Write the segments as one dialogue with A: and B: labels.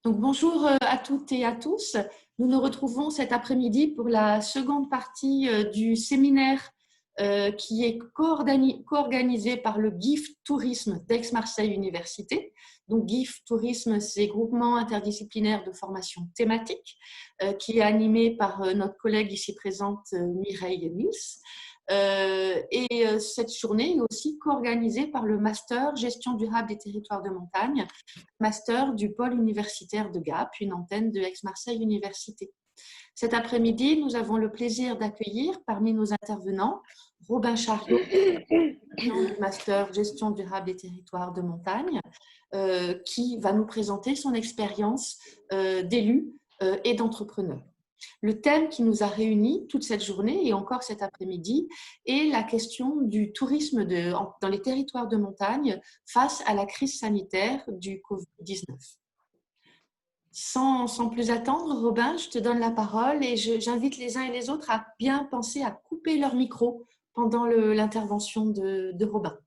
A: Donc, bonjour à toutes et à tous. Nous nous retrouvons cet après-midi pour la seconde partie du séminaire qui est co-organisé par le GIF Tourisme d'Aix-Marseille Université. Donc, GIF Tourisme, c'est Groupement interdisciplinaire de formation thématique qui est animé par notre collègue ici présente Mireille Mills. Cette journée est aussi co-organisée par le Master Gestion durable des territoires de montagne, master du pôle universitaire de Gap, une antenne de Aix-Marseille Université. Cet après-midi, nous avons le plaisir d'accueillir parmi nos intervenants Robin Chariot, du master Gestion durable des territoires de montagne, qui va nous présenter son expérience d'élu et d'entrepreneur. Le thème qui nous a réunis toute cette journée et encore cet après-midi est la question du tourisme dans les territoires de montagne face à la crise sanitaire du Covid-19. Sans plus attendre, Robin, je te donne la parole et j'invite les uns et les autres à bien penser à couper leur micro pendant l'intervention de Robin.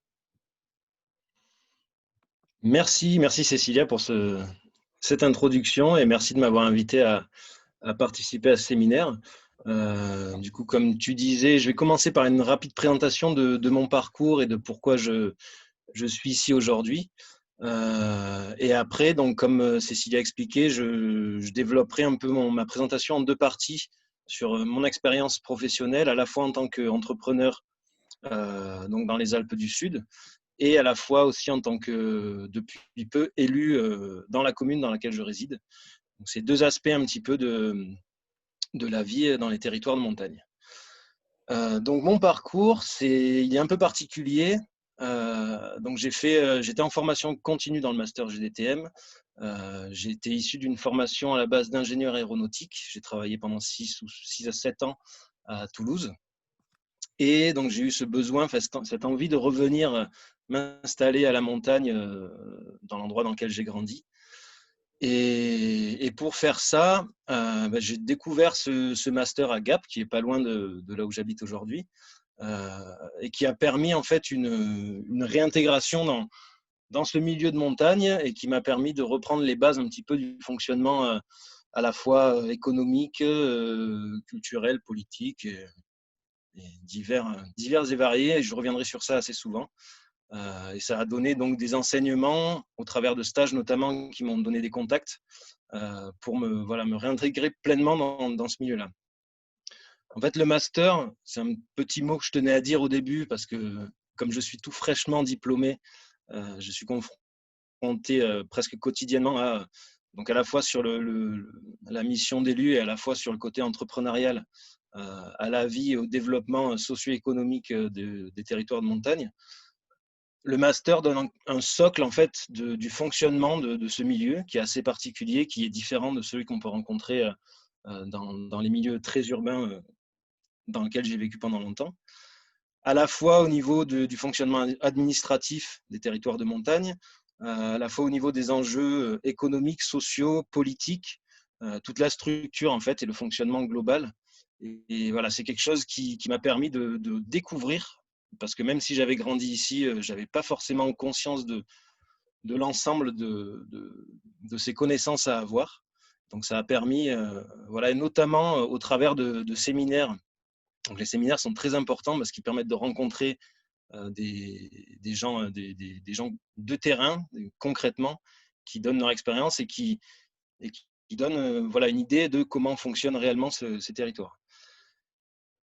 B: Merci Cécilia pour cette introduction et merci de m'avoir invité à participer à ce séminaire. Du coup, comme tu disais, je vais commencer par une rapide présentation de mon parcours et de pourquoi je suis ici aujourd'hui. Et après, donc, comme Cécilia a expliqué, je développerai un peu ma présentation en deux parties sur mon expérience professionnelle, à la fois en tant qu'entrepreneur donc dans les Alpes du Sud, et à la fois aussi en tant que, depuis peu, élu dans la commune dans laquelle je réside. Donc, c'est deux aspects un petit peu de la vie dans les territoires de montagne. Donc, mon parcours, il est un peu particulier. Donc, j'étais en formation continue dans le master GDTM. J'ai été issu d'une formation à la base d'ingénieur aéronautique. J'ai travaillé pendant 6 à 7 ans à Toulouse. Et donc, j'ai eu ce besoin, cette envie de revenir m'installer à la montagne dans l'endroit dans lequel j'ai grandi. Et pour faire ça, j'ai découvert ce master à Gap, qui est pas loin de là où j'habite aujourd'hui, et qui a permis en fait une réintégration dans ce milieu de montagne et qui m'a permis de reprendre les bases un petit peu du fonctionnement à la fois économique, culturel, politique, et divers et variés. Et je reviendrai sur ça assez souvent. Et ça a donné donc des enseignements au travers de stages notamment qui m'ont donné des contacts pour me réintégrer pleinement dans ce milieu-là. En fait, le master, c'est un petit mot que je tenais à dire au début parce que comme je suis tout fraîchement diplômé, je suis confronté presque quotidiennement donc à la fois sur la mission d'élu et à la fois sur le côté entrepreneurial, à la vie et au développement socio-économique des territoires de montagne. Le master donne un socle en fait du fonctionnement de ce milieu qui est assez particulier, qui est différent de celui qu'on peut rencontrer dans les milieux très urbains dans lesquels j'ai vécu pendant longtemps. À la fois au niveau du fonctionnement administratif des territoires de montagne, à la fois au niveau des enjeux économiques, sociaux, politiques, toute la structure en fait et le fonctionnement global. Et voilà, c'est quelque chose qui m'a permis de découvrir, parce que même si j'avais grandi ici, je n'avais pas forcément conscience de l'ensemble de ces connaissances à avoir. Donc ça a permis, voilà, et notamment au travers de séminaires. Donc les séminaires sont très importants parce qu'ils permettent de rencontrer des gens de terrain, concrètement, qui donnent leur expérience et qui donnent voilà, une idée de comment fonctionnent réellement ces territoires.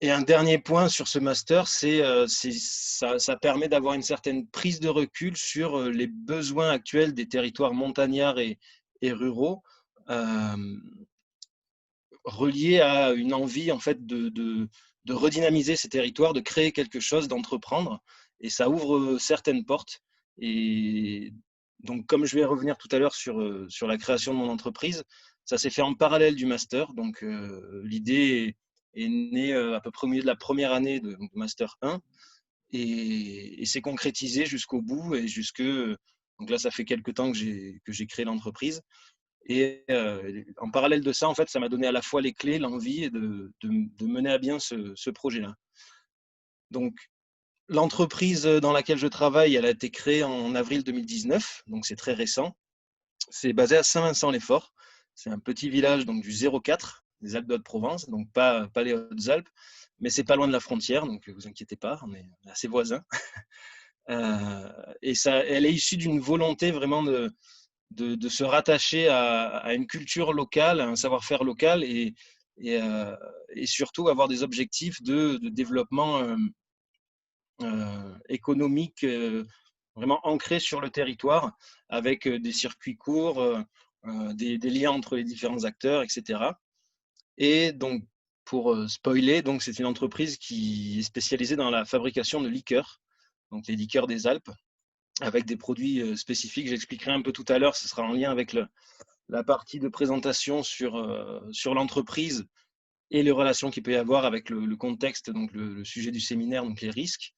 B: Et un dernier point sur ce master, ça permet d'avoir une certaine prise de recul sur les besoins actuels des territoires montagnards et ruraux, reliés à une envie en fait de redynamiser ces territoires, de créer quelque chose, d'entreprendre. Et ça ouvre certaines portes. Et donc, comme je vais revenir tout à l'heure sur la création de mon entreprise, ça s'est fait en parallèle du master. Donc, l'idée est née à peu près au milieu de la première année de Master 1 et s'est concrétisée jusqu'au bout. Donc là, ça fait quelques temps que j'ai créé l'entreprise. Et en parallèle de ça, en fait, ça m'a donné à la fois les clés, l'envie de mener à bien ce projet-là. Donc, l'entreprise dans laquelle je travaille, elle a été créée en avril 2019, donc c'est très récent. C'est basé à Saint-Vincent-les-Forts. C'est un petit village donc, du 04, des Alpes de Haute-Provence, donc pas les Hautes-Alpes, mais c'est pas loin de la frontière, donc ne vous inquiétez pas, on est assez voisins. Et elle est issue d'une volonté vraiment de se rattacher à une culture locale, à un savoir-faire local et surtout avoir des objectifs de développement économique vraiment ancrés sur le territoire avec des circuits courts, des liens entre les différents acteurs, etc. Et donc, pour spoiler, donc c'est une entreprise qui est spécialisée dans la fabrication de liqueurs, donc les liqueurs des Alpes, avec des produits spécifiques. J'expliquerai un peu tout à l'heure, ce sera en lien avec la partie de présentation sur l'entreprise et les relations qu'il peut y avoir avec le contexte, donc le sujet du séminaire, donc les risques,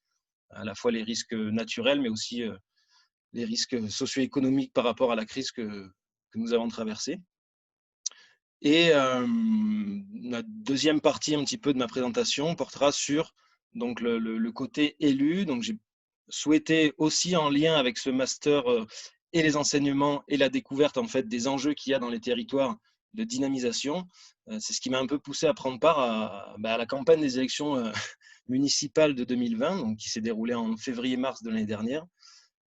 B: à la fois les risques naturels, mais aussi les risques socio-économiques par rapport à la crise que nous avons traversée. Et la deuxième partie un petit peu de ma présentation portera sur donc, le côté élu. Donc, j'ai souhaité aussi en lien avec ce master et les enseignements et la découverte en fait des enjeux qu'il y a dans les territoires de dynamisation. C'est ce qui m'a un peu poussé à prendre part à la campagne des élections municipales de 2020, donc, qui s'est déroulée en février-mars de l'année dernière.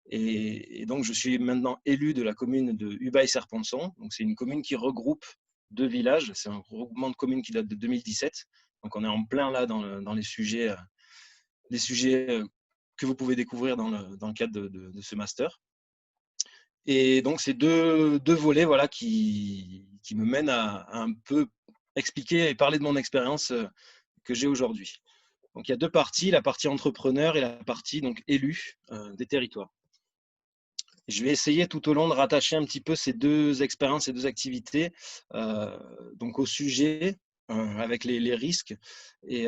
B: Et donc, je suis maintenant élu de la commune de Ubaye-Serponçon. Donc, c'est une commune qui regroupe 2 villages. C'est un regroupement de communes qui date de 2017. Donc, on est en plein là dans les sujets que vous pouvez découvrir dans le cadre de ce master. Et donc, c'est deux volets voilà, qui me mènent à un peu expliquer et parler de mon expérience que j'ai aujourd'hui. Donc, il y a 2 parties, la partie entrepreneur et la partie donc, élu des territoires. Je vais essayer tout au long de rattacher un petit peu ces 2 expériences, ces 2 activités donc au sujet avec les risques et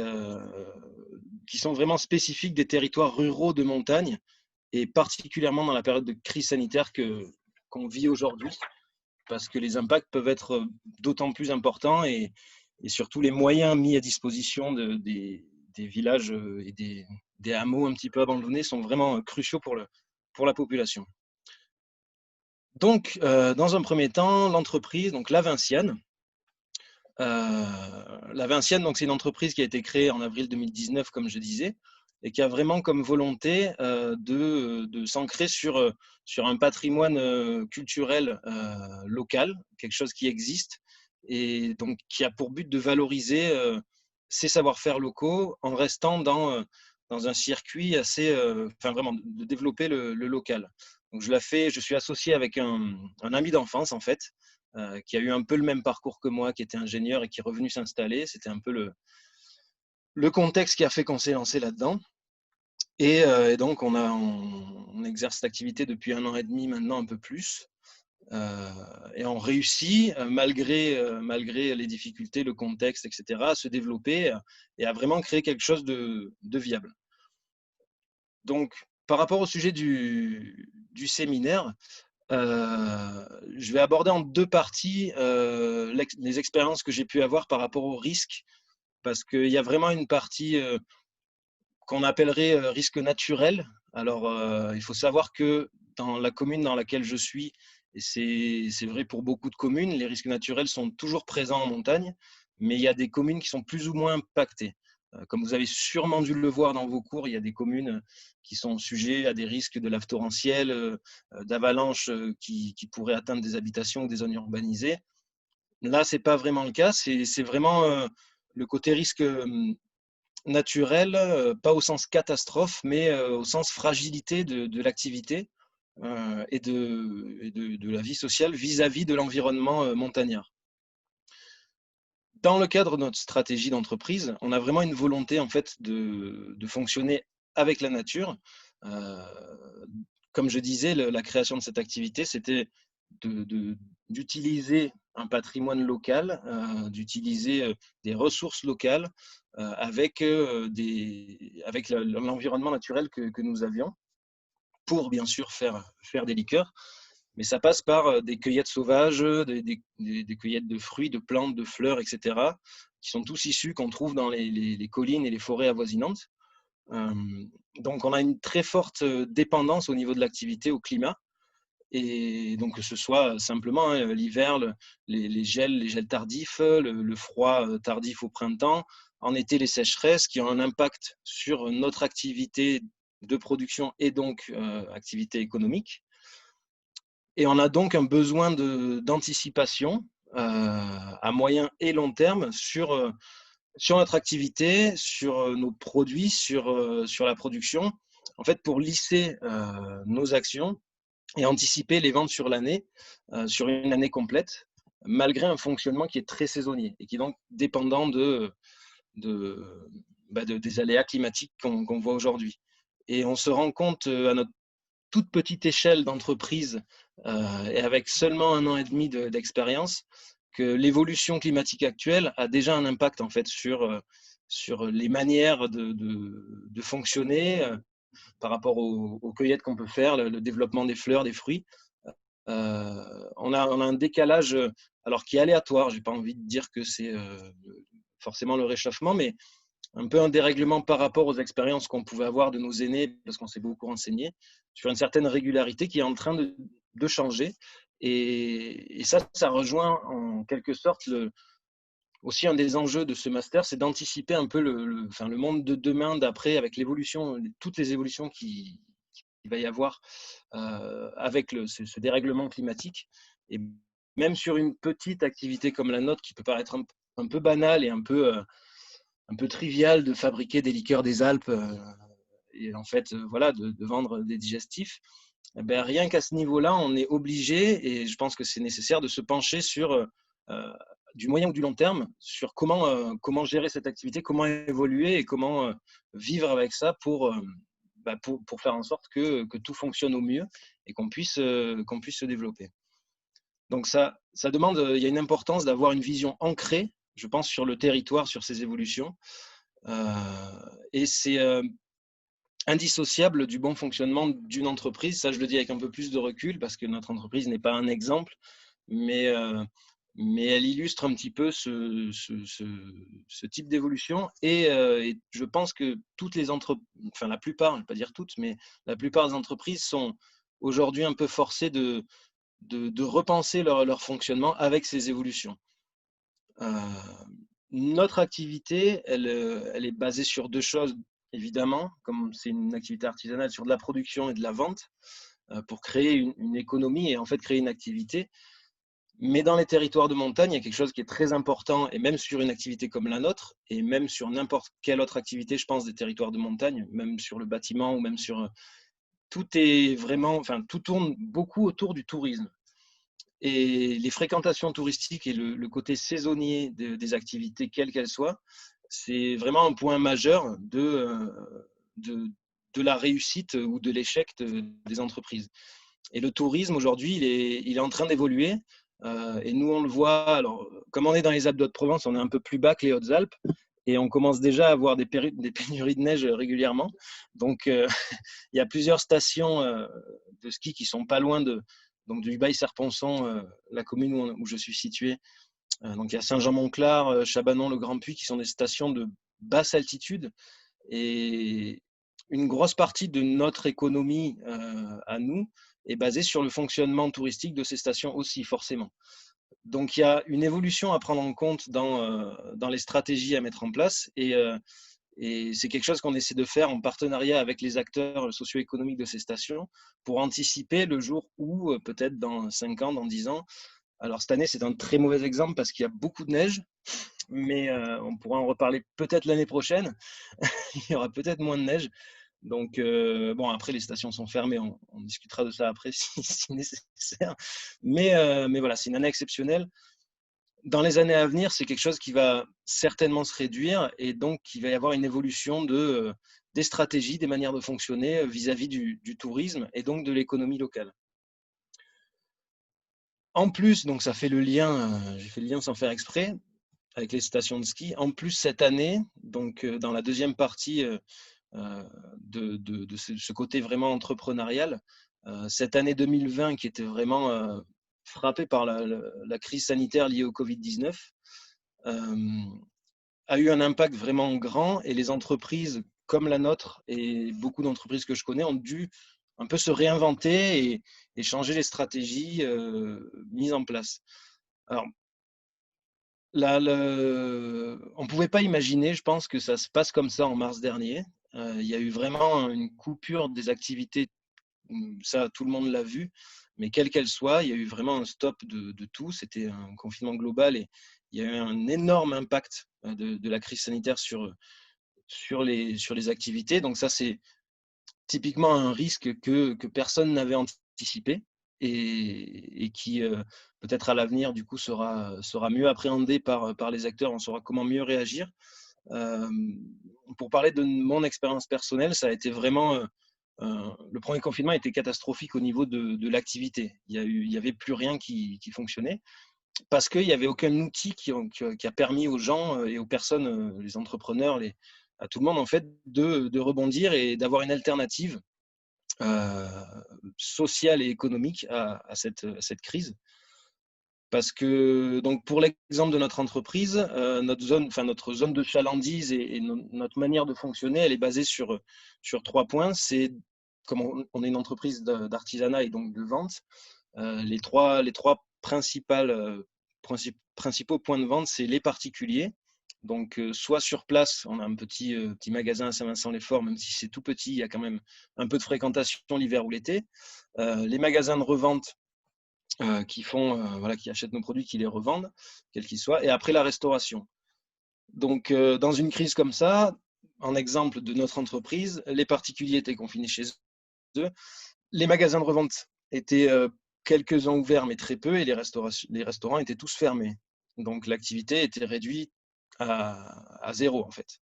B: qui sont vraiment spécifiques des territoires ruraux de montagne et particulièrement dans la période de crise sanitaire qu'on vit aujourd'hui parce que les impacts peuvent être d'autant plus importants et surtout les moyens mis à disposition des villages et des hameaux un petit peu abandonnés sont vraiment cruciaux pour la population. Donc, dans un premier temps, l'entreprise, donc la Vinciane. La Vinciane, donc, c'est une entreprise qui a été créée en avril 2019, comme je disais, et qui a vraiment comme volonté de s'ancrer sur un patrimoine culturel local, quelque chose qui existe, et donc qui a pour but de valoriser ces savoir-faire locaux en restant dans un circuit assez, vraiment, de développer le local. Donc je suis associé avec un ami d'enfance en fait, qui a eu un peu le même parcours que moi, qui était ingénieur et qui est revenu s'installer. C'était un peu le contexte qui a fait qu'on s'est lancé là-dedans. Et donc on exerce cette activité depuis 1 an et demi maintenant, un peu plus. Et on réussit, malgré les difficultés, le contexte, etc., à se développer et à vraiment créer quelque chose de viable. Donc, par rapport au sujet du séminaire, je vais aborder en 2 parties les expériences que j'ai pu avoir par rapport aux risques, parce qu'il y a vraiment une partie qu'on appellerait risque naturel. Alors, il faut savoir que dans la commune dans laquelle je suis, et c'est vrai pour beaucoup de communes, les risques naturels sont toujours présents en montagne, mais il y a des communes qui sont plus ou moins impactées. Comme vous avez sûrement dû le voir dans vos cours, il y a des communes qui sont sujets à des risques de lave torrentielle, d'avalanches qui pourraient atteindre des habitations ou des zones urbanisées. Là, ce n'est pas vraiment le cas. C'est vraiment le côté risque naturel, pas au sens catastrophe, mais au sens fragilité de l'activité et de la vie sociale vis-à-vis de l'environnement montagnard. Dans le cadre de notre stratégie d'entreprise, on a vraiment une volonté en fait de fonctionner avec la nature. Comme je disais, la création de cette activité, c'était d'utiliser un patrimoine local, d'utiliser des ressources locales avec l'environnement naturel que nous avions pour bien sûr faire des liqueurs. Mais ça passe par des cueillettes sauvages, des cueillettes de fruits, de plantes, de fleurs, etc., qui sont tous issus qu'on trouve dans les collines et les forêts avoisinantes. Donc, on a une très forte dépendance au niveau de l'activité au climat. Et donc, que ce soit simplement l'hiver, les gels tardifs, le froid tardif au printemps, en été, les sécheresses qui ont un impact sur notre activité de production et donc activité économique. Et on a donc un besoin d'anticipation à moyen et long terme sur notre activité, sur nos produits, sur la production, en fait, pour lisser nos actions et anticiper les ventes sur l'année, sur une année complète, malgré un fonctionnement qui est très saisonnier et qui est donc dépendant des aléas climatiques qu'on voit aujourd'hui. Et on se rend compte à notre toute petite échelle d'entreprise et avec seulement 1 an et demi d'expérience que l'évolution climatique actuelle a déjà un impact en fait sur les manières de fonctionner par rapport aux cueillettes qu'on peut faire, le développement des fleurs, des fruits. On a un décalage alors qui est aléatoire. J'ai pas envie de dire que c'est forcément le réchauffement, mais un peu un dérèglement par rapport aux expériences qu'on pouvait avoir de nos aînés, parce qu'on s'est beaucoup renseigné, sur une certaine régularité qui est en train de changer. Et ça rejoint en quelque sorte aussi un des enjeux de ce master, c'est d'anticiper un peu le monde de demain, d'après, avec l'évolution, toutes les évolutions qu'il va y avoir avec ce dérèglement climatique. Et même sur une petite activité comme la nôtre, qui peut paraître un peu banale et un peu trivial de fabriquer des liqueurs des Alpes et en fait, voilà, de vendre des digestifs, eh ben, rien qu'à ce niveau-là, on est obligé, et je pense que c'est nécessaire, de se pencher sur du moyen ou du long terme, sur comment gérer cette activité, comment évoluer et comment vivre avec ça pour faire en sorte que tout fonctionne au mieux et qu'on puisse se développer. Donc ça demande, il y a une importance d'avoir une vision ancrée, je pense, sur le territoire, sur ces évolutions. Et c'est indissociable du bon fonctionnement d'une entreprise. Ça, je le dis avec un peu plus de recul parce que notre entreprise n'est pas un exemple, mais elle illustre un petit peu ce type d'évolution. Et je pense que toutes les entreprises, enfin la plupart, je ne vais pas dire toutes, mais la plupart des entreprises sont aujourd'hui un peu forcées de repenser leur fonctionnement avec ces évolutions. Notre activité, elle est basée sur 2 choses, évidemment, comme c'est une activité artisanale, sur de la production et de la vente, pour créer une économie et en fait créer une activité. Mais dans les territoires de montagne, il y a quelque chose qui est très important, et même sur une activité comme la nôtre, et même sur n'importe quelle autre activité, je pense, des territoires de montagne, même sur le bâtiment ou même sur… Tout est vraiment, enfin, tout tourne beaucoup autour du tourisme. Et les fréquentations touristiques et le côté saisonnier des activités, quelles qu'elles soient, c'est vraiment un point majeur de la réussite ou de l'échec des entreprises. Et le tourisme, aujourd'hui, il est en train d'évoluer. Et nous, on le voit, alors, comme on est dans les Alpes d'Haute-Provence, on est un peu plus bas que les Hautes-Alpes. Et on commence déjà à avoir des pénuries de neige régulièrement. Donc, il y a plusieurs stations de ski qui sont pas loin donc du Bail-Serponçon, la commune où je suis situé. Donc il y a Saint-Jean-Montclar, Chabanon, le Grand Puy qui sont des stations de basse altitude. Et une grosse partie de notre économie à nous est basée sur le fonctionnement touristique de ces stations aussi, forcément. Donc il y a une évolution à prendre en compte dans les stratégies à mettre en place. Et c'est quelque chose qu'on essaie de faire en partenariat avec les acteurs socio-économiques de ces stations pour anticiper le jour où, peut-être dans 5 ans, dans 10 ans. Alors cette année, c'est un très mauvais exemple parce qu'il y a beaucoup de neige, mais on pourra en reparler peut-être l'année prochaine. Il y aura peut-être moins de neige. Donc, bon, après, les stations sont fermées, on discutera de ça après si nécessaire. Mais voilà, c'est une année exceptionnelle. Dans les années à venir, c'est quelque chose qui va certainement se réduire et donc il va y avoir une évolution des stratégies, des manières de fonctionner vis-à-vis du tourisme et donc de l'économie locale. En plus, donc ça fait le lien, j'ai fait le lien sans faire exprès, avec les stations de ski. En plus, cette année, donc dans la deuxième partie de ce côté vraiment entrepreneurial, cette année 2020 qui était vraiment frappée par la crise sanitaire liée au Covid-19, a eu un impact vraiment grand et les entreprises comme la nôtre et beaucoup d'entreprises que je connais ont dû un peu se réinventer et changer les stratégies mises en place. Alors, on ne pouvait pas imaginer, je pense, que ça se passe comme ça en mars dernier. Il y a eu vraiment une coupure des activités, ça tout le monde l'a vu, mais quelle qu'elle soit, il y a eu vraiment un stop de tout. C'était un confinement global et il y a eu un énorme impact de la crise sanitaire sur les activités. Donc ça, c'est typiquement un risque que personne n'avait anticipé et qui peut-être à l'avenir du coup sera mieux appréhendé par les acteurs, on saura comment mieux réagir. Euh, pour parler de mon expérience personnelle, ça a été vraiment le premier confinement était catastrophique au niveau de l'activité. Il y avait plus rien qui fonctionnait parce qu'il n'y avait aucun outil qui a permis aux gens et aux personnes, les entrepreneurs, à tout le monde en fait de rebondir et d'avoir une alternative euh, sociale et économique à cette crise. Parce que, donc pour l'exemple de notre entreprise, notre zone de chalandise et notre manière de fonctionner, elle est basée sur 3 points. C'est, comme on est une entreprise d'artisanat et donc de vente, les trois principaux points de vente, c'est les particuliers. Donc, soit sur place, on a un petit magasin à Saint-Vincent-les-Forts, même si c'est tout petit, il y a quand même un peu de fréquentation l'hiver ou l'été. Les magasins de revente qui achètent nos produits, qui les revendent, quels qu'ils soient. Et après, la restauration. Donc, dans une crise comme ça, en exemple de notre entreprise, les particuliers étaient confinés chez eux, les magasins de revente étaient quelques-uns ouverts, mais très peu, et les restaurants étaient tous fermés. Donc, l'activité était réduite à zéro, en fait.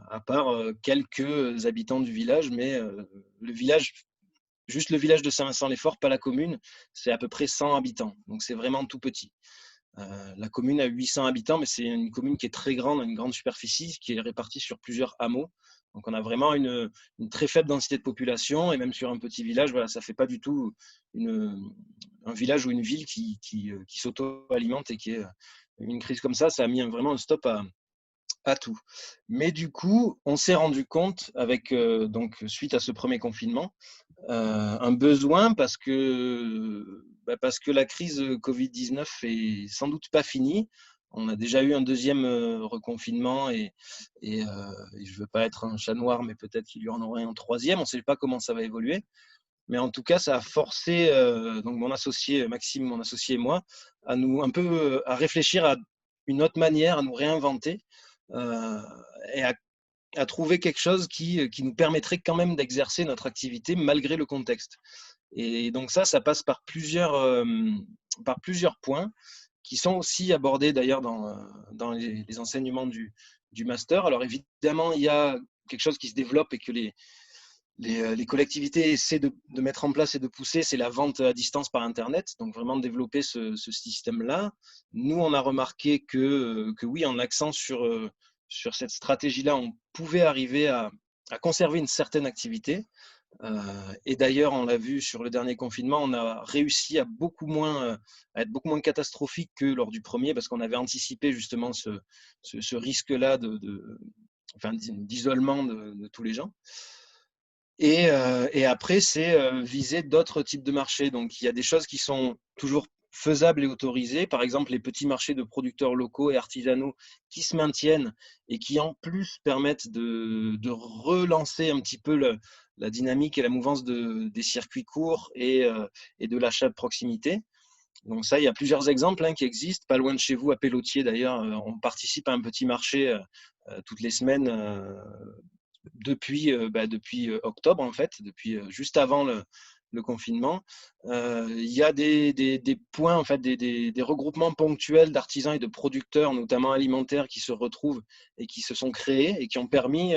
B: À part quelques habitants du village, mais le village, juste le village de Saint-Vincent-les-Forts, pas la commune, c'est à peu près 100 habitants. Donc, c'est vraiment tout petit. La commune a 800 habitants, mais c'est une commune qui est très grande, une grande superficie, qui est répartie sur plusieurs hameaux. Donc on a vraiment une très faible densité de population, et même sur un petit village, voilà, ça ne fait pas du tout un village ou une ville qui s'auto-alimente et qui est une crise comme ça a mis vraiment un stop à tout. Mais du coup, on s'est rendu compte, donc suite à ce premier confinement, un besoin parce que la crise Covid-19 est sans doute pas finie. On a déjà eu un deuxième reconfinement et je ne veux pas être un chat noir, mais peut-être qu'il y en aurait un troisième. On ne sait pas comment ça va évoluer. Mais en tout cas, ça a forcé donc mon associé Maxime, mon associé et moi, à réfléchir à une autre manière, à nous réinventer euh, et à trouver quelque chose qui nous permettrait quand même d'exercer notre activité malgré le contexte. Et donc ça passe par plusieurs points qui sont aussi abordés d'ailleurs dans les enseignements du master. Alors évidemment, il y a quelque chose qui se développe et que les collectivités essaient de mettre en place et de pousser, c'est la vente à distance par Internet, donc vraiment développer ce système-là. Nous, on a remarqué que oui, en accent sur cette stratégie-là, on pouvait arriver à conserver une certaine activité. Et d'ailleurs, on l'a vu sur le dernier confinement, on a réussi à être beaucoup moins catastrophique que lors du premier, parce qu'on avait anticipé justement ce risque-là d'isolement de tous les gens. Et après, c'est viser d'autres types de marchés. Donc, il y a des choses qui sont toujours faisables et autorisées. Par exemple, les petits marchés de producteurs locaux et artisanaux qui se maintiennent et qui, en plus, permettent de relancer un petit peu la dynamique et la mouvance des circuits courts et de l'achat de proximité. Donc ça, il y a plusieurs exemples qui existent. Pas loin de chez vous, à Pélotier d'ailleurs, on participe à un petit marché toutes les semaines depuis octobre, en fait, depuis juste avant le confinement. Il y a des points, en fait, des regroupements ponctuels d'artisans et de producteurs, notamment alimentaires, qui se retrouvent et qui se sont créés et qui ont permis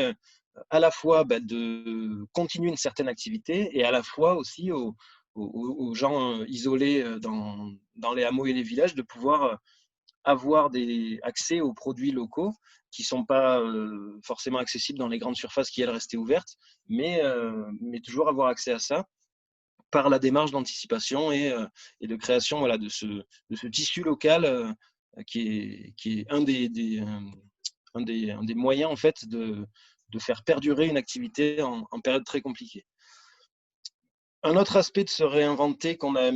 B: à la fois de continuer une certaine activité et à la fois aussi aux gens isolés dans les hameaux et les villages de pouvoir avoir accès aux produits locaux qui ne sont pas forcément accessibles dans les grandes surfaces qui, elles, restaient ouvertes, mais toujours avoir accès à ça par la démarche d'anticipation et de création voilà, de ce tissu local qui est un des moyens en fait, de faire perdurer une activité en période très compliquée. Un autre aspect de se réinventer qu'on a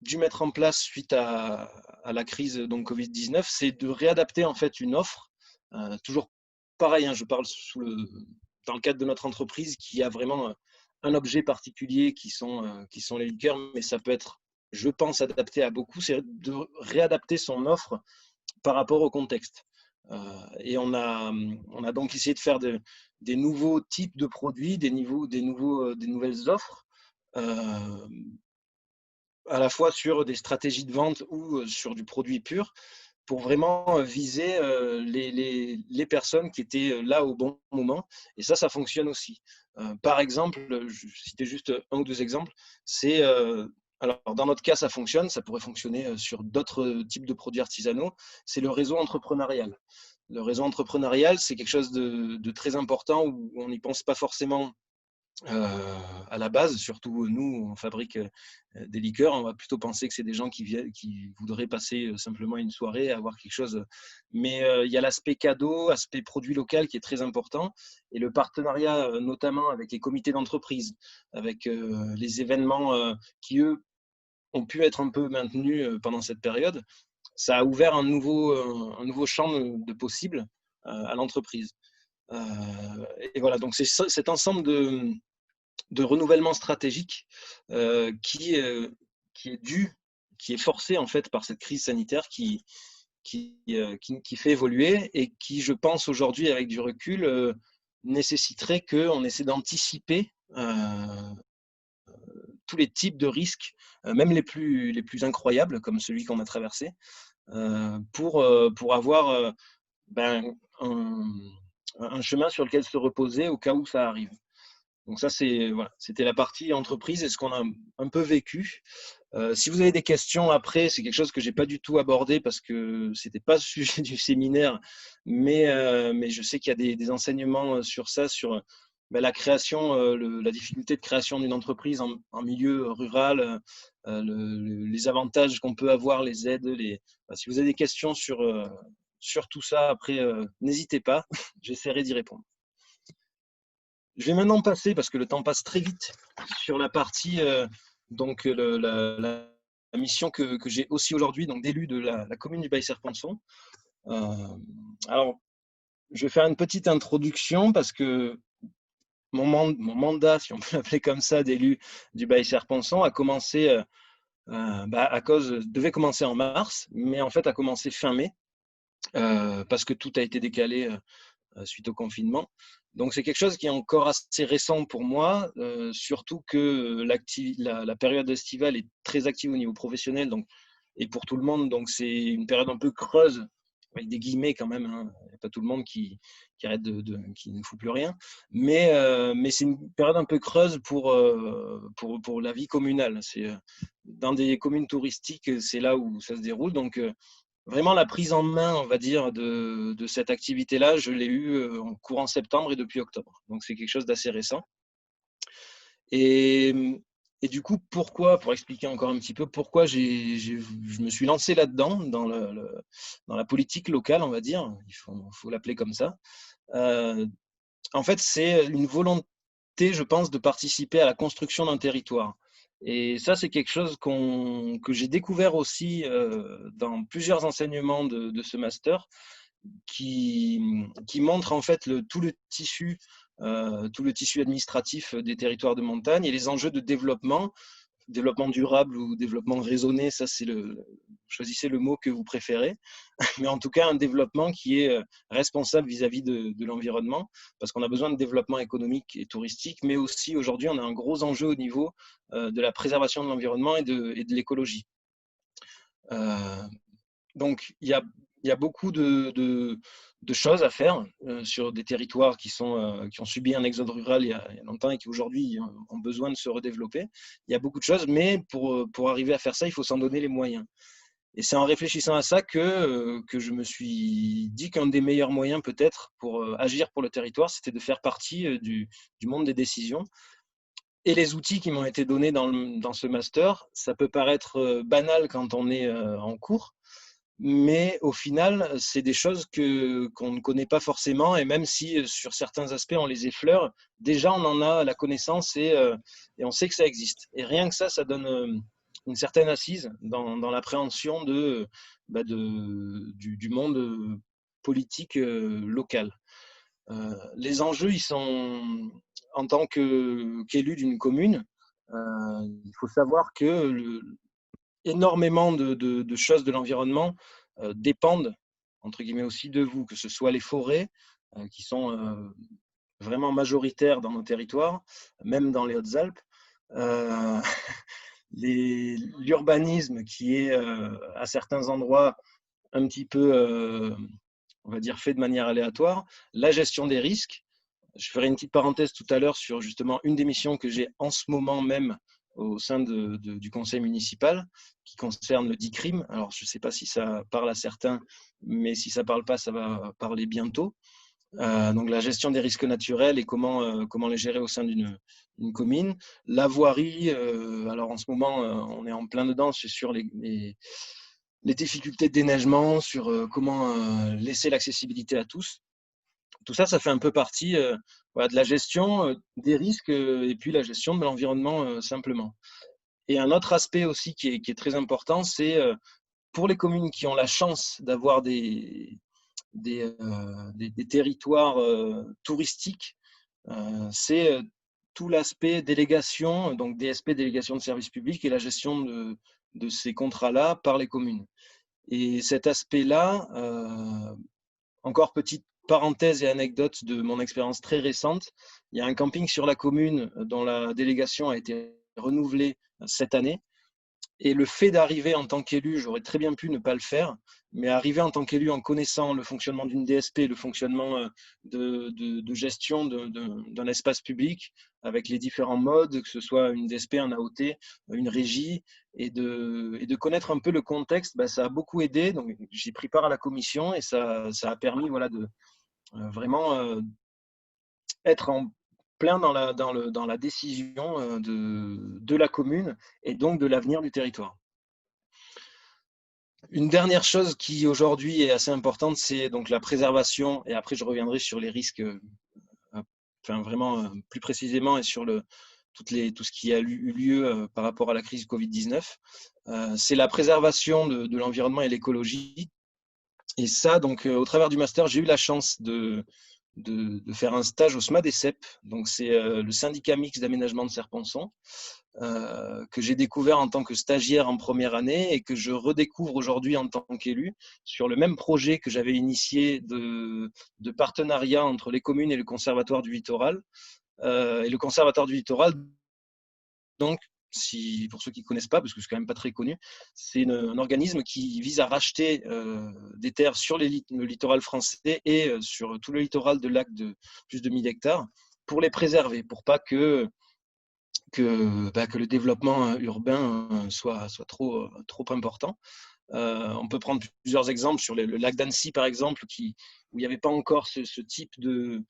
B: dû mettre en place suite à la crise donc Covid-19, c'est de réadapter en fait une offre. Toujours pareil, hein, je parle dans le cadre de notre entreprise qui a vraiment un objet particulier qui sont les liqueurs, mais ça peut être, je pense, adapté à beaucoup. C'est de réadapter son offre par rapport au contexte. Et on a donc essayé de faire des nouveaux types de produits, des nouvelles offres. Euh, à la fois sur des stratégies de vente ou sur du produit pur, pour vraiment viser les personnes qui étaient là au bon moment. Et ça fonctionne aussi. Par exemple, je citais juste un ou deux exemples, c'est alors dans notre cas ça fonctionne, ça pourrait fonctionner sur d'autres types de produits artisanaux, c'est le réseau entrepreneurial. Le réseau entrepreneurial, c'est quelque chose de très important où on n'y pense pas forcément à la base, surtout nous, on fabrique des liqueurs, on va plutôt penser que c'est des gens qui voudraient passer simplement une soirée, avoir quelque chose. Mais il y a l'aspect cadeau, aspect produit local qui est très important, et le partenariat notamment avec les comités d'entreprise, avec les événements qui, eux, ont pu être un peu maintenus pendant cette période, ça a ouvert un nouveau champ de possibles à l'entreprise. Et voilà, donc c'est cet ensemble de renouvellement stratégique qui est dû, qui est forcé en fait par cette crise sanitaire qui fait évoluer et qui, je pense aujourd'hui avec du recul, nécessiterait qu'on essaie d'anticiper tous les types de risques, même les plus incroyables comme celui qu'on a traversé, pour avoir ben, un chemin sur lequel se reposer au cas où ça arrive. Donc ça, voilà, c'était la partie entreprise et ce qu'on a un peu vécu. Si vous avez des questions après, c'est quelque chose que j'ai pas du tout abordé parce que c'était pas le sujet du séminaire, mais je sais qu'il y a des enseignements sur ça, sur la création, la difficulté de création d'une entreprise en milieu rural, les avantages qu'on peut avoir, les aides. Si vous avez des questions sur tout ça, après, n'hésitez pas, j'essaierai d'y répondre. Je vais maintenant passer, parce que le temps passe très vite, sur la partie, donc la mission que j'ai aussi aujourd'hui, donc d'élu de la commune du Baye-Serponçon. Alors, je vais faire une petite introduction parce que mon mandat, si on peut l'appeler comme ça, d'élu du Baye-Serponçon a commencé, devait commencer en mars, mais en fait a commencé fin mai, parce que tout a été décalé suite au confinement. Donc c'est quelque chose qui est encore assez récent pour moi, surtout que la période estivale est très active au niveau professionnel et pour tout le monde. Donc c'est une période un peu creuse, avec des guillemets quand même. Hein. Il n'y a pas tout le monde qui arrête qui ne fout plus rien. Mais c'est une période un peu creuse pour la vie communale. C'est dans des communes touristiques, c'est là où ça se déroule. Donc vraiment, la prise en main, on va dire, de cette activité-là, je l'ai eue en courant septembre et depuis octobre. Donc, c'est quelque chose d'assez récent. Et, et du coup, pour expliquer encore un petit peu, pourquoi je me suis lancé là-dedans, dans la politique locale, on va dire, il faut l'appeler comme ça. En fait, c'est une volonté, je pense, de participer à la construction d'un territoire. Et ça, c'est quelque chose que j'ai découvert aussi dans plusieurs enseignements de ce master, qui montre en fait tout le tissu administratif des territoires de montagne et les enjeux de développement durable ou développement raisonné, ça c'est choisissez le mot que vous préférez, mais en tout cas un développement qui est responsable vis-à-vis de l'environnement, parce qu'on a besoin de développement économique et touristique, mais aussi aujourd'hui on a un gros enjeu au niveau de la préservation de l'environnement et de l'écologie. Donc il y a beaucoup de choses à faire sur des territoires qui ont subi un exode rural il y a longtemps et qui aujourd'hui ont besoin de se redévelopper. Il y a beaucoup de choses, mais pour arriver à faire ça, il faut s'en donner les moyens. Et c'est en réfléchissant à ça que je me suis dit qu'un des meilleurs moyens peut-être pour agir pour le territoire, c'était de faire partie du monde des décisions. Et les outils qui m'ont été donnés dans ce master, ça peut paraître banal quand on est en cours, mais au final, c'est des choses qu'on ne connaît pas forcément, et même si sur certains aspects on les effleure, déjà on en a la connaissance et on sait que ça existe. Et rien que ça donne une certaine assise dans l'appréhension du monde politique local. Les enjeux, ils sont, en tant qu'élu d'une commune, il faut savoir que énormément de choses de l'environnement dépendent, entre guillemets, aussi de vous, que ce soit les forêts, qui sont vraiment majoritaires dans nos territoires, même dans les Hautes-Alpes, euh, l'urbanisme qui est à certains endroits un petit peu, on va dire, fait de manière aléatoire, la gestion des risques. Je ferai une petite parenthèse tout à l'heure sur justement une des missions que j'ai en ce moment même au sein du conseil municipal qui concerne le DICRIM. Alors, je ne sais pas si ça parle à certains, mais si ça ne parle pas, ça va parler bientôt. Donc, la gestion des risques naturels et comment les gérer au sein d'une commune. La voirie, alors en ce moment, on est en plein dedans, c'est sur les difficultés de déneigement, sur comment laisser l'accessibilité à tous. Tout ça, ça fait un peu partie voilà, de la gestion des risques et puis la gestion de l'environnement simplement. Et un autre aspect aussi qui est très important, c'est pour les communes qui ont la chance d'avoir des territoires touristiques, c'est tout l'aspect délégation, donc DSP, délégation de services publics, et la gestion de ces contrats-là par les communes. Et cet aspect-là, encore petite parenthèse et anecdote de mon expérience très récente, il y a un camping sur la commune dont la délégation a été renouvelée cette année. Et le fait d'arriver en tant qu'élu, j'aurais très bien pu ne pas le faire, mais arriver en tant qu'élu en connaissant le fonctionnement d'une DSP, le fonctionnement de gestion d'un espace public avec les différents modes, que ce soit une DSP, un AOT, une régie, et de connaître un peu le contexte, ça a beaucoup aidé. Donc j'ai pris part à la commission et ça a permis voilà, de vraiment être en plein dans la décision de la commune et donc de l'avenir du territoire. Une dernière chose qui aujourd'hui est assez importante, c'est donc la préservation, et après je reviendrai sur les risques enfin vraiment plus précisément et sur tout ce qui a eu lieu par rapport à la crise Covid-19. C'est la préservation de l'environnement et l'écologie. Et ça, donc au travers du master, j'ai eu la chance de faire un stage au SMADECEP, donc c'est le syndicat mixte d'aménagement de Serre-Ponçon, que j'ai découvert en tant que stagiaire en première année et que je redécouvre aujourd'hui en tant qu'élu sur le même projet que j'avais initié de partenariat entre les communes et le Conservatoire du Littoral. Et le Conservatoire du Littoral, donc, pour ceux qui ne connaissent pas, parce que c'est quand même pas très connu, c'est un organisme qui vise à racheter des terres sur le littoral français et sur tout le littoral de lacs de plus de 1000 hectares pour les préserver, pour pas que le développement urbain soit trop important. On peut prendre plusieurs exemples sur le lac d'Annecy, par exemple, où il n'y avait pas encore ce type de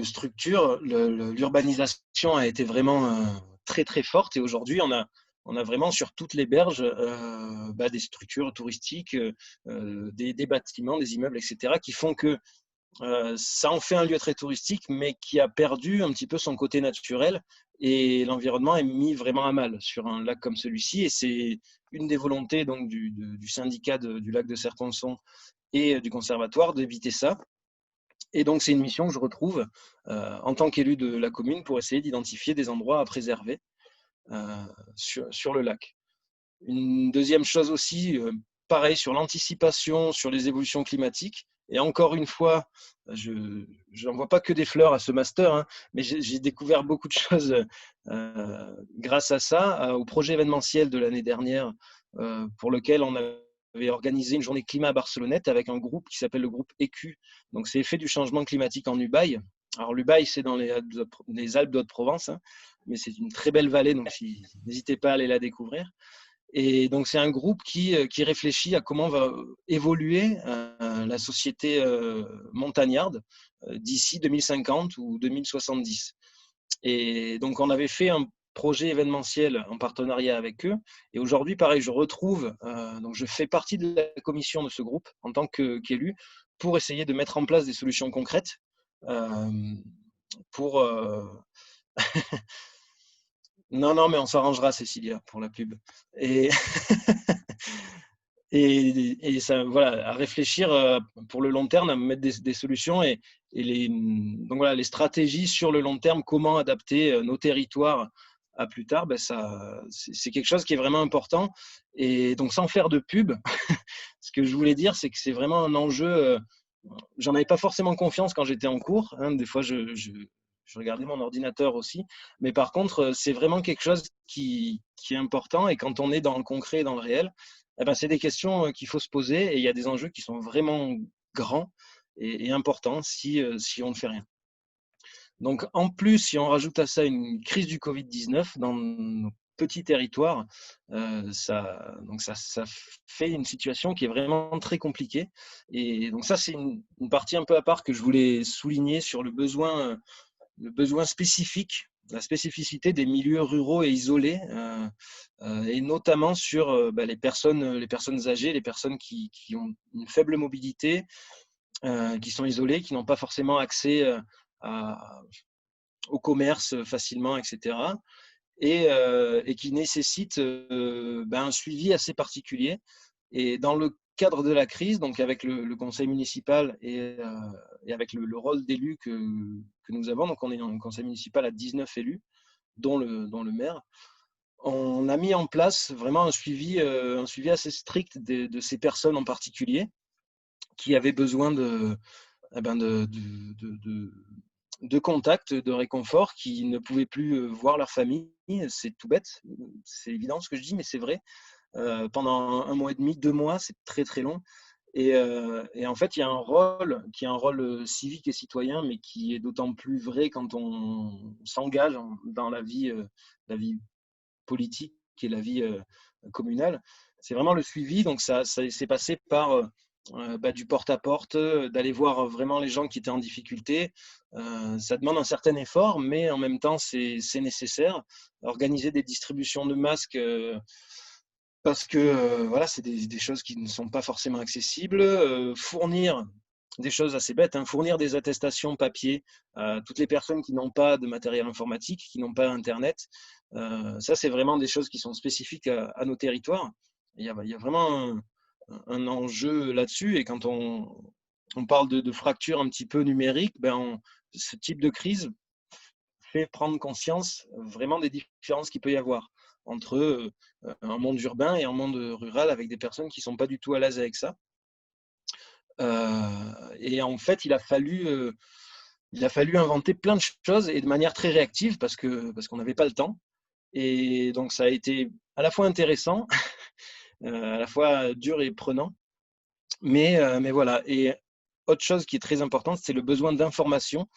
B: structure. L'urbanisation a été vraiment très, très forte, et aujourd'hui, on a vraiment sur toutes les berges des structures touristiques, des bâtiments, des immeubles, etc., qui font que ça en fait un lieu très touristique, mais qui a perdu un petit peu son côté naturel, et l'environnement est mis vraiment à mal sur un lac comme celui-ci. Et c'est une des volontés donc, du syndicat du lac de Serre-Ponçon et du conservatoire d'éviter ça. Et donc, c'est une mission que je retrouve en tant qu'élu de la commune pour essayer d'identifier des endroits à préserver sur le lac. Une deuxième chose aussi, pareil, sur l'anticipation, sur les évolutions climatiques. Et encore une fois, je n'envoie pas que des fleurs à ce master, hein, mais j'ai découvert beaucoup de choses grâce à ça, au projet événementiel de l'année dernière, pour lequel on avait organisé une journée climat à Barcelonnette avec un groupe qui s'appelle le groupe EQ. Donc, c'est Effet du changement climatique en Ubaye. Alors, l'Ubaye, c'est dans les Alpes d'Haute-Provence, hein, mais c'est une très belle vallée, donc n'hésitez pas à aller la découvrir. Et donc, c'est un groupe qui réfléchit à comment va évoluer la société montagnarde d'ici 2050 ou 2070. Et donc, on avait fait projets événementiels en partenariat avec eux. Et aujourd'hui, pareil, je retrouve, donc je fais partie de la commission de ce groupe en tant qu'élu pour essayer de mettre en place des solutions concrètes pour… Non, non, mais on s'arrangera, Cécilia, pour la pub. Et, et ça, voilà, à réfléchir pour le long terme, à mettre des solutions donc voilà, les stratégies sur le long terme, comment adapter nos territoires à plus tard, ben c'est quelque chose qui est vraiment important. Et donc, sans faire de pub, ce que je voulais dire, c'est que c'est vraiment un enjeu. J'en avais pas forcément confiance quand j'étais en cours. Hein, des fois, je regardais mon ordinateur aussi. Mais par contre, c'est vraiment quelque chose qui est important. Et quand on est dans le concret, dans le réel, eh ben, c'est des questions qu'il faut se poser. Et il y a des enjeux qui sont vraiment grands et importants si on ne fait rien. Donc, en plus, si on rajoute à ça une crise du Covid-19 dans nos petits territoires, ça fait une situation qui est vraiment très compliquée. Et donc ça, c'est une partie un peu à part que je voulais souligner sur le besoin spécifique, la spécificité des milieux ruraux et isolés, et notamment sur les personnes âgées, les personnes qui ont une faible mobilité, qui sont isolées, qui n'ont pas forcément accès au commerce facilement, etc. Et qui nécessitent un suivi assez particulier. Et dans le cadre de la crise, donc avec le conseil municipal et avec le rôle d'élu que nous avons, donc on est dans un conseil municipal à 19 élus, dont le maire, on a mis en place vraiment un suivi assez strict de ces personnes en particulier qui avaient besoin de contact, de réconfort, qui ne pouvaient plus voir leur famille. C'est tout bête, c'est évident ce que je dis, mais c'est vrai. Pendant 1 mois et demi, 2 mois, c'est très très long. Et en fait, il y a un rôle qui est un rôle civique et citoyen, mais qui est d'autant plus vrai quand on s'engage dans la vie politique et la vie communale. C'est vraiment le suivi. Donc ça s'est passé par du porte-à-porte, d'aller voir vraiment les gens qui étaient en difficulté. Ça demande un certain effort, mais en même temps, c'est nécessaire. Organiser des distributions de masques parce que voilà, c'est des choses qui ne sont pas forcément accessibles. Fournir des choses assez bêtes, hein, fournir des attestations papier à toutes les personnes qui n'ont pas de matériel informatique, qui n'ont pas Internet. Ça, c'est vraiment des choses qui sont spécifiques à nos territoires. Il y a vraiment un enjeu là-dessus. Et quand on parle de fracture un petit peu numérique, ce type de crise fait prendre conscience vraiment des différences qu'il peut y avoir entre un monde urbain et un monde rural avec des personnes qui ne sont pas du tout à l'aise avec ça. Et en fait, il a fallu inventer plein de choses et de manière très réactive parce qu'on n'avait pas le temps. Et donc, ça a été à la fois intéressant, à la fois dur et prenant. Mais voilà. Et autre chose qui est très importante, c'est le besoin d'informations,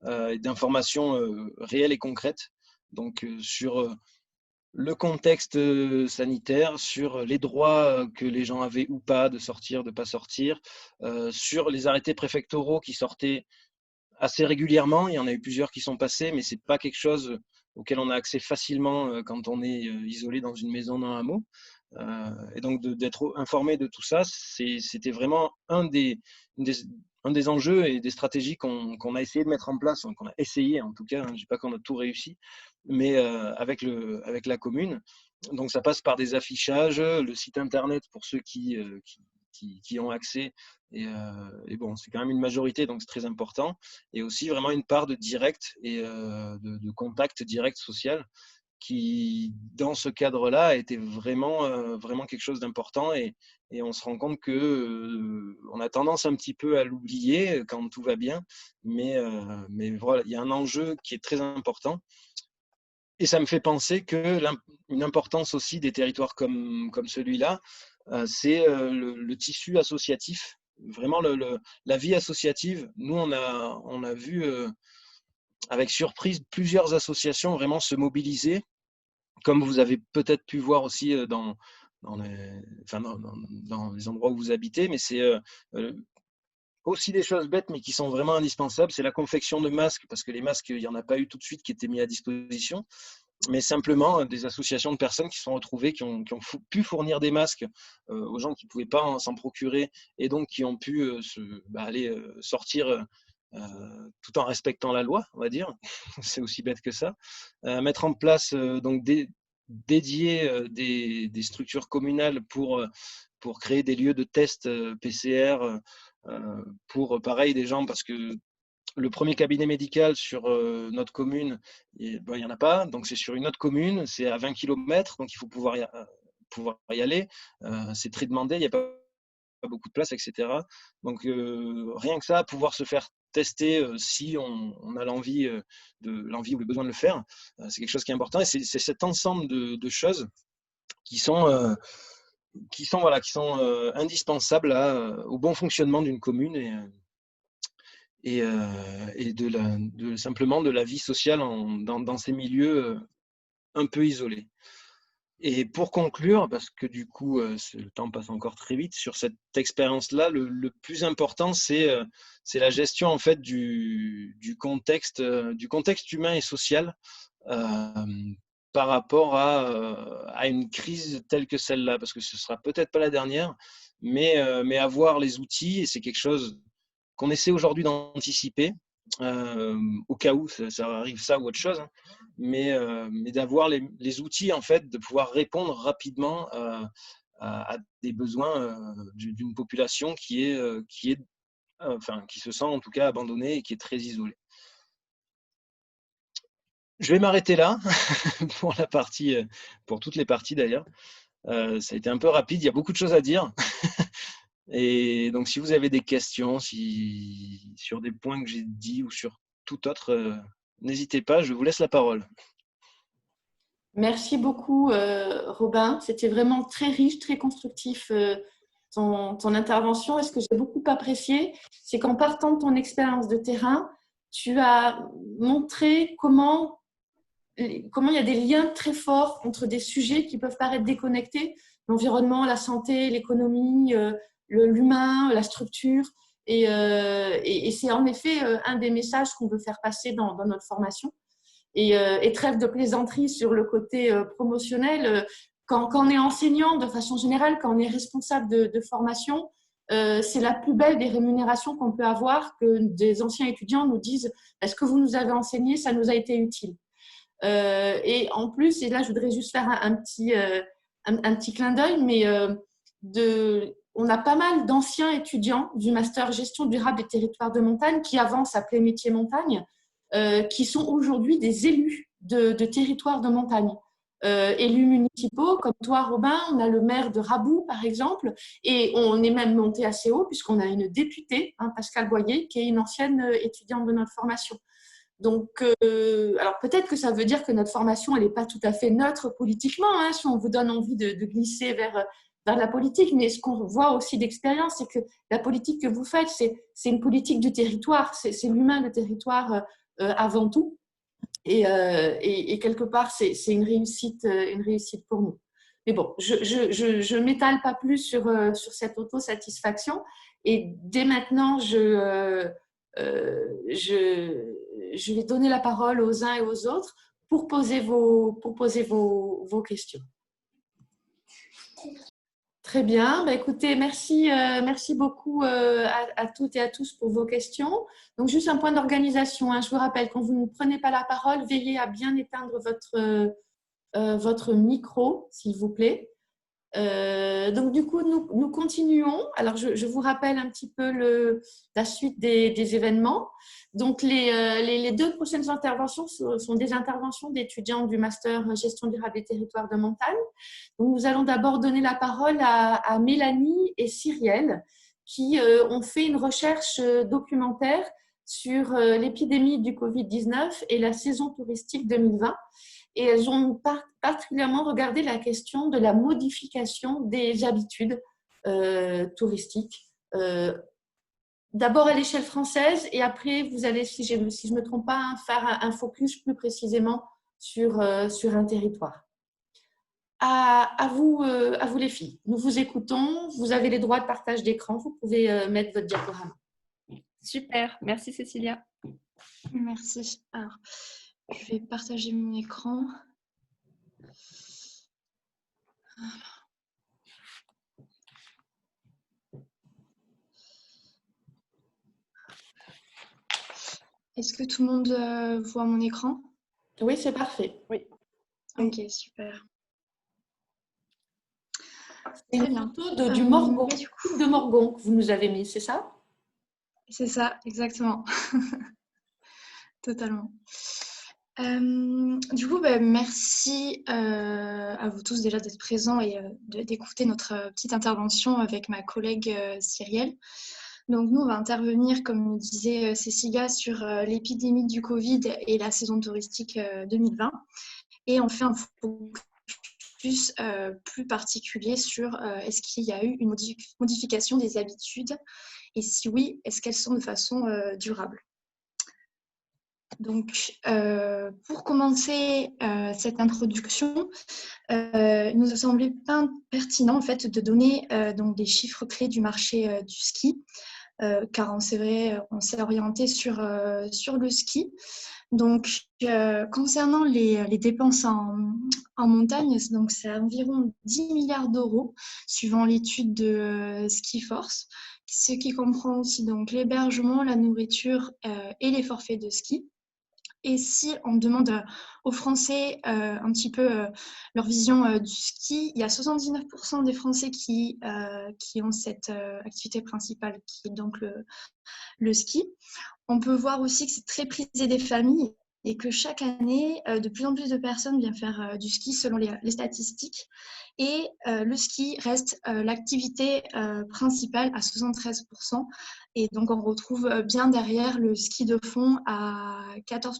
B: d'informations réelles et concrètes. Donc, sur le contexte sanitaire, sur les droits que les gens avaient ou pas de sortir, de ne pas sortir, sur les arrêtés préfectoraux qui sortaient assez régulièrement. Il y en a eu plusieurs qui sont passés, mais ce n'est pas quelque chose auquel on a accès facilement quand on est isolé dans une maison, dans un hameau. Et donc d'être informé de tout ça, c'était vraiment un des enjeux et des stratégies qu'on a essayé de mettre en place, qu'on a essayé en tout cas, hein, je ne dis pas qu'on a tout réussi, mais avec la commune. Donc ça passe par des affichages, le site internet pour ceux qui ont accès, et bon, c'est quand même une majorité, donc c'est très important, et aussi vraiment une part de direct et de contact direct social qui, dans ce cadre-là, était vraiment, vraiment quelque chose d'important. Et on se rend compte qu'on a tendance un petit peu à l'oublier quand tout va bien. Mais voilà, il y a un enjeu qui est très important. Et ça me fait penser qu'une importance aussi des territoires comme celui-là, c'est le tissu associatif. Vraiment, la vie associative. Nous, on a vu avec surprise plusieurs associations vraiment se mobiliser, comme vous avez peut-être pu voir aussi dans les endroits où vous habitez, mais c'est aussi des choses bêtes, mais qui sont vraiment indispensables. C'est la confection de masques, parce que les masques, il n'y en a pas eu tout de suite qui étaient mis à disposition. mais simplement des associations de personnes qui se sont retrouvées, qui ont pu fournir des masques aux gens qui ne pouvaient pas s'en procurer, et donc qui ont pu aller sortir tout en respectant la loi, on va dire. C'est aussi bête que ça. Mettre en place donc dédier des structures communales pour créer des lieux de tests PCR pour, pareil, des gens, parce que le premier cabinet médical sur notre commune, il n'y en a pas, donc c'est sur une autre commune, c'est à 20 km, donc il faut pouvoir y aller. C'est très demandé, il n'y a pas beaucoup de place, etc. Donc rien que ça, pouvoir se faire tester si on a l'envie ou le besoin de le faire, c'est quelque chose qui est important, et c'est cet ensemble de choses qui sont indispensables au bon fonctionnement d'une commune et simplement de la vie sociale dans ces milieux un peu isolés. Et pour conclure, parce que du coup, le temps passe encore très vite, sur cette expérience-là, le plus important, c'est la gestion en fait du contexte humain et social par rapport à une crise telle que celle-là, parce que ce sera peut-être pas la dernière, mais avoir les outils, et c'est quelque chose qu'on essaie aujourd'hui d'anticiper, au cas où ça arrive, ça ou autre chose, hein, mais d'avoir les outils en fait, de pouvoir répondre rapidement à des besoins d'une population qui se sent en tout cas abandonnée et qui est très isolée. Je vais m'arrêter là pour toutes les parties d'ailleurs. Ça a été un peu rapide, il y a beaucoup de choses à dire. Et donc, si vous avez des questions sur des points que j'ai dit ou sur tout autre, n'hésitez pas, je vous laisse la parole.
A: Merci beaucoup, Robin. C'était vraiment très riche, très constructif, ton intervention. Et ce que j'ai beaucoup apprécié, c'est qu'en partant de ton expérience de terrain, tu as montré comment il y a des liens très forts entre des sujets qui peuvent paraître déconnectés, l'environnement, la santé, l'économie, l'humain, la structure. Et c'est en effet un des messages qu'on veut faire passer dans notre formation. Et trêve de plaisanterie sur le côté promotionnel. Quand on est enseignant, de façon générale, quand on est responsable de formation, c'est la plus belle des rémunérations qu'on peut avoir, que des anciens étudiants nous disent « Est-ce que vous nous avez enseigné ? Ça nous a été utile. » Et en plus, et là, je voudrais juste faire un petit clin d'œil, mais on a pas mal d'anciens étudiants du master gestion durable des territoires de montagne qui avant s'appelait métier montagne, qui sont aujourd'hui des élus de territoires de montagne. Élus municipaux, comme toi, Robin, on a le maire de Raboux, par exemple, et on est même monté assez haut puisqu'on a une députée, Pascal Boyer, qui est une ancienne étudiante de notre formation. Donc, alors peut-être que ça veut dire que notre formation, elle n'est pas tout à fait neutre politiquement, si on vous donne envie de glisser vers la politique, mais ce qu'on voit aussi d'expérience, c'est que la politique que vous faites, c'est une politique du territoire, c'est l'humain de territoire avant tout, et quelque part, c'est une réussite pour nous. Mais bon, je m'étale pas plus sur cette autosatisfaction, et dès maintenant, je vais donner la parole aux uns et aux autres pour poser vos questions. Très bien. Écoutez, merci beaucoup à toutes et à tous pour vos questions. Donc, juste un point d'organisation. Je vous rappelle, quand vous ne prenez pas la parole, veillez à bien éteindre votre micro, s'il vous plaît. Donc, du coup, nous continuons. Alors, je vous rappelle un petit peu la suite des événements. Donc, les deux prochaines interventions sont des interventions d'étudiants du master gestion durable des territoires de montagne. Donc, nous allons d'abord donner la parole à Mélanie et Cyrielle qui ont fait une recherche documentaire sur l'épidémie du Covid-19 et la saison touristique 2020. Et elles ont particulièrement regardé la question de la modification des habitudes touristiques. D'abord à l'échelle française et après, vous allez, si je ne me trompe pas, faire un focus plus précisément sur un territoire. À vous les filles, nous vous écoutons. Vous avez les droits de partage d'écran. Vous pouvez mettre votre diaporama.
C: Super, merci Cécilia.
D: Merci. Alors, je vais partager mon écran. Est-ce que tout le monde voit mon écran?
A: Oui, c'est parfait.
C: Oui.
D: Ok, super.
A: C'est
D: Très
A: une
D: bien.
A: photo du Morgon,
D: Du coup,
A: de Morgon que vous nous avez mis, c'est ça?
D: c'est ça, exactement. Totalement. Du coup, merci à vous tous déjà d'être présents et d'écouter notre petite intervention avec ma collègue Cyrielle. Donc nous, on va intervenir, comme nous disait Cécilia, sur l'épidémie du Covid et la saison touristique 2020. Et on fait un focus plus particulier sur est-ce qu'il y a eu une modification des habitudes et si oui, est-ce qu'elles sont de façon durable. Donc, pour commencer cette introduction, il nous a semblé pertinent en fait, de donner donc des chiffres clés du marché du ski, car c'est vrai, on s'est orienté sur le ski. Donc, concernant les dépenses en montagne, donc c'est environ 10 milliards d'euros, suivant l'étude de Skiforce, ce qui comprend aussi donc l'hébergement, la nourriture et les forfaits de ski. Et si on demande aux Français un petit peu leur vision du ski, il y a 79% des Français qui ont cette activité principale qui est donc le ski. On peut voir aussi que c'est très prisé des familles et que chaque année, de plus en plus de personnes viennent faire du ski selon les statistiques. Et le ski reste l'activité principale à 73%. Et donc, on retrouve bien derrière le ski de fond à 14%.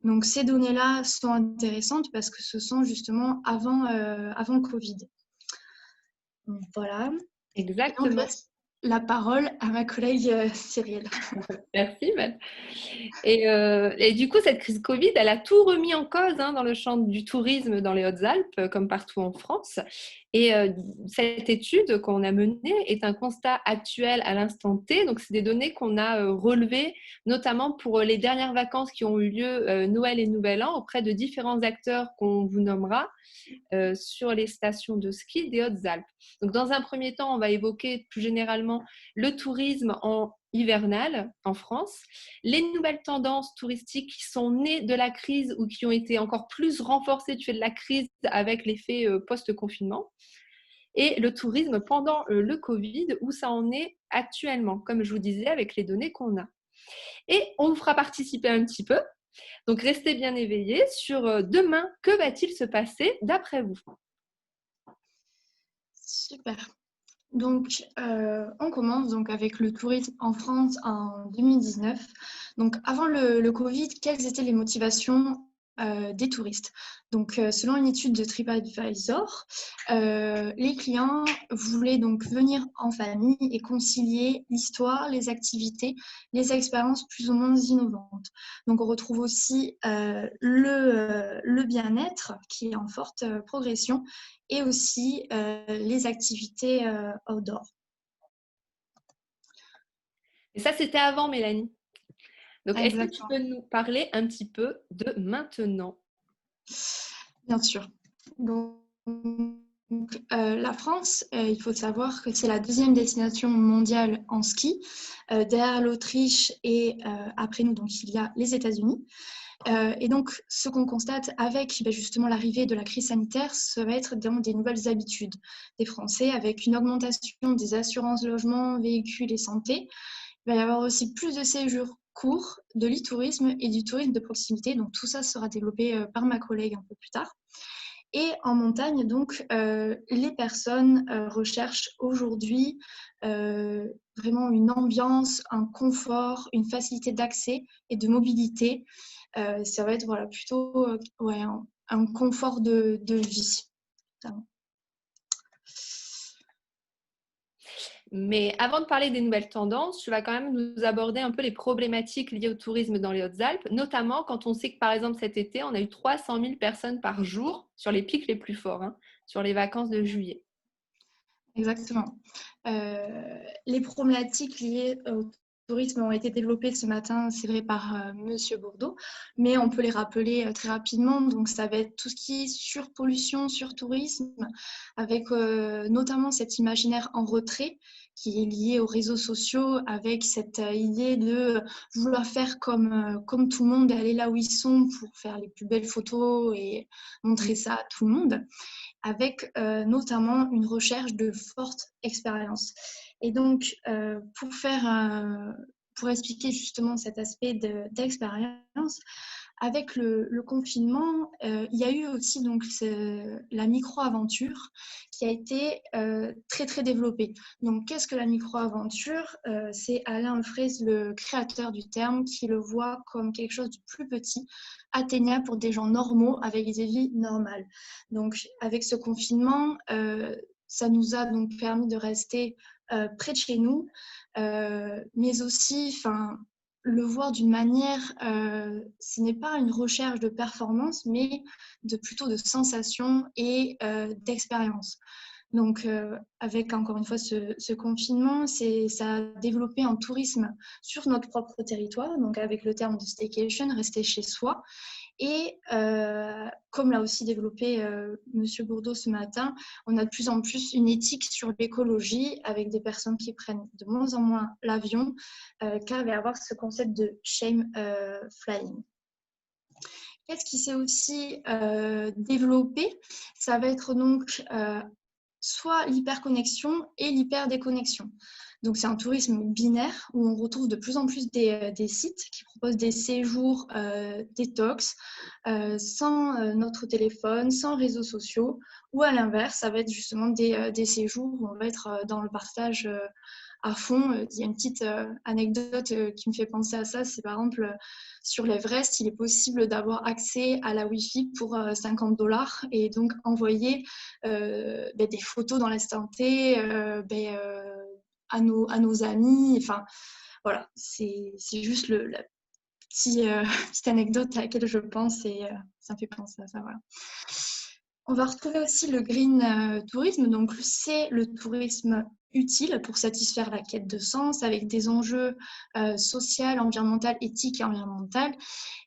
D: Donc, ces données-là sont intéressantes parce que ce sont justement avant le Covid. Donc, voilà.
C: Exactement.
D: Et on laisse la parole à ma collègue Cyrielle.
C: Merci, Matt. Et du coup, cette crise Covid, elle a tout remis en cause dans le champ du tourisme dans les Hautes-Alpes, comme partout en France. Et cette étude qu'on a menée est un constat actuel à l'instant T. Donc, c'est des données qu'on a relevées, notamment pour les dernières vacances qui ont eu lieu Noël et Nouvel An, auprès de différents acteurs qu'on vous nommera sur les stations de ski des Hautes-Alpes. Donc, dans un premier temps, on va évoquer plus généralement le tourisme en hivernal en France, les nouvelles tendances touristiques qui sont nées de la crise ou qui ont été encore plus renforcées du fait de la crise avec l'effet post-confinement, et le tourisme pendant le Covid, où ça en est actuellement, comme je vous disais, avec les données qu'on a. Et on vous fera participer un petit peu. Donc, restez bien éveillés sur demain, que va-t-il se passer d'après vous?
D: Super. Donc, on commence donc avec le tourisme en France en 2019. Donc, avant le Covid, quelles étaient les motivations des touristes? Donc, selon une étude de TripAdvisor, les clients voulaient donc venir en famille et concilier l'histoire, les activités, les expériences plus ou moins innovantes. Donc, on retrouve aussi le bien-être qui est en forte progression et aussi les activités outdoor.
C: Et ça, c'était avant, Mélanie. Donc, est-ce que tu
D: Exactement.
C: peux nous parler un petit peu de maintenant?
D: Bien sûr. Donc, la France, il faut savoir que c'est la deuxième destination mondiale en ski, derrière l'Autriche et après nous, donc il y a les États-Unis. Et donc, ce qu'on constate avec justement l'arrivée de la crise sanitaire, ça va être dans des nouvelles habitudes des Français, avec une augmentation des assurances logement, véhicules et santé. Il va y avoir aussi plus de séjours courts, de l'e-tourisme et du tourisme de proximité. Donc, tout ça sera développé par ma collègue un peu plus tard. Et en montagne, donc, les personnes recherchent aujourd'hui vraiment une ambiance, un confort, une facilité d'accès et de mobilité. Ça va être plutôt un confort de vie.
C: Mais avant de parler des nouvelles tendances, tu vas quand même nous aborder un peu les problématiques liées au tourisme dans les Hautes-Alpes, notamment quand on sait que, par exemple, cet été, on a eu 300 000 personnes par jour sur les pics les plus forts, sur les vacances de juillet.
D: Exactement. Les problématiques liées au tourisme ont été développés ce matin, c'est vrai, par Monsieur Bourdeau, mais on peut les rappeler très rapidement. Donc, ça va être tout ce qui est surpollution, surtourisme, avec notamment cet imaginaire en retrait qui est lié aux réseaux sociaux, avec cette idée de vouloir faire comme tout le monde, aller là où ils sont pour faire les plus belles photos et montrer ça à tout le monde, avec notamment une recherche de fortes expériences. Et donc, pour expliquer justement cet aspect d'expérience, avec le confinement, il y a eu aussi donc la micro-aventure qui a été très très développée. Donc, qu'est-ce que la micro-aventure? C'est Alain Fraise, le créateur du terme, qui le voit comme quelque chose de plus petit, atteignable pour des gens normaux avec des vies normales. Donc, avec ce confinement, ça nous a donc permis de rester près de chez nous, mais aussi, le voir d'une manière, ce n'est pas une recherche de performance, mais plutôt de sensation et d'expérience. Donc, avec encore une fois ce confinement, ça a développé un tourisme sur notre propre territoire, donc avec le terme de staycation, rester chez soi. Et comme l'a aussi développé Monsieur Bourdeau ce matin, on a de plus en plus une éthique sur l'écologie avec des personnes qui prennent de moins en moins l'avion, car il va y avoir ce concept de shame flying. Qu'est-ce qui s'est aussi développé? Ça va être donc soit l'hyperconnexion et l'hyperdéconnexion. Donc, c'est un tourisme binaire où on retrouve de plus en plus des sites qui proposent des séjours détox sans notre téléphone, sans réseaux sociaux, ou à l'inverse, ça va être justement des séjours où on va être dans le partage à fond. Il y a une petite anecdote qui me fait penser à ça, c'est par exemple sur l'Everest, il est possible d'avoir accès à la Wi-Fi pour $50 et donc envoyer des photos dans l'instant T à nos amis. Enfin, voilà, c'est juste la petite anecdote à laquelle je pense et ça me fait penser à ça. Voilà. On va retrouver aussi le green tourisme. Donc, c'est le tourisme utile pour satisfaire la quête de sens avec des enjeux sociaux, environnementaux, éthiques et environnementaux.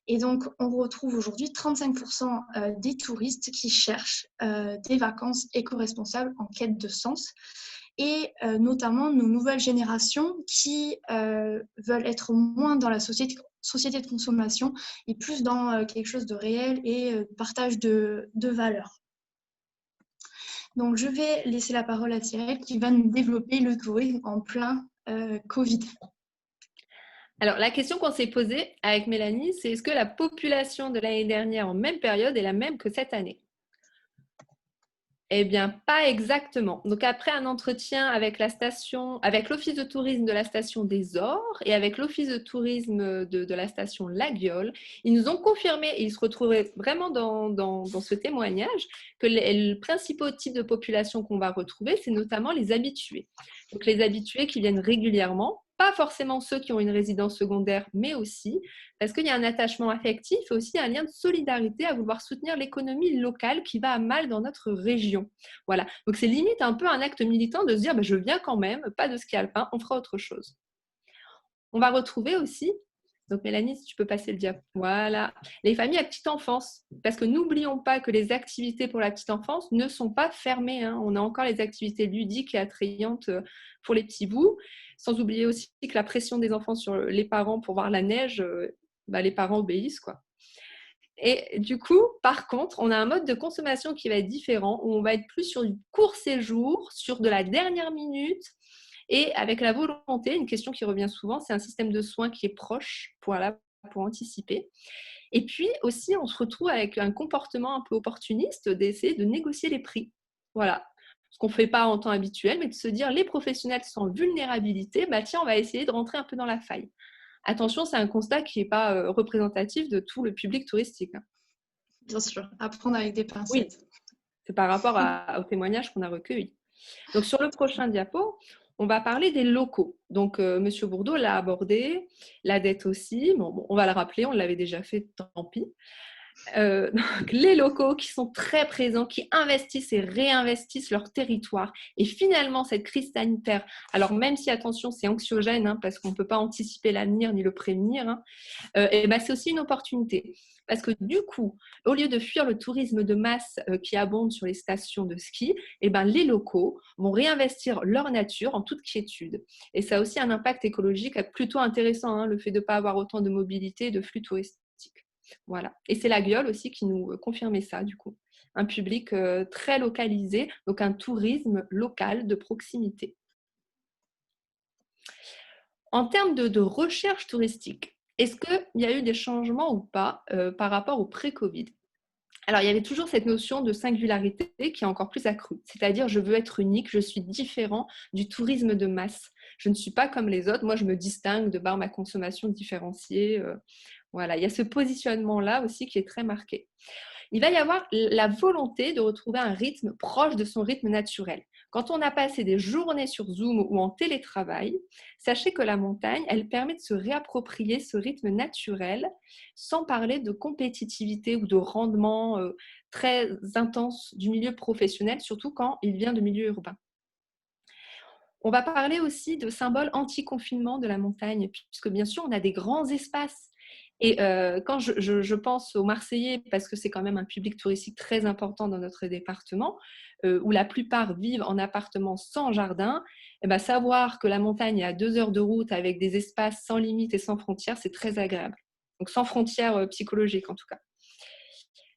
D: Et donc, on retrouve aujourd'hui 35% des touristes qui cherchent des vacances éco-responsables en quête de sens. Et notamment nos nouvelles générations qui veulent être moins dans la société de consommation et plus dans quelque chose de réel et partage de valeurs. Donc, je vais laisser la parole à Cyril qui va nous développer le tourisme en plein Covid.
C: Alors, la question qu'on s'est posée avec Mélanie, c'est est-ce que la population de l'année dernière en même période est la même que cette année? Eh bien, pas exactement. Donc, après un entretien avec l'office de tourisme de la station des Ors et avec l'office de tourisme de la station Laguiole, ils nous ont confirmé, et ils se retrouvaient vraiment dans ce témoignage, que les principaux types de population qu'on va retrouver, c'est notamment les habitués. Donc, les habitués qui viennent régulièrement, pas forcément ceux qui ont une résidence secondaire, mais aussi parce qu'il y a un attachement affectif et aussi un lien de solidarité à vouloir soutenir l'économie locale qui va à mal dans notre région. Voilà. Donc, c'est limite un peu un acte militant de se dire je viens quand même, pas de ski alpin, on fera autre chose. On va retrouver aussi, donc Mélanie, si tu peux passer le diapo, voilà, les familles à petite enfance. Parce que n'oublions pas que les activités pour la petite enfance ne sont pas fermées. Hein. On a encore les activités ludiques et attrayantes pour les petits bouts. Sans oublier aussi que la pression des enfants sur les parents pour voir la neige, les parents obéissent, quoi. Et du coup, par contre, on a un mode de consommation qui va être différent, où on va être plus sur du court séjour, sur de la dernière minute, et avec la volonté, une question qui revient souvent, c'est un système de soins qui est proche pour anticiper. Et puis aussi, on se retrouve avec un comportement un peu opportuniste d'essayer de négocier les prix. Voilà. Ce qu'on ne fait pas en temps habituel, mais de se dire les professionnels sont en vulnérabilité, tiens, on va essayer de rentrer un peu dans la faille. Attention, c'est un constat qui n'est pas représentatif de tout le public touristique.
D: Bien sûr, à prendre avec des pincettes.
C: Oui, c'est par rapport au témoignage qu'on a recueilli. Donc, sur le prochain diapo, on va parler des locaux. Donc, M. Bourdeau l'a abordé, la dette aussi. Bon, on va le rappeler, on l'avait déjà fait, tant pis. Donc, les locaux qui sont très présents, qui investissent et réinvestissent leur territoire. Et finalement, cette crise sanitaire, alors même si, attention, c'est anxiogène, hein, parce qu'on ne peut pas anticiper l'avenir ni le prévenir, hein, et ben, c'est aussi une opportunité. Parce que du coup, au lieu de fuir le tourisme de masse qui abonde sur les stations de ski, et ben, les locaux vont réinvestir leur nature en toute quiétude. Et ça a aussi un impact écologique plutôt intéressant, hein, le fait de ne pas avoir autant de mobilité et de flux touristiques. Voilà. Et c'est la Gueule aussi qui nous confirmait ça, du coup. Un public très localisé, donc un tourisme local de proximité. En termes de recherche touristique, est-ce qu'il y a eu des changements ou pas par rapport au pré-Covid? Alors, il y avait toujours cette notion de singularité qui est encore plus accrue. C'est-à-dire, je veux être unique, je suis différent du tourisme de masse. Je ne suis pas comme les autres. Moi, je me distingue de par ma consommation différenciée. Voilà, il y a ce positionnement-là aussi qui est très marqué. Il va y avoir la volonté de retrouver un rythme proche de son rythme naturel. Quand on a passé des journées sur Zoom ou en télétravail, sachez que la montagne, elle permet de se réapproprier ce rythme naturel sans parler de compétitivité ou de rendement très intense du milieu professionnel, surtout quand il vient de milieu urbain. On va parler aussi de symboles anti-confinement de la montagne, puisque bien sûr, on a des grands espaces. Et quand je pense aux Marseillais, parce que c'est quand même un public touristique très important dans notre département, où la plupart vivent en appartement sans jardin, et ben, savoir que la montagne est à 2 heures de route avec des espaces sans limite et sans frontières, c'est très agréable. Donc sans frontières psychologiques en tout cas.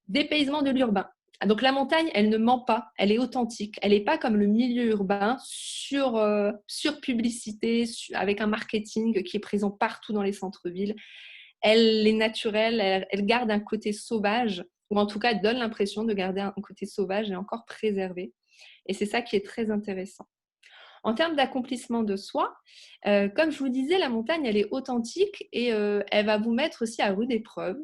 C: Dépaysement de l'urbain. Donc la montagne, elle ne ment pas, elle est authentique. Elle n'est pas comme le milieu urbain sur publicité, avec un marketing qui est présent partout dans les centres-villes. Elle est naturelle, elle garde un côté sauvage, ou en tout cas donne l'impression de garder un côté sauvage et encore préservé. Et c'est ça qui est très intéressant. En termes d'accomplissement de soi, comme je vous disais, la montagne, elle est authentique et elle va vous mettre aussi à rude épreuve.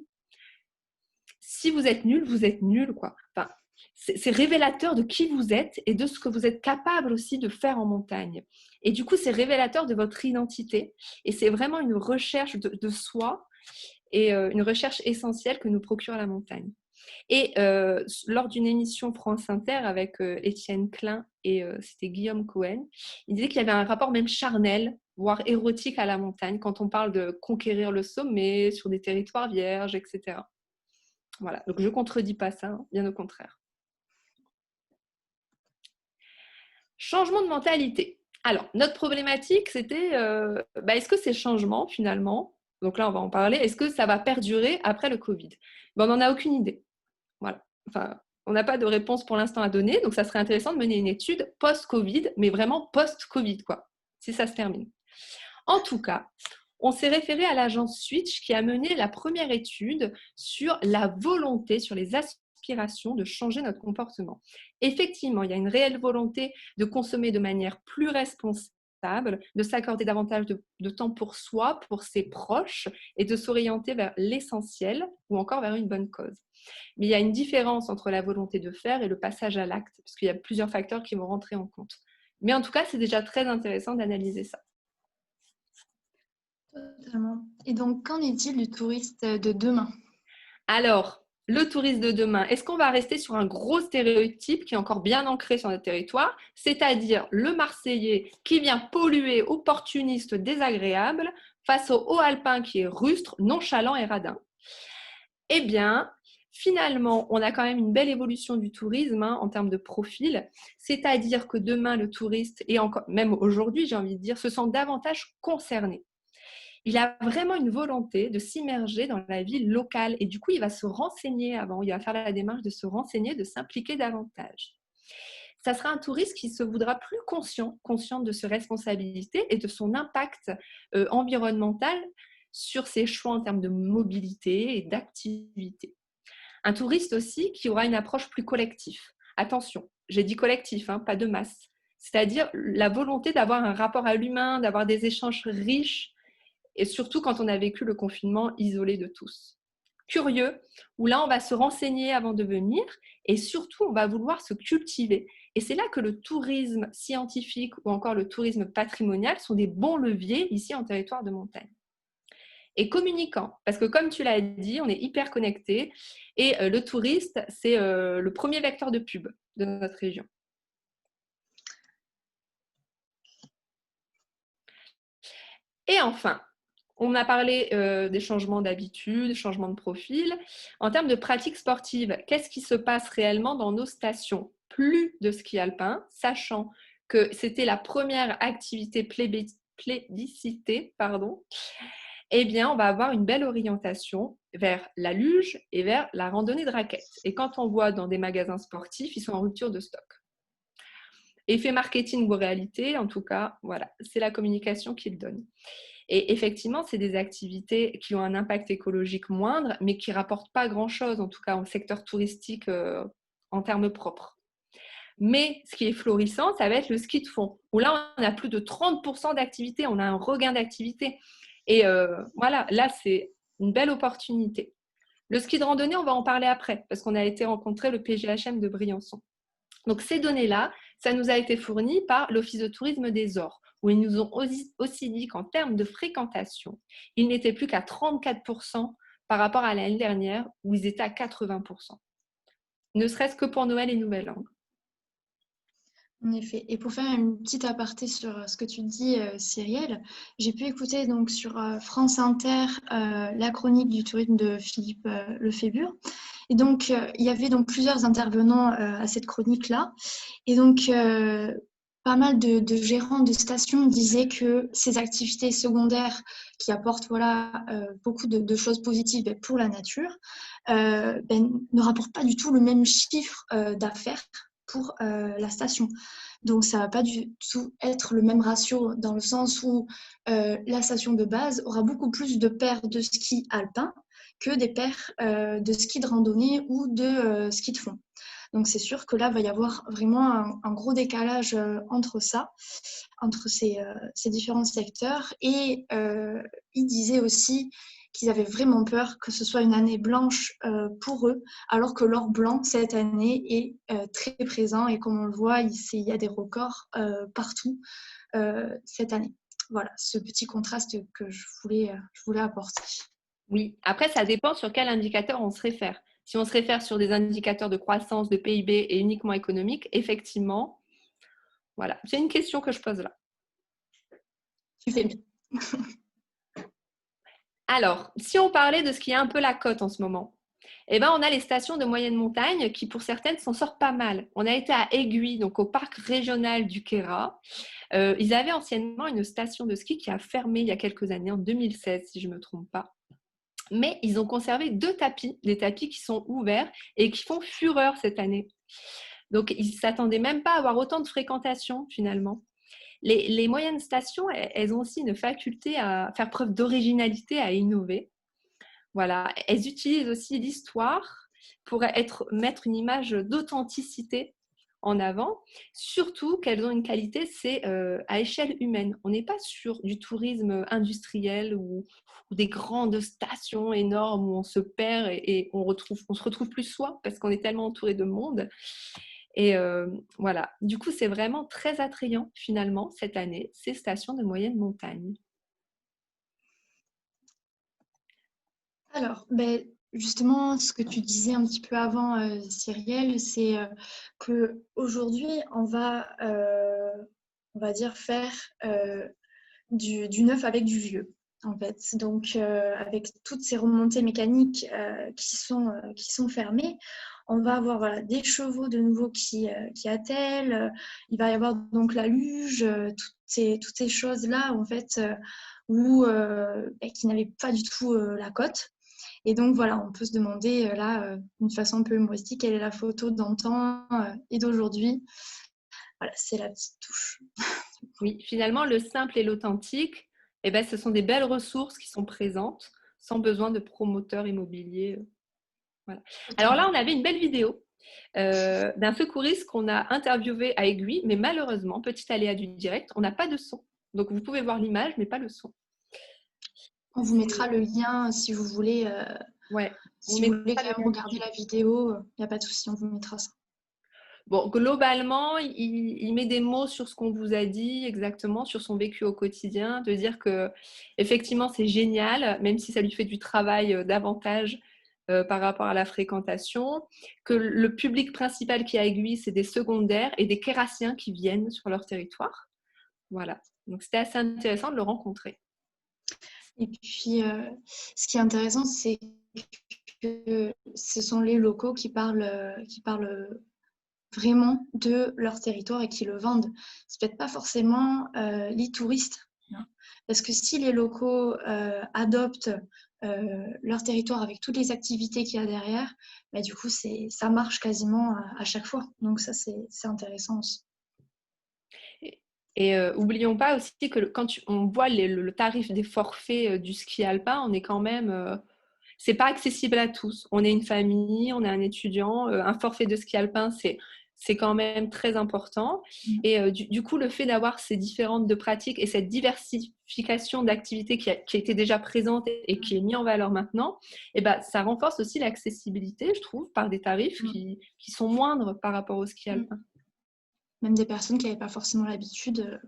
C: Si vous êtes nul, vous êtes nul, quoi. Enfin, c'est révélateur de qui vous êtes et de ce que vous êtes capable aussi de faire en montagne. Et du coup, c'est révélateur de votre identité. Et c'est vraiment une recherche de soi et une recherche essentielle que nous procure la montagne. Et lors d'une émission France Inter avec Étienne Klein et c'était Guillaume Cohen, il disait qu'il y avait un rapport même charnel, voire érotique à la montagne quand on parle de conquérir le sommet sur des territoires vierges, etc. Voilà, donc je ne contredis pas ça, hein, bien au contraire. Changement de mentalité. Alors, notre problématique, c'était est-ce que ces changements, finalement, donc là, on va en parler, est-ce que ça va perdurer après le Covid? On n'en a aucune idée. Voilà. Enfin, on n'a pas de réponse pour l'instant à donner, donc ça serait intéressant de mener une étude post-Covid, mais vraiment post-Covid, quoi, si ça se termine. En tout cas, on s'est référé à l'agence Switch qui a mené la première étude sur la volonté, sur les aspirations de changer notre comportement. Effectivement, il y a une réelle volonté de consommer de manière plus responsable, de s'accorder davantage de temps pour soi, pour ses proches et de s'orienter vers l'essentiel ou encore vers une bonne cause. Mais il y a une différence entre la volonté de faire et le passage à l'acte, parce qu'il y a plusieurs facteurs qui vont rentrer en compte. Mais en tout cas, c'est déjà très intéressant d'analyser ça.
D: Totalement. Et donc, qu'en est-il du touriste de demain?
C: Alors, le touriste de demain, est-ce qu'on va rester sur un gros stéréotype qui est encore bien ancré sur notre territoire, c'est-à-dire le Marseillais qui vient polluer, opportuniste, désagréable, face au Haut-Alpin qui est rustre, nonchalant et radin? Eh bien, finalement, on a quand même une belle évolution du tourisme en termes de profil, c'est-à-dire que demain, le touriste, et encore, même aujourd'hui, j'ai envie de dire, se sent davantage concerné. Il a vraiment une volonté de s'immerger dans la vie locale et du coup, il va se renseigner avant, il va faire la démarche de se renseigner, de s'impliquer davantage. Ça sera un touriste qui se voudra plus conscient de ses responsabilités et de son impact environnemental sur ses choix en termes de mobilité et d'activité. Un touriste aussi qui aura une approche plus collective. Attention, j'ai dit collectif, pas de masse. C'est-à-dire la volonté d'avoir un rapport à l'humain, d'avoir des échanges riches, et surtout quand on a vécu le confinement isolé de tous. Curieux, où là on va se renseigner avant de venir et surtout on va vouloir se cultiver. Et c'est là que le tourisme scientifique ou encore le tourisme patrimonial sont des bons leviers ici en territoire de montagne. et communicant. Parce que comme tu l'as dit, on est hyper connecté et le touriste, c'est le premier vecteur de pub de notre région. Et enfin, on a parlé des changements d'habitude, changements de profil. En termes de pratiques sportives, qu'est-ce qui se passe réellement dans nos stations? Plus de ski alpin, sachant que c'était la première activité plébiscitée, eh bien, on va avoir une belle orientation vers la luge et vers la randonnée de raquettes. Et quand on voit dans des magasins sportifs, ils sont en rupture de stock. Effet marketing ou réalité, en tout cas, voilà, c'est la communication qu'ils donnent. Et effectivement, c'est des activités qui ont un impact écologique moindre, mais qui ne rapportent pas grand-chose, en tout cas au secteur touristique en termes propres. Mais ce qui est florissant, ça va être le ski de fond, où là, on a plus de 30% d'activité, on a un regain d'activité. Et voilà, là, c'est une belle opportunité. Le ski de randonnée, on va en parler après, parce qu'on a été rencontrer le PGHM de Briançon. Donc, ces données-là, ça nous a été fourni par l'Office de tourisme des Ors, où ils nous ont aussi dit qu'en termes de fréquentation, ils n'étaient plus qu'à 34% par rapport à l'année dernière, où ils étaient à 80%. Ne serait-ce que pour Noël et Nouvel An.
D: En effet. Et pour faire une petite aparté sur ce que tu dis, Cyrielle, j'ai pu écouter donc sur France Inter la chronique du tourisme de Philippe Lefébure. Et donc, il y avait donc plusieurs intervenants à cette chronique-là. Et donc, pas mal de gérants de stations disaient que ces activités secondaires qui apportent beaucoup de choses positives pour la nature ne rapportent pas du tout le même chiffre d'affaires pour la station. Donc, ça ne va pas du tout être le même ratio dans le sens où la station de base aura beaucoup plus de paires de ski alpin que des paires de ski de randonnée ou de ski de fond. Donc, c'est sûr que là, il va y avoir vraiment un gros décalage entre ces différents secteurs. Et il disait aussi qu'ils avaient vraiment peur que ce soit une année blanche pour eux, alors que l'or blanc, cette année, est très présent. Et comme on le voit, il y a des records partout cette année. Voilà, ce petit contraste que je voulais apporter.
C: Oui, après, ça dépend sur quel indicateur on se réfère. Si on se réfère sur des indicateurs de croissance, de PIB et uniquement économique, effectivement, voilà. C'est une question que je pose là.
D: Tu fais bien.
C: Alors, si on parlait de ce qui est un peu la cote en ce moment, eh ben, on a les stations de moyenne montagne qui, pour certaines, s'en sortent pas mal. On a été à Aiguille, donc au parc régional du Queyras. Ils avaient anciennement une station de ski qui a fermé il y a quelques années, en 2016, si je ne me trompe pas. Mais ils ont conservé 2 tapis, des tapis qui sont ouverts et qui font fureur cette année. Donc, ils ne s'attendaient même pas à avoir autant de fréquentation, finalement. Les moyennes stations, elles ont aussi une faculté à faire preuve d'originalité, à innover. Voilà. Elles utilisent aussi l'histoire pour mettre une image d'authenticité en avant. Surtout qu'elles ont une qualité, c'est à échelle humaine. On n'est pas sur du tourisme industriel ou des grandes stations énormes où on se perd et on se retrouve plus soi parce qu'on est tellement entouré de monde. Et voilà. Du coup, c'est vraiment très attrayant finalement cette année, ces stations de moyenne montagne.
D: Alors, justement, ce que tu disais un petit peu avant, Cyrielle, c'est qu'aujourd'hui, on va dire, faire du neuf avec du vieux, en fait. Donc, avec toutes ces remontées mécaniques qui sont fermées, on va avoir des chevaux de nouveau qui attellent. Il va y avoir donc la luge, toutes ces choses-là, en fait, qui n'avaient pas du tout la cote. Et donc, voilà, on peut se demander, d'une façon un peu humoristique, quelle est la photo d'antan et d'aujourd'hui. Voilà, c'est la petite touche.
C: Oui, finalement, le simple et l'authentique, eh ben, ce sont des belles ressources qui sont présentes sans besoin de promoteurs immobiliers. Voilà. Alors là, on avait une belle vidéo d'un secouriste qu'on a interviewé à Aiguille, mais malheureusement, petit aléa du direct, on n'a pas de son. Donc, vous pouvez voir l'image, mais pas le son.
D: On vous mettra le lien si vous voulez.
C: Ouais.
D: Si vous voulez quand même regarder la vidéo, il n'y a pas de souci, on vous mettra ça.
C: Bon, globalement, il met des mots sur ce qu'on vous a dit exactement, sur son vécu au quotidien, de dire que effectivement c'est génial, même si ça lui fait du travail davantage par rapport à la fréquentation, que le public principal qui a aiguille, c'est des secondaires et des kérassiens qui viennent sur leur territoire. Voilà. Donc c'était assez intéressant de le rencontrer.
D: Et puis, ce qui est intéressant, c'est que ce sont les locaux qui parlent vraiment de leur territoire et qui le vendent. C'est peut-être pas forcément les touristes. Hein. Parce que si les locaux adoptent leur territoire avec toutes les activités qu'il y a derrière, bah, du coup, ça marche quasiment à chaque fois. Donc ça, c'est intéressant aussi.
C: Et oublions pas aussi que quand on voit le tarif des forfaits du ski alpin, on est quand même... c'est pas accessible à tous. On est une famille, on est un étudiant. Un forfait de ski alpin, c'est quand même très important. Et du coup, le fait d'avoir ces différentes de pratiques et cette diversification d'activités qui était déjà présente et qui est mise en valeur maintenant, et ben, ça renforce aussi l'accessibilité, je trouve, par des tarifs qui sont moindres par rapport au ski alpin.
D: Même des personnes qui n'avaient pas forcément l'habitude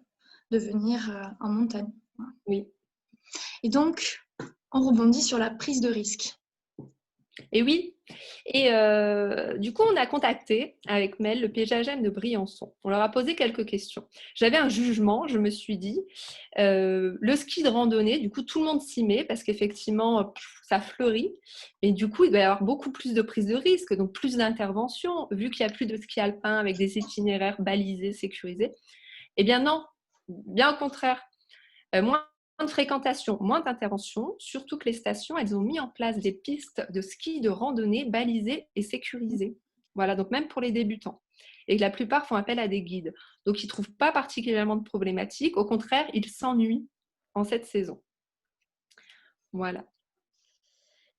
D: de venir en montagne.
C: Oui.
D: Et donc, on rebondit sur la prise de risque.
C: Et oui, et du coup, on a contacté avec Mel le PGHM de Briançon. On leur a posé quelques questions. J'avais un jugement, je me suis dit, le ski de randonnée, du coup, tout le monde s'y met parce qu'effectivement, ça fleurit. Et du coup, il doit y avoir beaucoup plus de prise de risque, donc plus d'intervention, vu qu'il n'y a plus de ski alpin avec des itinéraires balisés, sécurisés. Eh bien non, bien au contraire. Moins de fréquentation, moins d'intervention, surtout que les stations, elles ont mis en place des pistes de ski de randonnée balisées et sécurisées. Voilà, donc même pour les débutants. Et que la plupart font appel à des guides. Donc, ils ne trouvent pas particulièrement de problématiques. Au contraire, ils s'ennuient en cette saison. Voilà.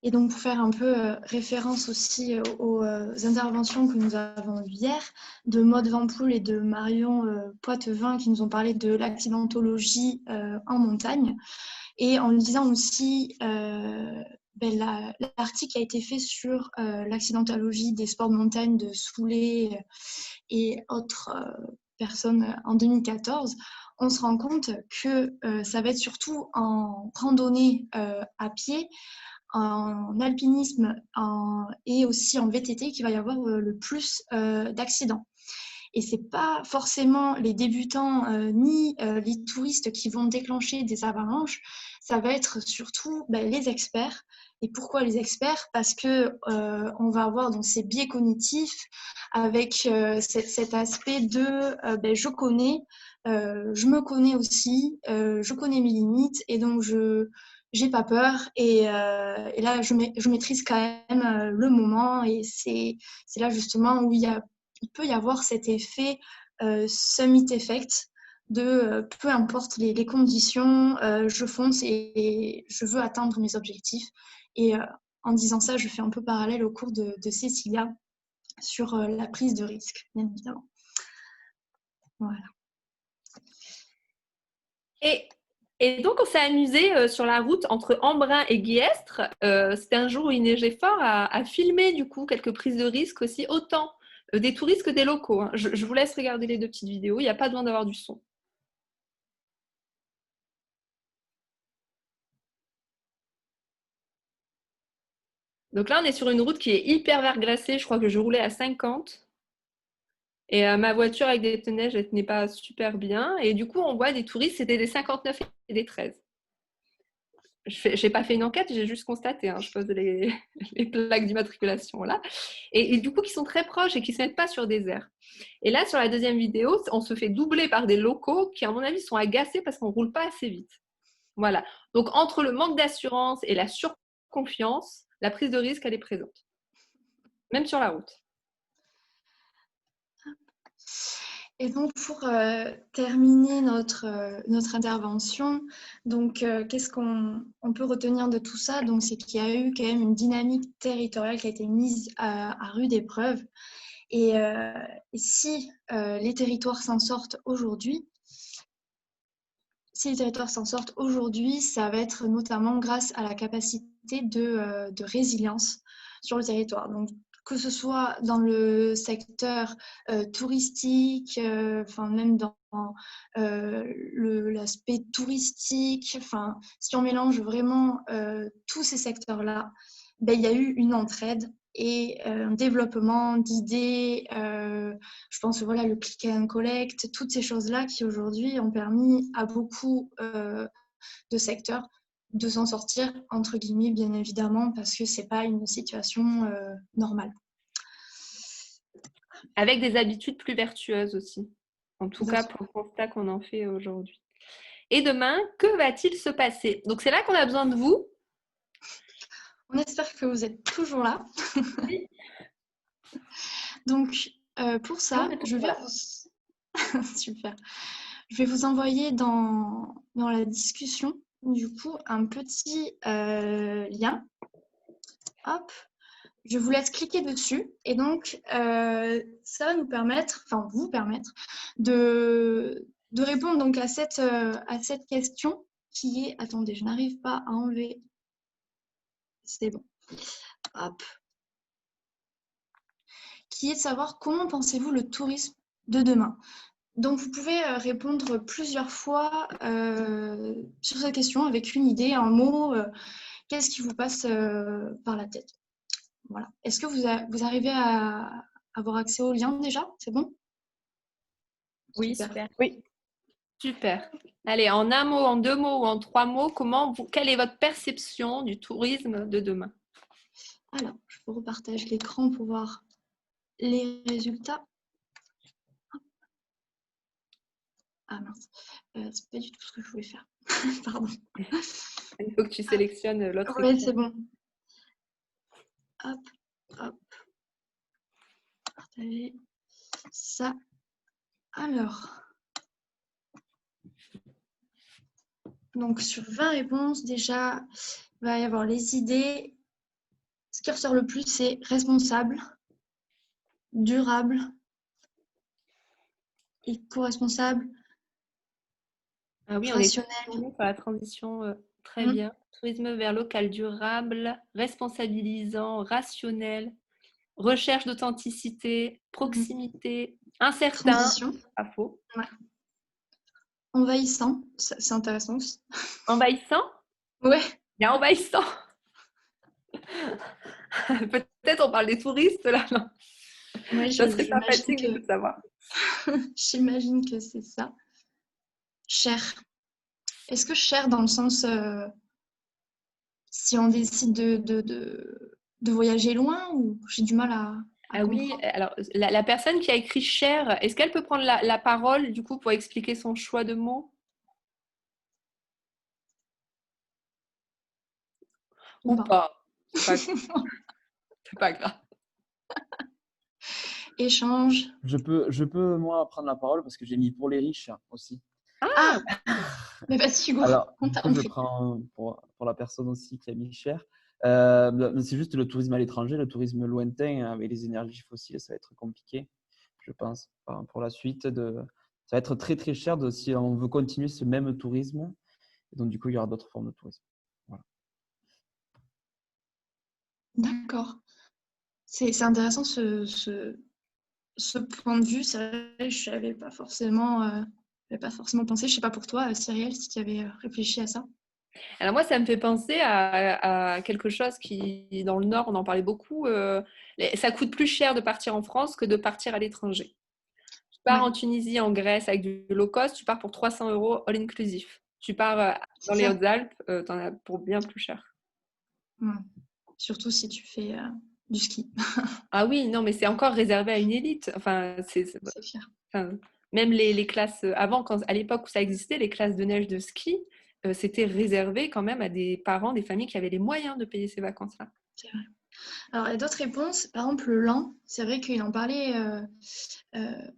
D: Et donc, pour faire un peu référence aussi aux interventions que nous avons eues hier, de Maude Vampoul et de Marion Poitevin, qui nous ont parlé de l'accidentologie en montagne, et en disant aussi l'article a été fait sur l'accidentologie des sports de montagne de Soulet et autres personnes en 2014, on se rend compte que ça va être surtout en randonnée à pied, en alpinisme et aussi en VTT qu'il va y avoir le plus d'accidents. Et ce n'est pas forcément les débutants ni les touristes qui vont déclencher des avalanches, ça va être surtout les experts. Et pourquoi les experts? Parce qu'on va avoir donc, ces biais cognitifs avec cet aspect de je connais, je me connais aussi, je connais mes limites et donc j'ai pas peur et là je maîtrise quand même le moment et c'est là justement où il peut y avoir cet effet summit effect de peu importe les conditions, je fonce et je veux atteindre mes objectifs. Et en disant ça, je fais un peu parallèle au cours de Cécilia sur la prise de risque, bien évidemment. Voilà.
C: Et donc, on s'est amusé sur la route entre Embrun et Guillestre. C'était un jour où il neigeait fort à filmer du coup quelques prises de risque aussi, autant des touristes que des locaux. Hein. Je vous laisse regarder les deux petites vidéos. Il n'y a pas besoin d'avoir du son. Donc là, on est sur une route qui est hyper verglacée. Je crois que je roulais à 50. Et ma voiture avec des neiges, elle tenait pas super bien. Et du coup, on voit des touristes, c'était des 59 et des 13. Je n'ai pas fait une enquête, j'ai juste constaté. Hein, je pose les plaques d'immatriculation là. Et du coup, qui sont très proches et qui ne se mettent pas sur des aires. Et là, sur la deuxième vidéo, on se fait doubler par des locaux qui, à mon avis, sont agacés parce qu'on ne roule pas assez vite. Voilà. Donc, entre le manque d'assurance et la surconfiance, la prise de risque, elle est présente. Même sur la route.
D: Et donc, pour terminer notre intervention, donc, qu'est-ce qu'on peut retenir de tout ça? Donc, c'est qu'il y a eu quand même une dynamique territoriale qui a été mise à rude épreuve. Et si les territoires s'en sortent aujourd'hui, ça va être notamment grâce à la capacité de résilience sur le territoire. Donc, que ce soit dans le secteur touristique, même dans l'aspect touristique, si on mélange vraiment tous ces secteurs-là, il y a eu une entraide et un développement d'idées, je pense voilà, le click and collect, toutes ces choses-là qui aujourd'hui ont permis à beaucoup de secteurs de s'en sortir, entre guillemets, bien évidemment, parce que ce n'est pas une situation normale.
C: Avec des habitudes plus vertueuses aussi, en tout
D: Bien
C: cas pour le constat qu'on en fait aujourd'hui. Et demain, que va-t-il se passer? Donc c'est là qu'on a besoin de vous.
D: On espère que vous êtes toujours là. Donc, pour ça, je vais vous... Super. Je vais vous envoyer dans la discussion, du coup, un petit lien. Hop. Je vous laisse cliquer dessus. Et donc, ça va nous permettre, vous permettre, de répondre donc à cette question qui est... Attendez, je n'arrive pas à enlever... C'est bon. Hop. Qui est de savoir comment pensez-vous le tourisme de demain. Donc, vous pouvez répondre plusieurs fois sur cette question avec une idée, un mot, qu'est-ce qui vous passe par la tête. Voilà. Est-ce que vous arrivez à avoir accès au lien déjà? C'est bon?
C: Oui, super. Oui. Super. Allez, en un mot, en deux mots ou en trois mots, quelle est votre perception du tourisme de demain?
D: Alors, je vous repartage l'écran pour voir les résultats. Ah mince, c'est pas du tout ce que je voulais faire. Pardon.
C: Il faut que tu sélectionnes l'autre écran.
D: Oui, c'est bon. Hop, hop. Partager ça. Alors, donc sur 20 réponses, déjà, il va y avoir les idées. Ce qui ressort le plus, c'est responsable, durable, éco-responsable,
C: Ah oui,
D: rationnel.
C: On est sur la transition, très bien. Tourisme vers local, durable, responsabilisant, rationnel, recherche d'authenticité, proximité, incertain,
D: Transition.
C: pas faux.
D: Ouais. Envahissant, c'est intéressant aussi.
C: Envahissant?
D: Ouais.
C: Il y a envahissant. Peut-être on parle des touristes là, non?
D: Ouais,
C: Ça serait sympathique de savoir.
D: J'imagine que c'est ça. Cher. Est-ce que cher dans le sens si on décide de voyager loin ou j'ai du mal à
C: Ah oui,
D: comprendre.
C: alors la personne qui a écrit cher, est-ce qu'elle peut prendre la parole du coup pour expliquer son choix de mots? Ou pas? C'est pas grave.
D: Échange.
E: Je peux, moi, prendre la parole parce que j'ai mis pour les riches aussi.
D: Ah, mais vas-y, Hugo.
E: Alors,
D: On
E: du
D: t'a
E: coup, je
D: compris.
E: prends pour la personne aussi qui a mis cher. C'est juste le tourisme à l'étranger, le tourisme lointain avec les énergies fossiles, ça va être compliqué, je pense, pour la suite. Ça va être très, très cher si on veut continuer ce même tourisme. Et donc, du coup, il y aura d'autres formes de tourisme. Voilà.
D: D'accord. C'est intéressant ce point de vue. C'est vrai que je n'avais pas forcément pensé. Je ne sais pas pour toi, Cyrielle, si tu avais réfléchi à ça.
C: Alors moi, ça me fait penser à quelque chose qui, dans le Nord, on en parlait beaucoup. Ça coûte plus cher de partir en France que de partir à l'étranger. Tu pars en Tunisie, en Grèce avec du low cost, tu pars pour 300 € all inclusif. Tu pars dans les Hautes-Alpes, tu en as pour bien plus cher.
D: Surtout si tu fais du ski.
C: Ah oui, non, mais c'est encore réservé à une élite. Enfin,
D: c'est clair.
C: Enfin, même les classes avant, à l'époque où ça existait, les classes de neige de ski, c'était réservé quand même à des parents, des familles qui avaient les moyens de payer ces vacances-là.
D: C'est vrai. Alors, il y a d'autres réponses. Par exemple, le lent, c'est vrai qu'il en parlait,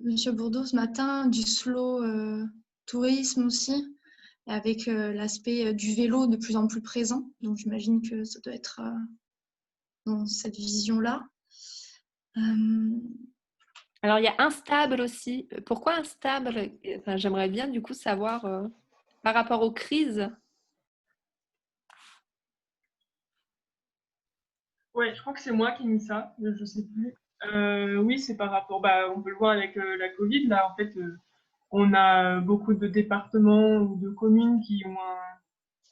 D: Monsieur Bourdeau, ce matin, du slow tourisme aussi, avec l'aspect du vélo de plus en plus présent. Donc, j'imagine que ça doit être dans cette vision-là.
C: Alors, il y a instable aussi. Pourquoi instable? Enfin, j'aimerais bien du coup savoir par rapport aux crises.
F: Ouais, je crois que c'est moi qui ai mis ça, je sais plus. Oui, c'est par rapport, on peut le voir avec la Covid, là, en fait, on a beaucoup de départements ou de communes qui ont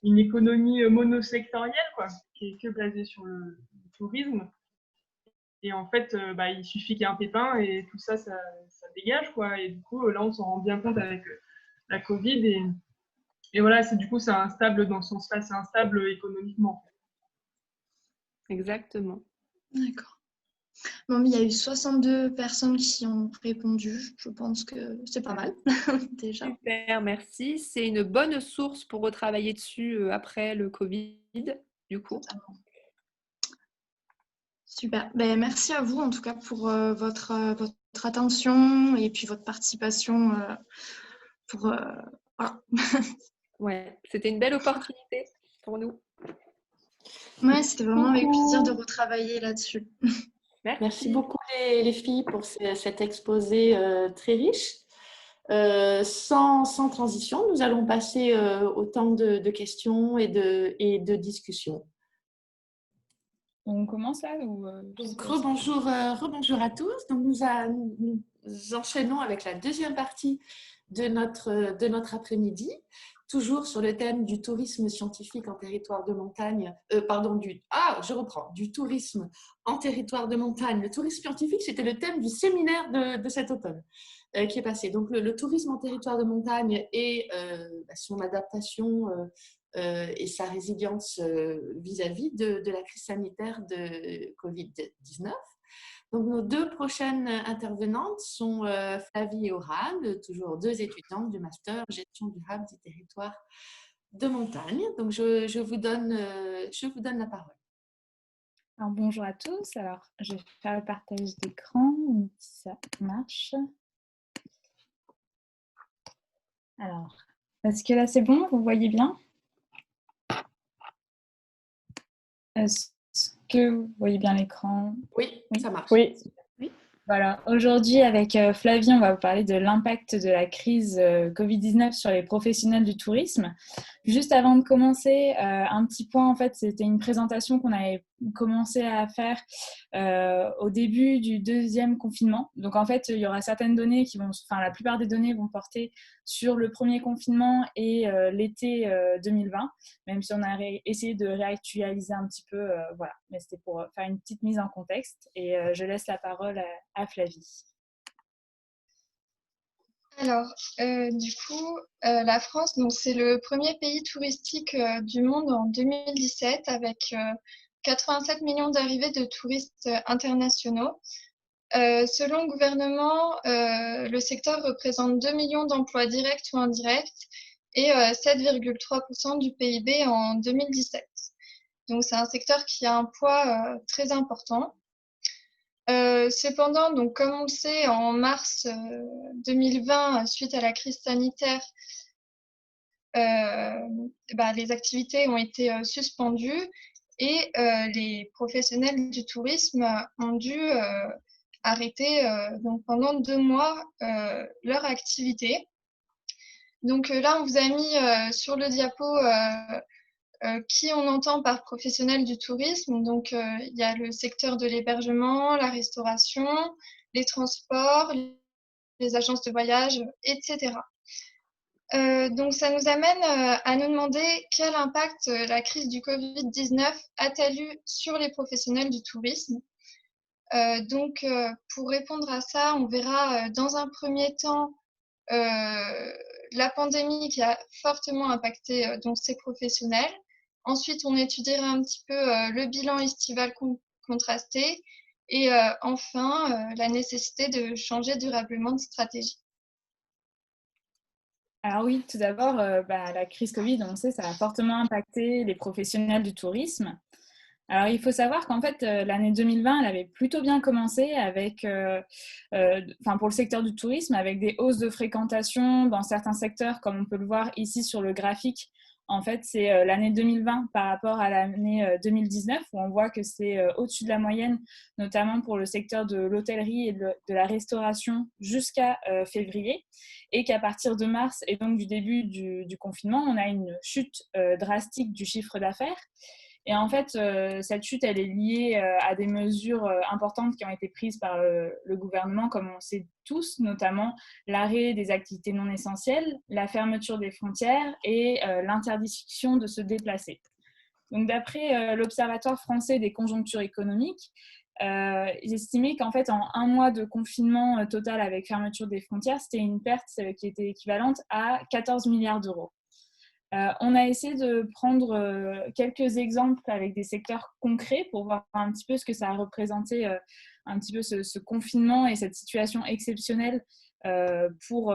F: une économie monosectorielle, quoi, qui est que basée sur le tourisme. Et en fait, il suffit qu'il y ait un pépin et tout ça, ça dégage, quoi. Et du coup, là, on s'en rend bien compte avec la Covid. Et voilà, c'est instable dans ce sens-là, c'est instable économiquement.
C: Exactement.
D: D'accord. Bon, mais il y a eu 62 personnes qui ont répondu. Je pense que c'est pas mal, déjà.
C: Super, merci. C'est une bonne source pour retravailler dessus après le Covid, du coup.
D: Super. Ben, merci à vous, en tout cas, pour votre attention et puis votre participation. Voilà.
C: Ouais, c'était une belle opportunité pour nous.
D: Ouais, c'était vraiment avec plaisir de retravailler là-dessus.
A: Merci beaucoup les filles pour cet exposé très riche. Sans transition, nous allons passer au temps de questions et de discussions.
G: On commence là ou
A: Donc, rebonjour à tous. Donc, nous enchaînons avec la deuxième partie de notre après-midi, toujours sur le thème du tourisme scientifique en territoire de montagne. Du tourisme en territoire de montagne. Le tourisme scientifique, c'était le thème du séminaire de cet automne qui est passé. Donc, le tourisme en territoire de montagne et son adaptation et sa résilience vis-à-vis de la crise sanitaire de Covid-19. Donc, nos deux prochaines intervenantes sont Flavie et Aurane, toujours deux étudiantes du master gestion durable des territoires de montagne. Donc, je vous donne la parole.
G: Alors, bonjour à tous. Alors, je vais faire le partage d'écran, si ça marche. Alors, est-ce que là c'est bon? Vous voyez bien? Est-ce que vous voyez bien l'écran?
A: Oui, ça marche.
G: Oui. Voilà, aujourd'hui avec Flavie, on va vous parler de l'impact de la crise Covid-19 sur les professionnels du tourisme. Juste avant de commencer, un petit point, en fait, c'était une présentation qu'on avait commencé à faire au début du deuxième confinement. Donc, en fait, il y aura certaines données la plupart des données vont porter sur le premier confinement et l'été 2020, même si on a essayé de réactualiser un petit peu, voilà. Mais c'était pour faire une petite mise en contexte et je laisse la parole à Flavie.
D: Alors, la France, donc, c'est le premier pays touristique du monde en 2017 avec 87 millions d'arrivées de touristes internationaux. Selon le gouvernement, le secteur représente 2 millions d'emplois directs ou indirects et 7,3% du PIB en 2017. Donc, c'est un secteur qui a un poids très important. Cependant, donc, comme on le sait, en mars 2020, suite à la crise sanitaire, les activités ont été suspendues et les professionnels du tourisme ont dû arrêter donc pendant 2 mois leur activité. Donc là, on vous a mis sur le diapo qui on entend par professionnels du tourisme. Donc, il y a le secteur de l'hébergement, la restauration, les transports, les agences de voyage, etc. Donc, ça nous amène à nous demander quel impact la crise du Covid-19 a-t-elle eu sur les professionnels du tourisme. Pour répondre à ça, on verra dans un premier temps la pandémie qui a fortement impacté donc ces professionnels. Ensuite, on étudiera un petit peu le bilan estival contrasté et enfin la nécessité de changer durablement de stratégie.
G: Alors oui, tout d'abord, la crise Covid, on sait, ça a fortement impacté les professionnels du tourisme. Alors, il faut savoir qu'en fait, l'année 2020, elle avait plutôt bien commencé pour le secteur du tourisme, avec des hausses de fréquentation dans certains secteurs, comme on peut le voir ici sur le graphique. En fait, c'est l'année 2020 par rapport à l'année 2019, où on voit que c'est au-dessus de la moyenne, notamment pour le secteur de l'hôtellerie et de la restauration jusqu'à février, et qu'à partir de mars et donc du début du confinement, on a une chute drastique du chiffre d'affaires. Et en fait, cette chute, elle est liée à des mesures importantes qui ont été prises par le gouvernement, comme on le sait tous, notamment l'arrêt des activités non essentielles, la fermeture des frontières et l'interdiction de se déplacer. Donc, d'après l'Observatoire français des conjonctures économiques, ils estimaient qu'en fait, en 1 mois de confinement total avec fermeture des frontières, c'était une perte qui était équivalente à 14 milliards d'euros. On a essayé de prendre quelques exemples avec des secteurs concrets pour voir un petit peu ce que ça a représenté, un petit peu ce confinement et cette situation exceptionnelle pour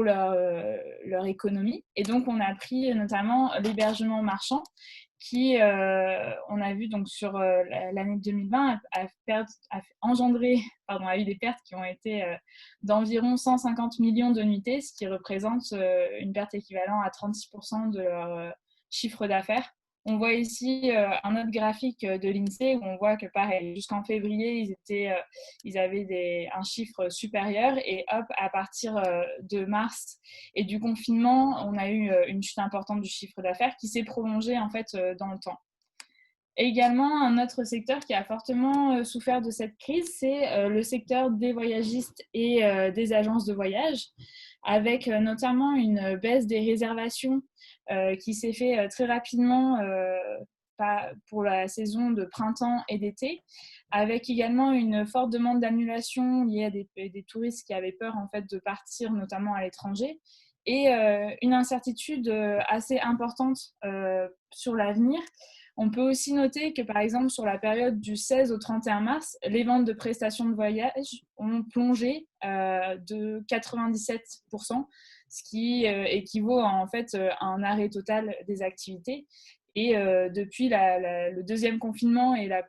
G: leur économie. Et donc, on a pris notamment l'hébergement marchand qui, on a vu donc sur l'année 2020, a eu des pertes qui ont été d'environ 150 millions de nuitées, ce qui représente une perte équivalente à 36% de leur chiffre d'affaires. On voit ici un autre graphique de l'INSEE où on voit que pareil, jusqu'en février, ils avaient un chiffre supérieur et hop, à partir de mars et du confinement, on a eu une chute importante du chiffre d'affaires qui s'est prolongée en fait dans le temps. Et également, un autre secteur qui a fortement souffert de cette crise, c'est le secteur des voyagistes et des agences de voyage, avec notamment une baisse des réservations qui s'est fait très rapidement pour la saison de printemps et d'été, avec également une forte demande d'annulation liée à des touristes qui avaient peur en fait, de partir, notamment à l'étranger, et une incertitude assez importante sur l'avenir. On peut aussi noter que, par exemple, sur la période du 16 au 31 mars, les ventes de prestations de voyage ont plongé de 97%, ce qui équivaut en fait à un arrêt total des activités. Et depuis le deuxième confinement et la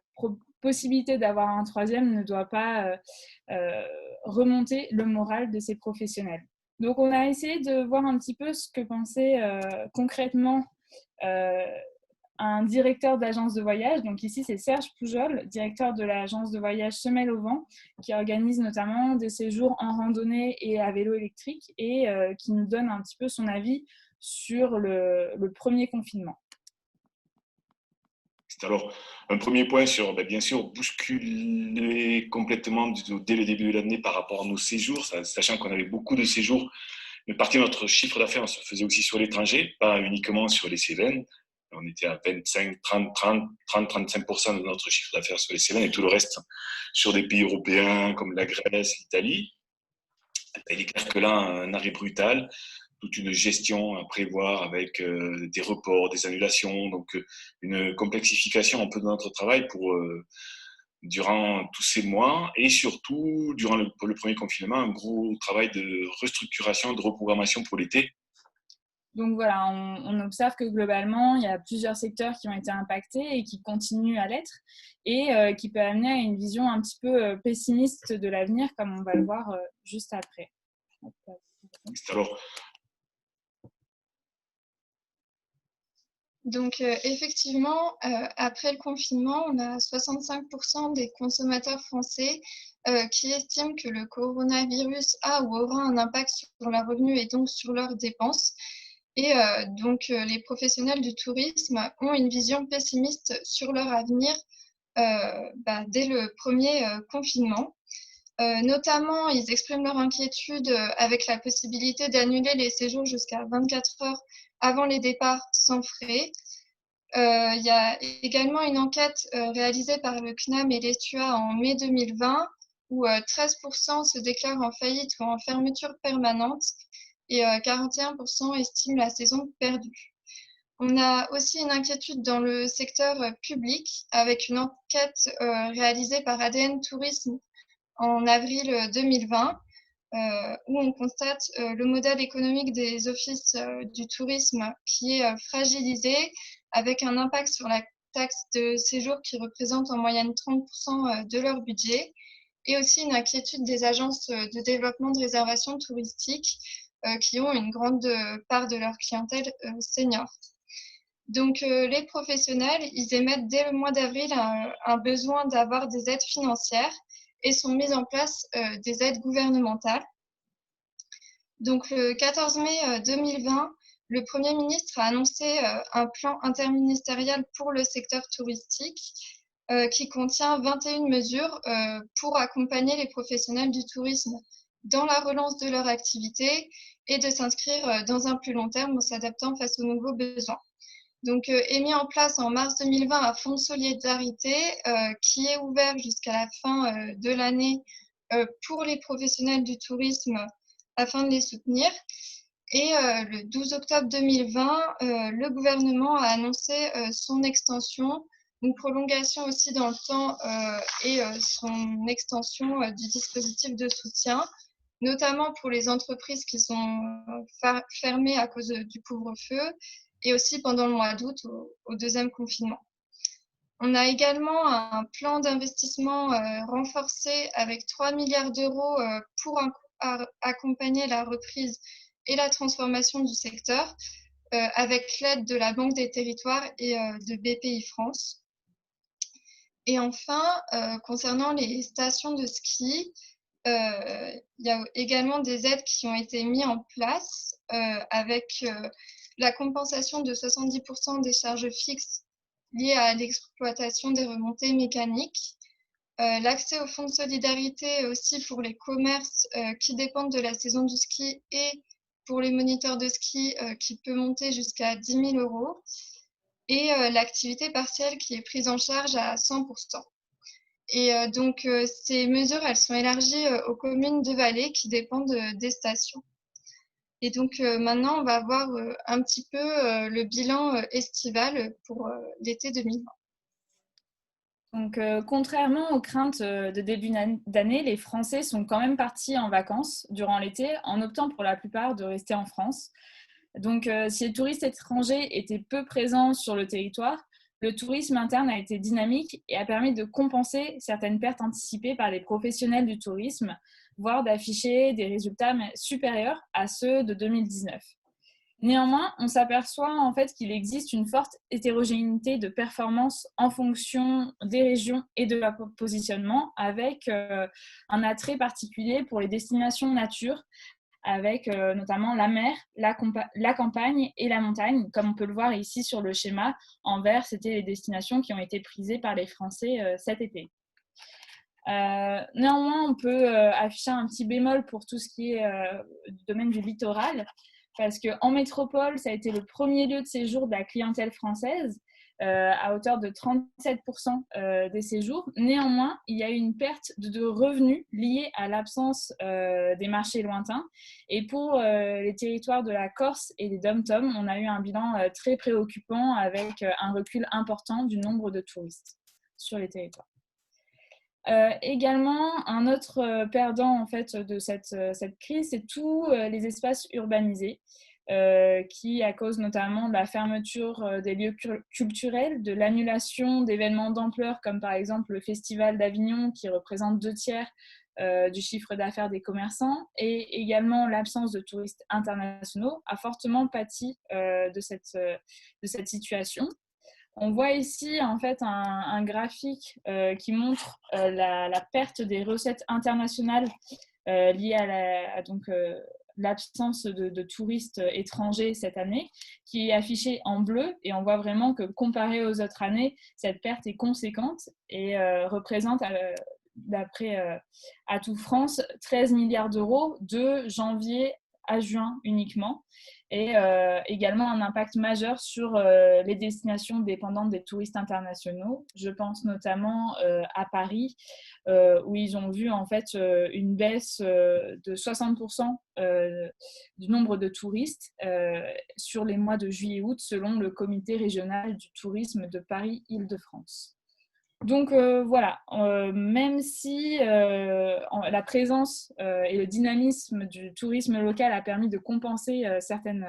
G: possibilité d'avoir un troisième ne doit pas remonter le moral de ces professionnels. Donc, on a essayé de voir un petit peu ce que pensait concrètement un directeur d'agence de voyage. Donc ici, c'est Serge Poujol, directeur de l'agence de voyage Semelle au Vent, qui organise notamment des séjours en randonnée et à vélo électrique et qui nous donne un petit peu son avis sur le premier confinement.
H: Alors, un premier point sur, bien sûr, bousculer complètement dès le début de l'année par rapport à nos séjours, sachant qu'on avait beaucoup de séjours. Une partie de notre chiffre d'affaires se faisait aussi sur l'étranger, pas uniquement sur les Cévennes. On était à 30-35% de notre chiffre d'affaires sur les Cévennes et tout le reste sur des pays européens comme la Grèce, l'Italie. Il est clair que là, un arrêt brutal, toute une gestion à prévoir avec des reports, des annulations, donc une complexification un peu de notre travail durant tous ces mois et surtout, durant le premier confinement, un gros travail de restructuration, de reprogrammation pour l'été.
G: Donc voilà, on observe que globalement, il y a plusieurs secteurs qui ont été impactés et qui continuent à l'être et qui peut amener à une vision un petit peu pessimiste de l'avenir, comme on va le voir juste après.
H: Alors,
D: donc effectivement, après le confinement, on a 65% des consommateurs français qui estiment que le coronavirus a ou aura un impact sur leurs revenus et donc sur leurs dépenses. Et donc, les professionnels du tourisme ont une vision pessimiste sur leur avenir dès le premier confinement. Notamment, ils expriment leur inquiétude avec la possibilité d'annuler les séjours jusqu'à 24 heures avant les départs sans frais. Il y a également une enquête réalisée par le CNAM et l'ESTUA en mai 2020 où 13% se déclarent en faillite ou en fermeture permanente et 41% estiment la saison perdue. On a aussi une inquiétude dans le secteur public avec une enquête réalisée par ADN Tourisme en avril 2020 où on constate le modèle économique des offices du tourisme qui est fragilisé avec un impact sur la taxe de séjour qui représente en moyenne 30% de leur budget et aussi une inquiétude des agences de développement de réservation touristique qui ont une grande part de leur clientèle senior. Donc, les professionnels, ils émettent dès le mois d'avril un besoin d'avoir des aides financières et sont mises en place des aides gouvernementales. Donc, le 14 mai 2020, le Premier ministre a annoncé un plan interministériel pour le secteur touristique qui contient 21 mesures pour accompagner les professionnels du tourisme dans la relance de leur activité et de s'inscrire dans un plus long terme en s'adaptant face aux nouveaux besoins. Donc, est mis en place en mars 2020 un fonds de solidarité qui est ouvert jusqu'à la fin de l'année pour les professionnels du tourisme afin de les soutenir. Et le 12 octobre 2020, le gouvernement a annoncé son extension, une prolongation aussi dans le temps et son extension du dispositif de soutien, notamment pour les entreprises qui sont fermées à cause du couvre-feu et aussi pendant le mois d'août au deuxième confinement. On a également un plan d'investissement renforcé avec 3 milliards d'euros pour accompagner la reprise et la transformation du secteur avec l'aide de la Banque des Territoires et de BPI France. Et enfin, concernant les stations de ski, il y a également des aides qui ont été mises en place avec la compensation de 70% des charges fixes liées à l'exploitation des remontées mécaniques, l'accès au fonds de solidarité aussi pour les commerces qui dépendent de la saison du ski et pour les moniteurs de ski qui peut monter jusqu'à 10 000 euros et l'activité partielle qui est prise en charge à 100%. Et donc, ces mesures, elles sont élargies aux communes de vallée qui dépendent des stations. Et donc, maintenant, on va voir un petit peu le bilan estival pour l'été 2020.
G: Donc, contrairement aux craintes de début d'année, les Français sont quand même partis en vacances durant l'été en optant pour la plupart de rester en France. Donc, si les touristes étrangers étaient peu présents sur le territoire, le tourisme interne a été dynamique et a permis de compenser certaines pertes anticipées par les professionnels du tourisme, voire d'afficher des résultats supérieurs à ceux de 2019. Néanmoins, on s'aperçoit en fait qu'il existe une forte hétérogénéité de performance en fonction des régions et de leur positionnement, avec un attrait particulier pour les destinations nature, avec notamment la mer, la campagne et la montagne. Comme on peut le voir ici sur le schéma, en vert, c'était les destinations qui ont été prisées par les Français cet été. Néanmoins, on peut afficher un petit bémol pour tout ce qui est du domaine du littoral, parce qu'en métropole, ça a été le premier lieu de séjour de la clientèle française, à hauteur de 37% des séjours. Néanmoins, il y a eu une perte de revenus liée à l'absence des marchés lointains. Et pour les territoires de la Corse et des DOM-TOM, on a eu un bilan très préoccupant avec un recul important du nombre de touristes sur les territoires. Également, un autre perdant en fait, de cette crise, c'est tous les espaces urbanisés qui, à cause notamment de la fermeture des lieux culturels, de l'annulation d'événements d'ampleur comme par exemple le Festival d'Avignon qui représente 2/3 du chiffre d'affaires des commerçants, et également l'absence de touristes internationaux, a fortement pâti de cette situation. On voit ici en fait un graphique qui montre la perte des recettes internationales liées à l'absence de touristes étrangers cette année, qui est affichée en bleu, et on voit vraiment que comparé aux autres années, cette perte est conséquente et représente, d'après Atout France, 13 milliards d'euros de janvier à juin uniquement, et également un impact majeur sur les destinations dépendantes des touristes internationaux. Je pense notamment à Paris, où ils ont vu en fait une baisse de 60% du nombre de touristes sur les mois de juillet et août, selon le comité régional du tourisme de Paris-Île-de-France. Donc voilà, même si la présence et le dynamisme du tourisme local a permis de compenser certains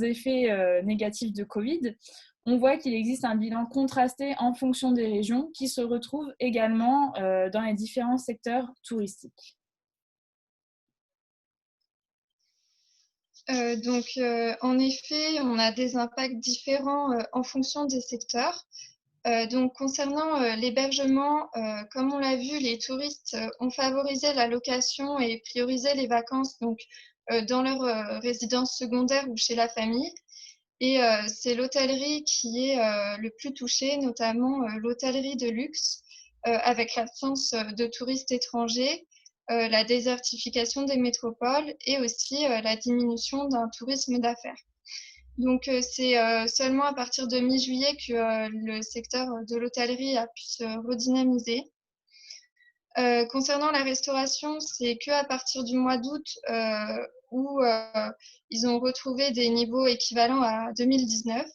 G: effets négatifs de Covid, on voit qu'il existe un bilan contrasté en fonction des régions qui se retrouvent également dans les différents secteurs touristiques.
D: En effet, on a des impacts différents en fonction des secteurs. Donc, concernant l'hébergement, comme on l'a vu, les touristes ont favorisé la location et priorisé les vacances donc, dans leur résidence secondaire ou chez la famille. Et c'est l'hôtellerie qui est le plus touchée, notamment l'hôtellerie de luxe, avec l'absence de touristes étrangers, la désertification des métropoles et aussi la diminution d'un tourisme d'affaires. Donc, c'est seulement à partir de mi-juillet que le secteur de l'hôtellerie a pu se redynamiser. Concernant la restauration, c'est qu'à partir du mois d'août où ils ont retrouvé des niveaux équivalents à 2019.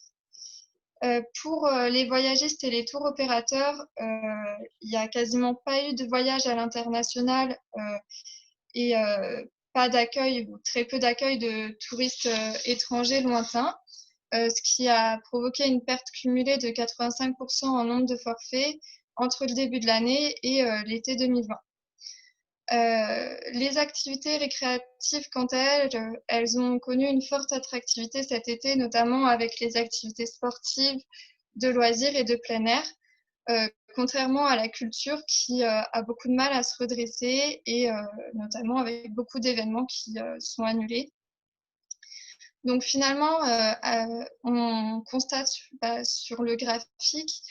D: Pour les voyagistes et les tours opérateurs, il n'y a quasiment pas eu de voyage à l'international et pas d'accueil ou très peu d'accueil de touristes étrangers lointains, ce qui a provoqué une perte cumulée de 85% en nombre de forfaits entre le début de l'année et l'été 2020. Les activités récréatives, quant à elles, elles ont connu une forte attractivité cet été, notamment avec les activités sportives, de loisirs et de plein air, contrairement à la culture qui a beaucoup de mal à se redresser et notamment avec beaucoup d'événements qui sont annulés. Donc finalement, on constate sur le graphique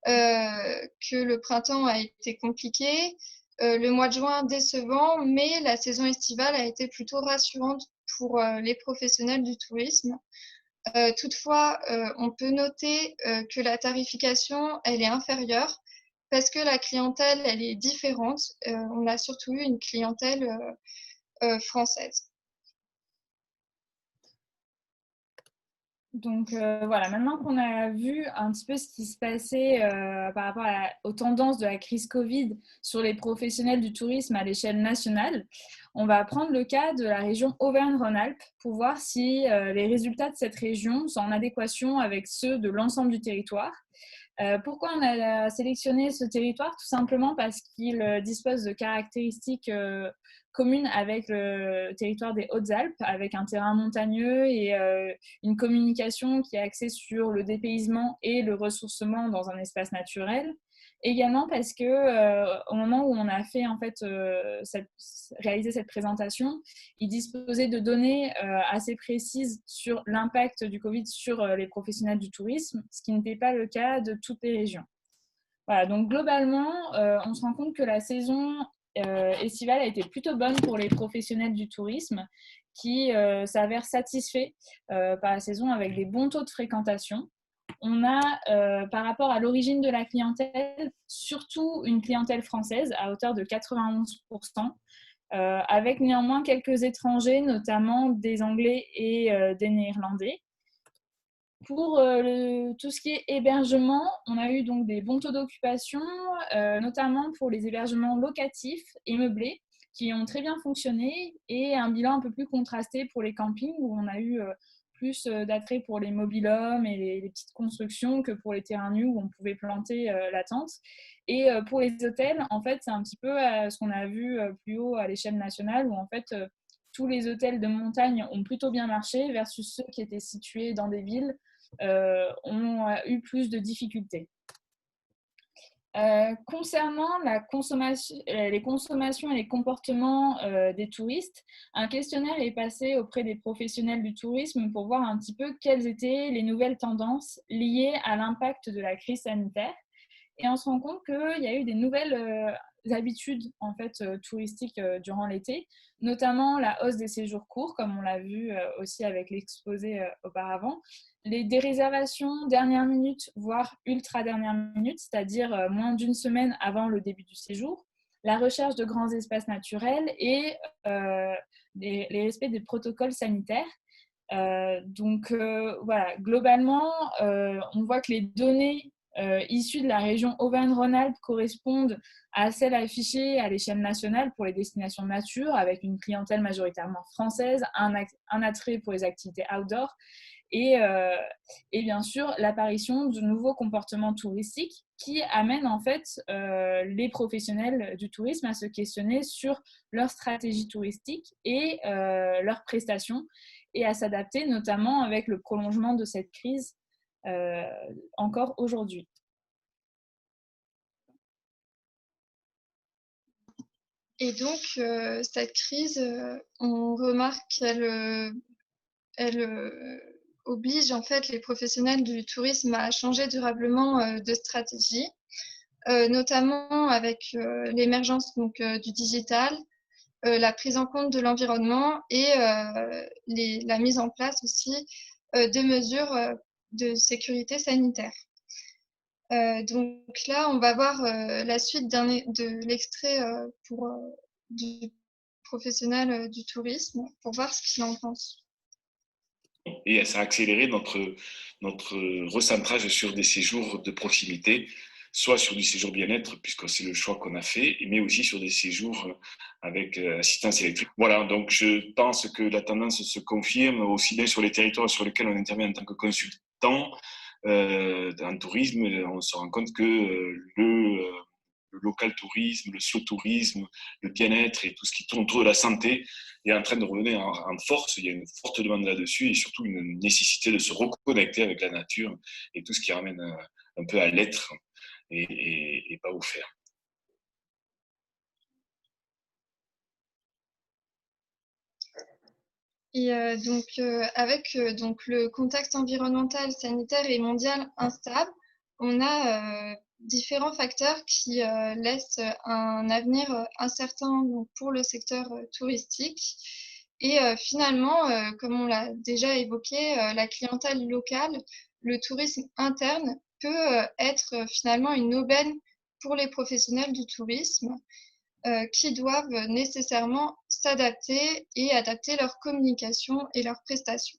D: que le printemps a été compliqué, le mois de juin décevant, mais la saison estivale a été plutôt rassurante pour les professionnels du tourisme. Toutefois, on peut noter que la tarification, elle est inférieure parce que la clientèle, elle est différente. On a surtout eu une clientèle française.
G: Donc voilà, maintenant qu'on a vu un petit peu ce qui se passait par rapport aux tendances de la crise Covid sur les professionnels du tourisme à l'échelle nationale, on va prendre le cas de la région Auvergne-Rhône-Alpes pour voir si les résultats de cette région sont en adéquation avec ceux de l'ensemble du territoire. Pourquoi on a sélectionné ce territoire? Tout simplement parce qu'il dispose de caractéristiques communes avec le territoire des Hautes-Alpes, avec un terrain montagneux et une communication qui est axée sur le dépaysement et le ressourcement dans un espace naturel. Également parce que au moment où on a fait en fait réaliser cette présentation, il disposait de données assez précises sur l'impact du Covid sur les professionnels du tourisme, ce qui n'était pas le cas de toutes les régions. Voilà, donc globalement, on se rend compte que la saison estivale a été plutôt bonne pour les professionnels du tourisme qui s'avèrent satisfaits par la saison avec des bons taux de fréquentation. On a, par rapport à l'origine de la clientèle, surtout une clientèle française à hauteur de 91%, avec néanmoins quelques étrangers, notamment des Anglais et des Néerlandais. Pour tout ce qui est hébergement, on a eu donc des bons taux d'occupation, notamment pour les hébergements locatifs et meublés, qui ont très bien fonctionné, et un bilan un peu plus contrasté pour les campings, où on a eu plus d'attrait pour les mobil-homes et les petites constructions que pour les terrains nus où on pouvait planter la tente. Et pour les hôtels, en fait, c'est un petit peu ce qu'on a vu plus haut à l'échelle nationale, où en fait, tous les hôtels de montagne ont plutôt bien marché versus ceux qui étaient situés dans des villes ont eu plus de difficultés. Concernant les consommations et les comportements des touristes, un questionnaire est passé auprès des professionnels du tourisme pour voir un petit peu quelles étaient les nouvelles tendances liées à l'impact de la crise sanitaire. Et on se rend compte qu'il y a eu des nouvelles habitudes en fait, touristiques durant l'été, notamment la hausse des séjours courts, comme on l'a vu aussi avec l'exposé auparavant, des réservations dernière minute, voire ultra dernière minute, c'est-à-dire moins d'une semaine avant le début du séjour, la recherche de grands espaces naturels et les respects des protocoles sanitaires. Donc voilà, globalement, on voit que les données issues de la région Auvergne-Rhône-Alpes correspondent à celles affichées à l'échelle nationale pour les destinations nature, avec une clientèle majoritairement française, un attrait pour les activités outdoor et bien sûr l'apparition de nouveaux comportements touristiques qui amènent en fait les professionnels du tourisme à se questionner sur leur stratégie touristique et leurs prestations et à s'adapter notamment avec le prolongement de cette crise encore aujourd'hui.
D: Et donc, cette crise, on remarque qu'elle oblige en fait les professionnels du tourisme à changer durablement de stratégie, notamment avec l'émergence du digital, la prise en compte de l'environnement et la mise en place aussi de mesures de sécurité sanitaire. Donc là, on va voir la suite de l'extrait du professionnel du tourisme pour voir ce qu'il en pense.
H: Et ça a accéléré notre recentrage sur des séjours de proximité, soit sur du séjour bien-être, puisque c'est le choix qu'on a fait, mais aussi sur des séjours avec assistance électrique. Voilà, donc je pense que la tendance se confirme aussi bien sur les territoires sur lesquels on intervient en tant que consultant. En tourisme, on se rend compte que le local tourisme, le slow tourisme, le bien-être et tout ce qui tourne autour de la santé est en train de revenir en force. Il y a une forte demande là-dessus et surtout une nécessité de se reconnecter avec la nature et tout ce qui ramène un peu à l'être et pas au faire.
D: Et avec le contexte environnemental, sanitaire et mondial instable, on a différents facteurs qui laissent un avenir incertain pour le secteur touristique. Et finalement, comme on l'a déjà évoqué, la clientèle locale, le tourisme interne peut être finalement une aubaine pour les professionnels du tourisme qui doivent nécessairement s'adapter et adapter leur communication et leurs prestations.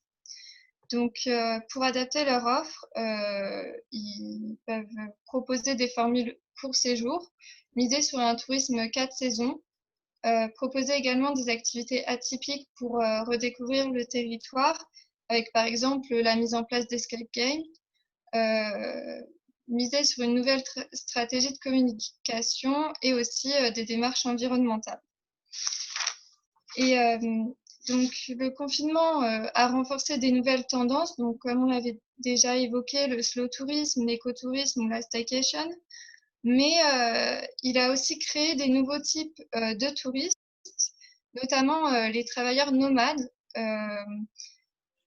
D: Donc, pour adapter leur offre, ils peuvent proposer des formules court séjour, miser sur un tourisme 4 saisons, proposer également des activités atypiques pour redécouvrir le territoire, avec par exemple la mise en place d'escape games, miser sur une nouvelle stratégie de communication et aussi des démarches environnementales. Et donc, le confinement a renforcé des nouvelles tendances, donc comme on l'avait déjà évoqué, le slow tourisme, l'écotourisme ou la staycation, mais il a aussi créé des nouveaux types de touristes, notamment les travailleurs nomades,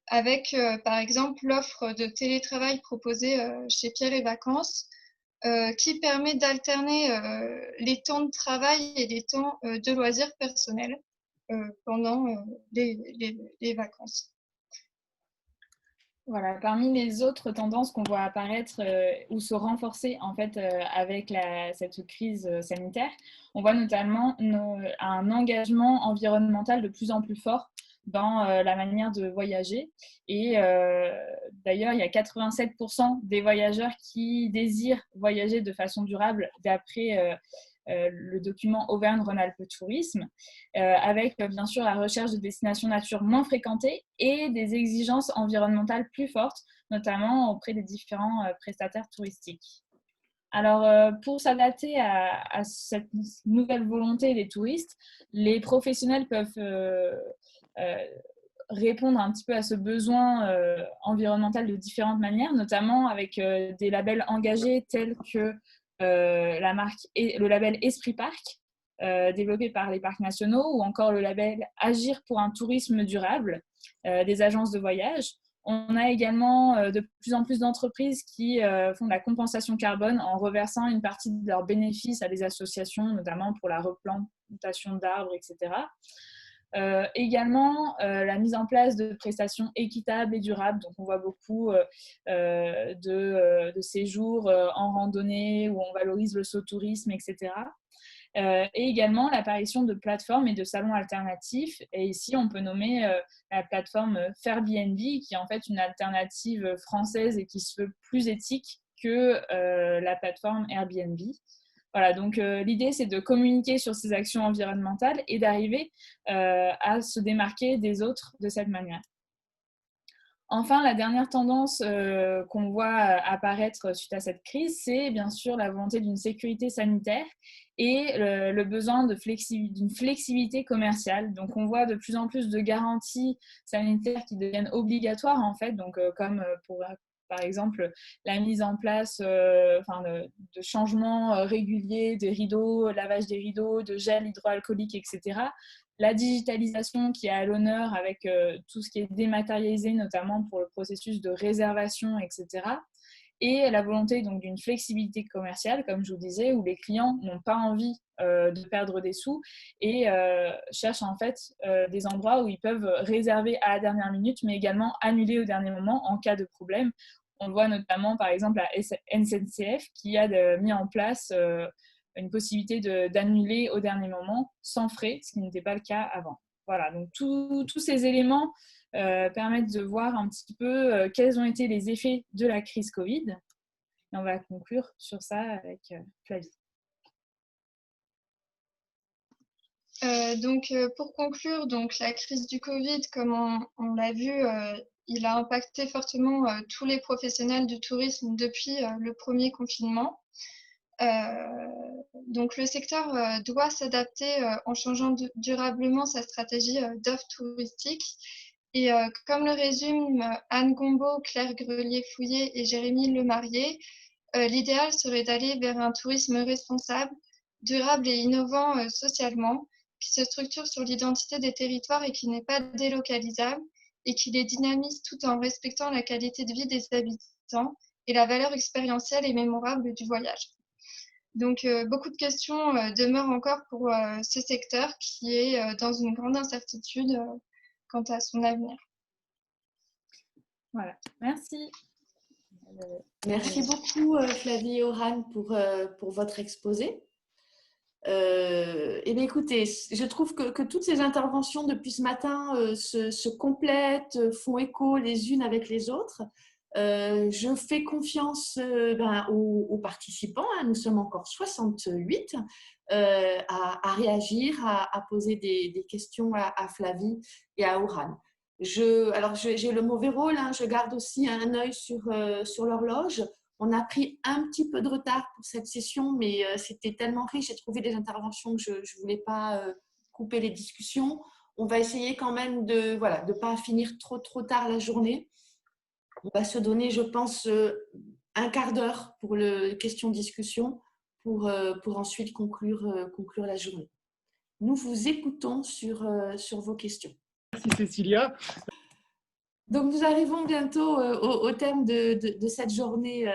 D: avec par exemple l'offre de télétravail proposée chez Pierre et Vacances, qui permet d'alterner les temps de travail et les temps de loisirs personnels pendant les vacances.
G: Voilà, parmi les autres tendances qu'on voit apparaître ou se renforcer en fait avec cette crise sanitaire, on voit notamment un engagement environnemental de plus en plus fort dans la manière de voyager. Et d'ailleurs, il y a 87% des voyageurs qui désirent voyager de façon durable d'après le document Auvergne-Rhône-Alpes Tourisme, avec bien sûr la recherche de destinations nature moins fréquentées et des exigences environnementales plus fortes, notamment auprès des différents prestataires touristiques. Alors, pour s'adapter à cette nouvelle volonté des touristes, les professionnels peuvent répondre un petit peu à ce besoin environnemental de différentes manières, notamment avec des labels engagés tels que la marque et le label Esprit Parc, développé par les parcs nationaux, ou encore le label Agir pour un tourisme durable des agences de voyage. On a également de plus en plus d'entreprises qui font de la compensation carbone en reversant une partie de leurs bénéfices à des associations, notamment pour la replantation d'arbres, etc. Également, la mise en place de prestations équitables et durables. Donc, on voit beaucoup de séjours en randonnée où on valorise le sootourisme, etc. Et également l'apparition de plateformes et de salons alternatifs. Et ici, on peut nommer la plateforme Fairbnb, qui est en fait une alternative française et qui se veut plus éthique que la plateforme Airbnb. Voilà, donc l'idée, c'est de communiquer sur ces actions environnementales et d'arriver à se démarquer des autres de cette manière. Enfin, la dernière tendance qu'on voit apparaître suite à cette crise, c'est bien sûr la volonté d'une sécurité sanitaire et le besoin d'une flexibilité commerciale. Donc, on voit de plus en plus de garanties sanitaires qui deviennent obligatoires, en fait, donc, comme pour par exemple la mise en place de changements réguliers des rideaux, lavage des rideaux, de gel hydroalcoolique, etc. La digitalisation qui est à l'honneur avec tout ce qui est dématérialisé, notamment pour le processus de réservation, etc. Et la volonté donc d'une flexibilité commerciale, comme je vous disais, où les clients n'ont pas envie de perdre des sous et cherchent en fait des endroits où ils peuvent réserver à la dernière minute, mais également annuler au dernier moment en cas de problème. On le voit notamment par exemple à SNCF qui a mis en place une possibilité d'annuler au dernier moment sans frais, ce qui n'était pas le cas avant. Voilà, donc tous ces éléments permettent de voir un petit peu quels ont été les effets de la crise Covid. Et on va conclure sur ça avec Flavie.
D: Pour conclure, la crise du Covid, comme on l'a vu, il a impacté fortement tous les professionnels du tourisme depuis le premier confinement. Le secteur doit s'adapter en changeant durablement sa stratégie d'offre touristique. Et comme le résument Anne Gombaud, Claire Grelier-Fouillé et Jérémy Lemarié, l'idéal serait d'aller vers un tourisme responsable, durable et innovant socialement, qui se structure sur l'identité des territoires et qui n'est pas délocalisable, et qui les dynamise tout en respectant la qualité de vie des habitants et la valeur expérientielle et mémorable du voyage. Donc, beaucoup de questions demeurent encore pour ce secteur qui est dans une grande incertitude quant à son avenir.
G: Voilà, merci.
A: Merci beaucoup Flavie et Orhan pour votre exposé. Écoutez, je trouve que toutes ces interventions depuis ce matin se complètent, font écho les unes avec les autres. Je fais confiance aux participants, hein, nous sommes encore 68, à réagir, à poser des questions à Flavie et à Orhan. J'ai le mauvais rôle, hein, je garde aussi un œil sur l'horloge. On a pris un petit peu de retard pour cette session, mais c'était tellement riche, j'ai trouvé des interventions que je ne voulais pas couper les discussions. On va essayer quand même de ne pas finir trop tard la journée. On va se donner, je pense, un quart d'heure pour les questions-discussions pour ensuite conclure la journée. Nous vous écoutons sur vos questions.
I: Merci Cécilia.
A: Donc, nous arrivons bientôt au thème de cette journée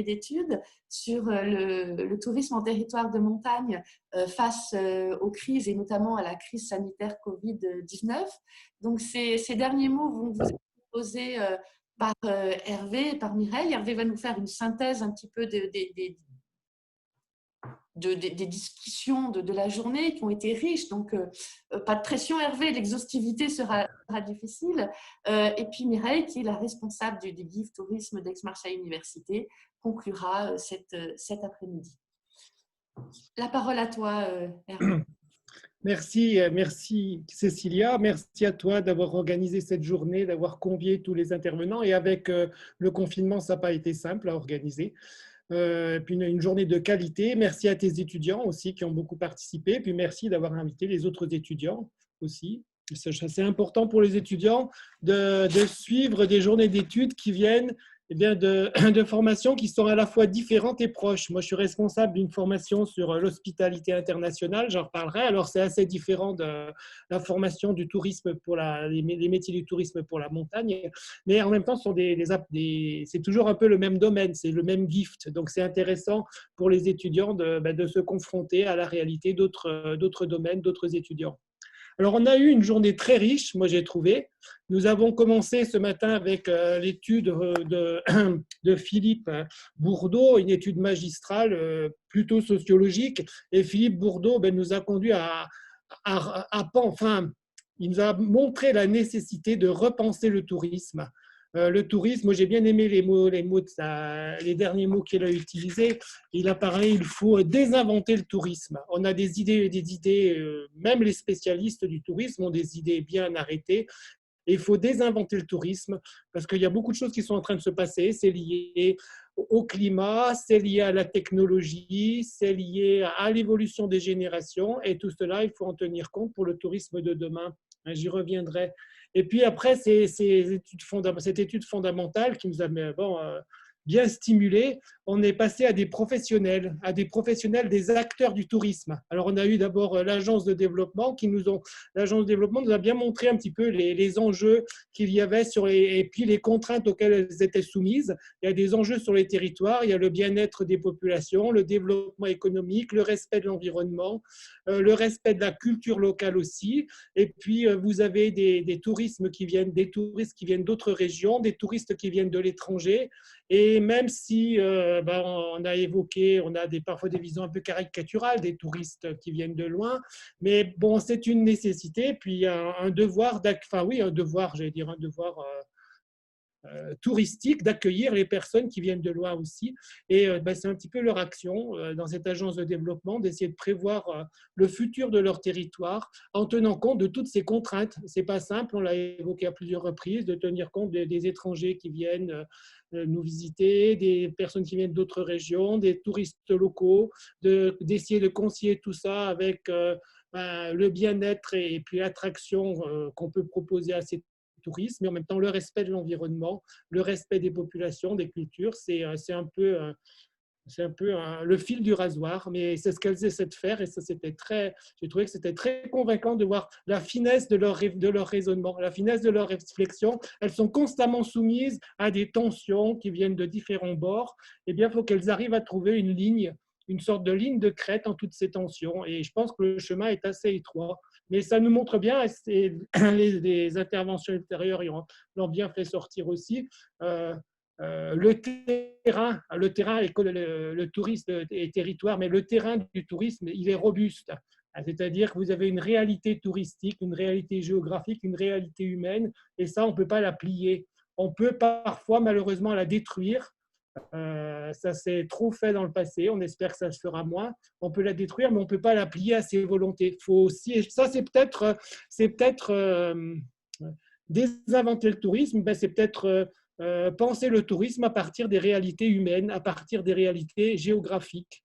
A: d'études sur le tourisme en territoire de montagne face aux crises et notamment à la crise sanitaire Covid-19. Donc, ces derniers mots vont vous être posés par Hervé et par Mireille. Hervé va nous faire une synthèse un petit peu des discussions de la journée qui ont été riches. Donc, pas de pression, Hervé, l'exhaustivité sera difficile. Et puis Mireille, qui est la responsable du GIF Tourisme d'Aix-Marseille Université, conclura cet après-midi. La parole à toi, Hervé.
I: Merci Cécilia, merci à toi d'avoir organisé cette journée, d'avoir convié tous les intervenants. Et avec le confinement, ça n'a pas été simple à organiser. Puis une journée de qualité. Merci à tes étudiants aussi qui ont beaucoup participé. Puis merci d'avoir invité les autres étudiants aussi. C'est important pour les étudiants de suivre des journées d'études qui viennent de formations qui sont à la fois différentes et proches. Moi, je suis responsable d'une formation sur l'hospitalité internationale, j'en reparlerai. Alors, c'est assez différent de la formation du tourisme pour les métiers du tourisme pour la montagne, mais en même temps, c'est toujours un peu le même domaine, c'est le même gift. Donc, c'est intéressant pour les étudiants de se confronter à la réalité d'autres domaines, d'autres étudiants. Alors, on a eu une journée très riche, moi j'ai trouvé. Nous avons commencé ce matin avec l'étude de Philippe Bourdeau, une étude magistrale plutôt sociologique. Et Philippe Bourdeau nous a conduit il nous a montré la nécessité de repenser le tourisme. Le tourisme, moi j'ai bien aimé les derniers mots qu'il a utilisés. Il a parlé, il faut désinventer le tourisme. On a des idées, même les spécialistes du tourisme ont des idées bien arrêtées. Et il faut désinventer le tourisme parce qu'il y a beaucoup de choses qui sont en train de se passer. C'est lié au climat, c'est lié à la technologie, c'est lié à l'évolution des générations. Et tout cela, il faut en tenir compte pour le tourisme de demain. J'y reviendrai. Et puis après, cette étude fondamentale qui nous a bien stimulés, on est passé à des professionnels, des acteurs du tourisme. Alors, on a eu d'abord l'agence de développement l'agence de développement nous a bien montré un petit peu les enjeux qu'il y avait et puis les contraintes auxquelles elles étaient soumises. Il y a des enjeux sur les territoires, il y a le bien-être des populations, le développement économique, le respect de l'environnement, le respect de la culture locale aussi. Et puis, vous avez des touristes qui viennent d'autres régions, des touristes qui viennent de l'étranger. Et même si on a parfois des visions un peu caricaturales des touristes qui viennent de loin, mais bon, c'est une nécessité, puis un devoir, touristique d'accueillir les personnes qui viennent de loin aussi. Et c'est un petit peu leur action dans cette agence de développement d'essayer de prévoir le futur de leur territoire en tenant compte de toutes ces contraintes. C'est pas simple, on l'a évoqué à plusieurs reprises, de tenir compte des étrangers qui viennent nous visiter, des personnes qui viennent d'autres régions, des touristes locaux, d'essayer de concilier tout ça avec le bien-être et puis l'attraction qu'on peut proposer à ces touristes, mais en même temps le respect de l'environnement, le respect des populations, des cultures. C'est un peu le fil du rasoir, mais c'est ce qu'elles essaient de faire. Et ça, j'ai trouvé que c'était très convaincant de voir la finesse de leur raisonnement, la finesse de leur réflexion. Elles sont constamment soumises à des tensions qui viennent de différents bords. Eh bien, il faut qu'elles arrivent à trouver une sorte de ligne de crête en toutes ces tensions. Et je pense que le chemin est assez étroit. Mais ça nous montre bien, et les interventions ultérieures l'ont bien fait sortir aussi, le terrain, le tourisme est territoire, mais le terrain du tourisme, il est robuste. C'est-à-dire que vous avez une réalité touristique, une réalité géographique, une réalité humaine, et ça, on ne peut pas la plier. On peut parfois, malheureusement, la détruire. Ça s'est trop fait dans le passé, on espère que ça se fera moins. On peut la détruire, mais on ne peut pas la plier à ses volontés. Faut aussi, et ça, c'est peut-être désinventer le tourisme, c'est peut-être penser le tourisme à partir des réalités humaines, à partir des réalités géographiques.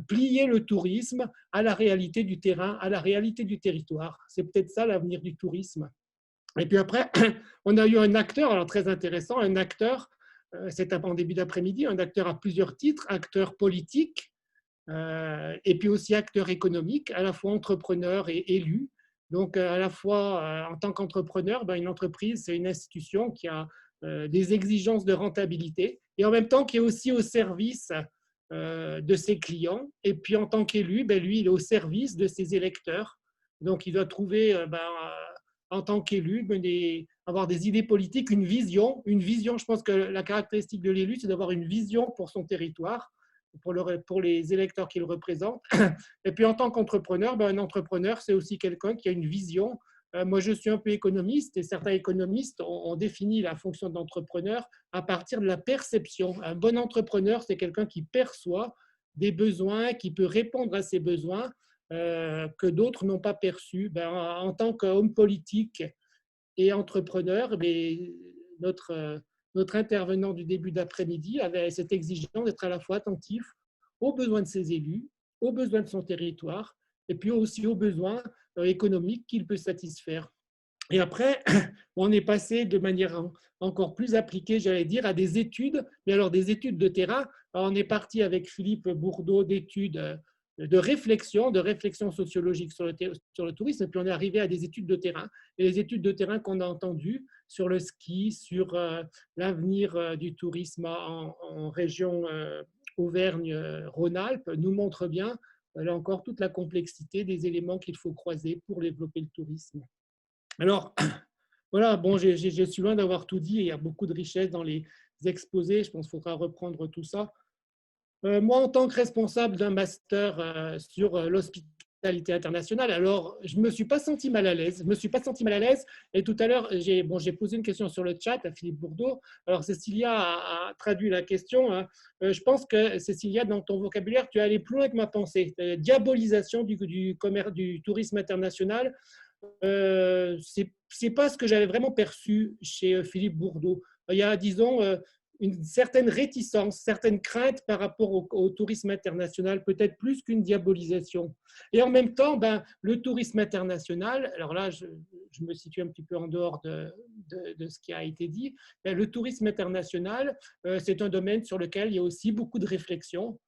I: Plier le tourisme à la réalité du terrain, à la réalité du territoire. C'est peut-être ça l'avenir du tourisme. Et puis après, on a eu un acteur, alors très intéressant, un acteur, c'est en début d'après-midi, un acteur à plusieurs titres, acteur politique, et puis aussi acteur économique, à la fois entrepreneur et élu. Donc, à la fois, en tant qu'entrepreneur, une entreprise, c'est une institution qui a des exigences de rentabilité et en même temps qui est aussi au service de ses clients. Et puis, en tant qu'élu, lui, il est au service de ses électeurs. Donc, il doit trouver, en tant qu'élu, avoir des idées politiques, une vision. Je pense que la caractéristique de l'élu, c'est d'avoir une vision pour son territoire, pour les électeurs qu'il représente. Et puis, en tant qu'entrepreneur, un entrepreneur, c'est aussi quelqu'un qui a une vision. Moi, je suis un peu économiste et certains économistes ont défini la fonction d'entrepreneur à partir de la perception. Un bon entrepreneur, c'est quelqu'un qui perçoit des besoins, qui peut répondre à ces besoins que d'autres n'ont pas perçus. En tant qu'homme politique et entrepreneur, notre intervenant du début d'après-midi avait cette exigence d'être à la fois attentif aux besoins de ses élus, aux besoins de son territoire, et puis aussi aux besoins économiques qu'il peut satisfaire. Et après, on est passé de manière encore plus appliquée, j'allais dire, à des études, mais alors des études de terrain. Alors on est parti avec Philippe Bourdeau d'études de réflexion sociologique sur le tourisme, et puis on est arrivé à des études de terrain. Et les études de terrain qu'on a entendues sur le ski, sur l'avenir du tourisme en région Auvergne-Rhône-Alpes nous montrent bien, là encore, toute la complexité des éléments qu'il faut croiser pour développer le tourisme. Alors, voilà, bon, je suis loin d'avoir tout dit, il y a beaucoup de richesse dans les exposés, je pense qu'il faudra reprendre tout ça. Moi, en tant que responsable d'un master sur l'hospitalité internationale, alors je ne me suis pas senti mal à l'aise. Et tout à l'heure, j'ai posé une question sur le chat à Philippe Bourdeau. Alors, Cécilia a traduit la question. Hein. Je pense que, Cécilia, dans ton vocabulaire, tu es allé plus loin que ma pensée. Diabolisation du tourisme international, c'est pas ce que j'avais vraiment perçu chez Philippe Bourdeau. Il y a, disons, une certaine réticence, certaines craintes par rapport au tourisme international, peut-être plus qu'une diabolisation. Et en même temps, le tourisme international, alors là, je me situe un petit peu en dehors de ce qui a été dit, le tourisme international, c'est un domaine sur lequel il y a aussi beaucoup de réflexions.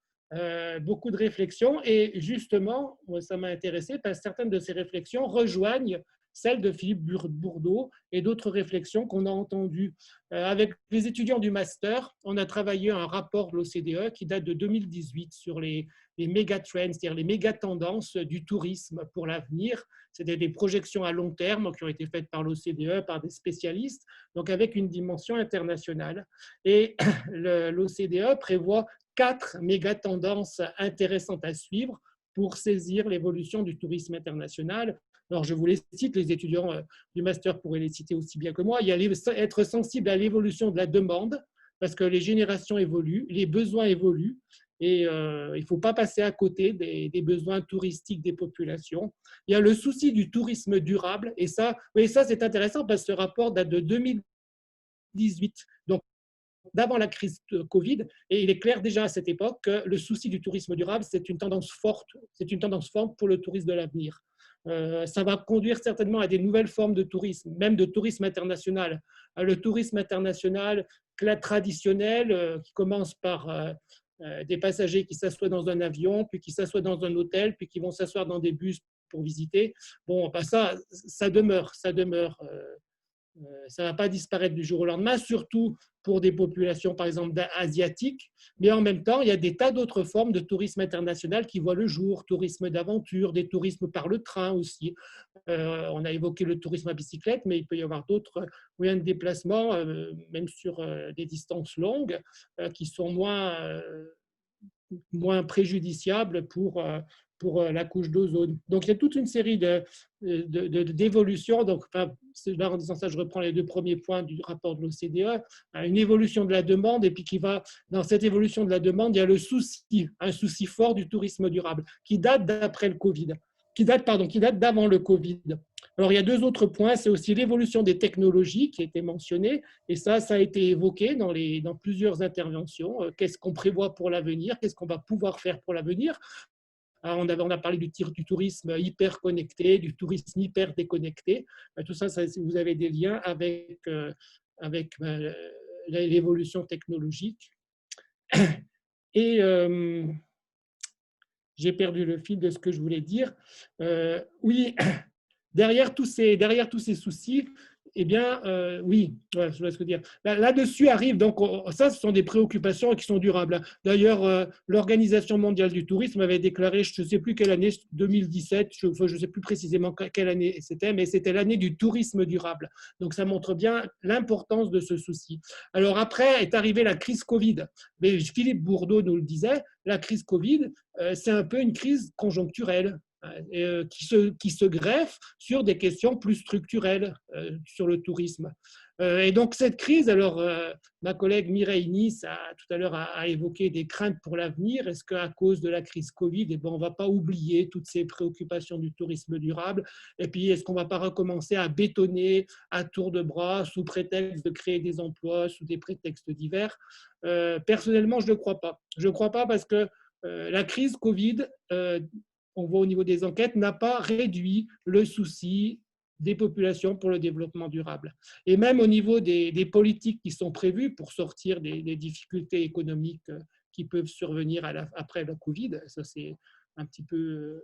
I: Et justement, moi, ça m'a intéressé parce que certaines de ces réflexions rejoignent celle de Philippe Bourdeau et d'autres réflexions qu'on a entendues. Avec les étudiants du master, on a travaillé un rapport de l'OCDE qui date de 2018 sur les méga-trends, c'est-à-dire les méga-tendances du tourisme pour l'avenir. C'était des projections à long terme qui ont été faites par l'OCDE, par des spécialistes, donc avec une dimension internationale. Et l'OCDE prévoit 4 méga-tendances intéressantes à suivre pour saisir l'évolution du tourisme international. Alors, je vous les cite, les étudiants du master pourraient les citer aussi bien que moi. Il y a être sensible à l'évolution de la demande, parce que les générations évoluent, les besoins évoluent, et il ne faut pas passer à côté des besoins touristiques des populations. Il y a le souci du tourisme durable, et ça c'est intéressant parce que ce rapport date de 2018, donc d'avant la crise de Covid, et il est clair déjà à cette époque que le souci du tourisme durable, c'est une tendance forte pour le tourisme de l'avenir. Ça va conduire certainement à des nouvelles formes de tourisme, même de tourisme international. Le tourisme international traditionnel, qui commence par des passagers qui s'assoient dans un avion, puis qui s'assoient dans un hôtel, puis qui vont s'asseoir dans des bus pour visiter. Bon, ça demeure. Ça ne va pas disparaître du jour au lendemain, surtout pour des populations, par exemple, asiatiques. Mais en même temps, il y a des tas d'autres formes de tourisme international qui voient le jour, tourisme d'aventure, des tourismes par le train aussi. On a évoqué le tourisme à bicyclette, mais il peut y avoir d'autres moyens de déplacement, même sur des distances longues, qui sont moins préjudiciables pour la couche d'ozone. Donc, il y a toute une série d'évolutions. Donc, là, en disant ça, je reprends les 2 premiers points du rapport de l'OCDE. Une évolution de la demande, et puis dans cette évolution de la demande, il y a un souci fort du tourisme durable, qui date d'après le Covid, qui date d'avant le Covid. Alors, il y a 2 autres points. C'est aussi l'évolution des technologies qui a été mentionnée, et ça a été évoqué dans plusieurs interventions. Qu'est-ce qu'on prévoit pour l'avenir? Qu'est-ce qu'on va pouvoir faire pour l'avenir? On a parlé du tourisme hyper connecté, du tourisme hyper déconnecté. Tout ça, vous avez des liens avec l'évolution technologique. Et j'ai perdu le fil de ce que je voulais dire. Oui, derrière tous ces soucis, eh bien, oui, je vois ce que dire. Là-dessus arrive, donc, ça, ce sont des préoccupations qui sont durables. D'ailleurs, l'Organisation mondiale du tourisme avait déclaré, je ne sais plus quelle année, 2017, je ne sais plus précisément quelle année c'était, mais c'était l'année du tourisme durable. Donc, ça montre bien l'importance de ce souci. Alors, après est arrivée la crise Covid. Mais Philippe Bourdeau nous le disait, la crise Covid, c'est un peu une crise conjoncturelle. Qui se greffe sur des questions plus structurelles sur le tourisme. Et donc cette crise, alors ma collègue Mireille Nice tout à l'heure a évoqué des craintes pour l'avenir. Est-ce qu'à cause de la crise Covid, on ne va pas oublier toutes ces préoccupations du tourisme durable? Et puis est-ce qu'on ne va pas recommencer à bétonner à tour de bras sous prétexte de créer des emplois, sous des prétextes divers? Personnellement, je ne crois pas. Je ne crois pas parce que la crise Covid, on voit au niveau des enquêtes, n'a pas réduit le souci des populations pour le développement durable. Et même au niveau des politiques qui sont prévues pour sortir des difficultés économiques qui peuvent survenir après la Covid, ça c'est un petit peu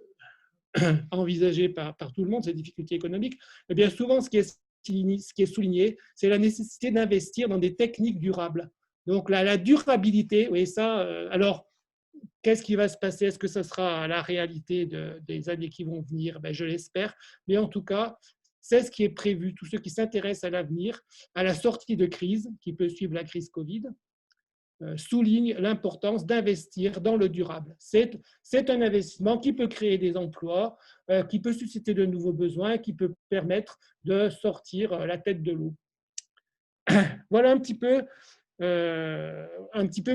I: envisagé par tout le monde, ces difficultés économiques, et bien souvent ce qui est souligné, c'est la nécessité d'investir dans des techniques durables. Donc la durabilité, oui, ça, alors, qu'est-ce qui va se passer? Est-ce que ça sera la réalité des années qui vont venir? Je l'espère. Mais en tout cas, c'est ce qui est prévu. Tous ceux qui s'intéressent à l'avenir, à la sortie de crise, qui peut suivre la crise Covid, soulignent l'importance d'investir dans le durable. C'est un investissement qui peut créer des emplois, qui peut susciter de nouveaux besoins, qui peut permettre de sortir la tête de l'eau. Voilà un petit peu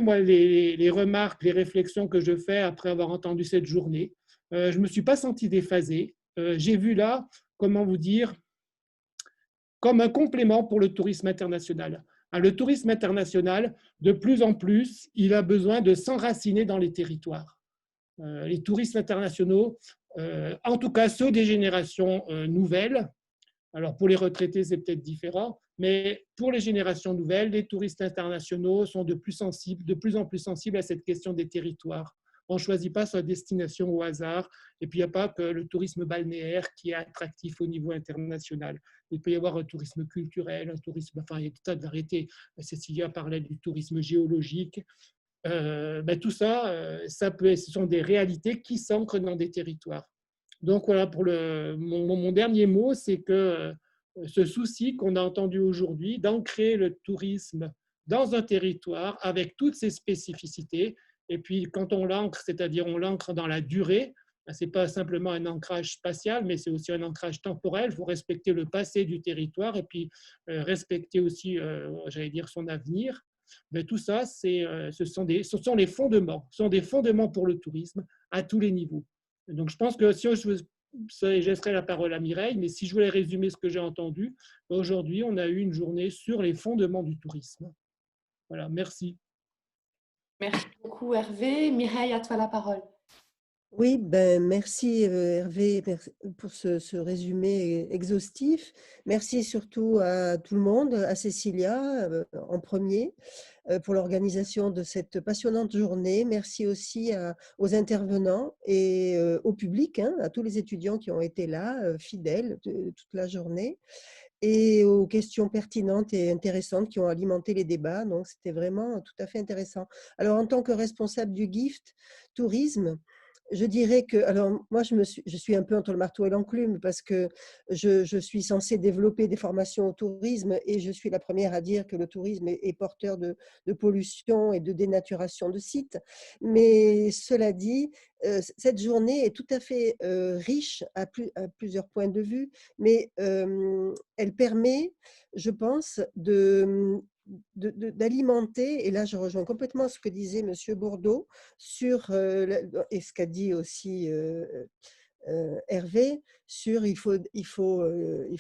I: moi, les remarques, les réflexions que je fais après avoir entendu cette journée. Je ne me suis pas senti déphasé. J'ai vu là, comment vous dire, comme un complément pour le tourisme international. Le tourisme international, de plus en plus, il a besoin de s'enraciner dans les territoires. Les touristes internationaux, en tout cas ceux des générations nouvelles, alors pour les retraités c'est peut-être différent, mais pour les générations nouvelles, les touristes internationaux sont de plus en plus sensibles à cette question des territoires. On ne choisit pas sa destination au hasard, et puis il n'y a pas que le tourisme balnéaire qui est attractif au niveau international. Il peut y avoir un tourisme culturel, un tourisme, enfin il y a des tas de variétés. Cécilia parlait du tourisme géologique. Tout ça, ce sont des réalités qui s'ancrent dans des territoires. Donc voilà, pour mon dernier mot, c'est que ce souci qu'on a entendu aujourd'hui d'ancrer le tourisme dans un territoire avec toutes ses spécificités, et puis quand on l'ancre, c'est-à-dire on l'ancre dans la durée, ce n'est pas simplement un ancrage spatial, mais c'est aussi un ancrage temporel. Il faut respecter le passé du territoire et puis respecter aussi, j'allais dire, son avenir. Mais tout ça, ce sont les fondements. Ce sont des fondements pour le tourisme à tous les niveaux. Donc, je pense que si je laisserai la parole à Mireille, mais si je voulais résumer ce que j'ai entendu, aujourd'hui, on a eu une journée sur les fondements du tourisme. Voilà, merci.
A: Merci beaucoup Hervé. Mireille, à toi la parole.
J: Oui, merci Hervé pour ce résumé exhaustif. Merci surtout à tout le monde, à Cécilia en premier, pour l'organisation de cette passionnante journée. Merci aussi aux intervenants et au public, à tous les étudiants qui ont été là, fidèles toute la journée, et aux questions pertinentes et intéressantes qui ont alimenté les débats. Donc, c'était vraiment tout à fait intéressant. Alors, en tant que responsable du GIFT Tourisme, je dirais que, alors moi je suis un peu entre le marteau et l'enclume parce que je suis censée développer des formations au tourisme et je suis la première à dire que le tourisme est porteur de pollution et de dénaturation de sites. Mais cela dit, cette journée est tout à fait riche à plusieurs points de vue, mais elle permet, je pense, d'alimenter, et là je rejoins complètement ce que disait Monsieur Bourdeau sur, et ce qu'a dit aussi Hervé, sur il faut je ne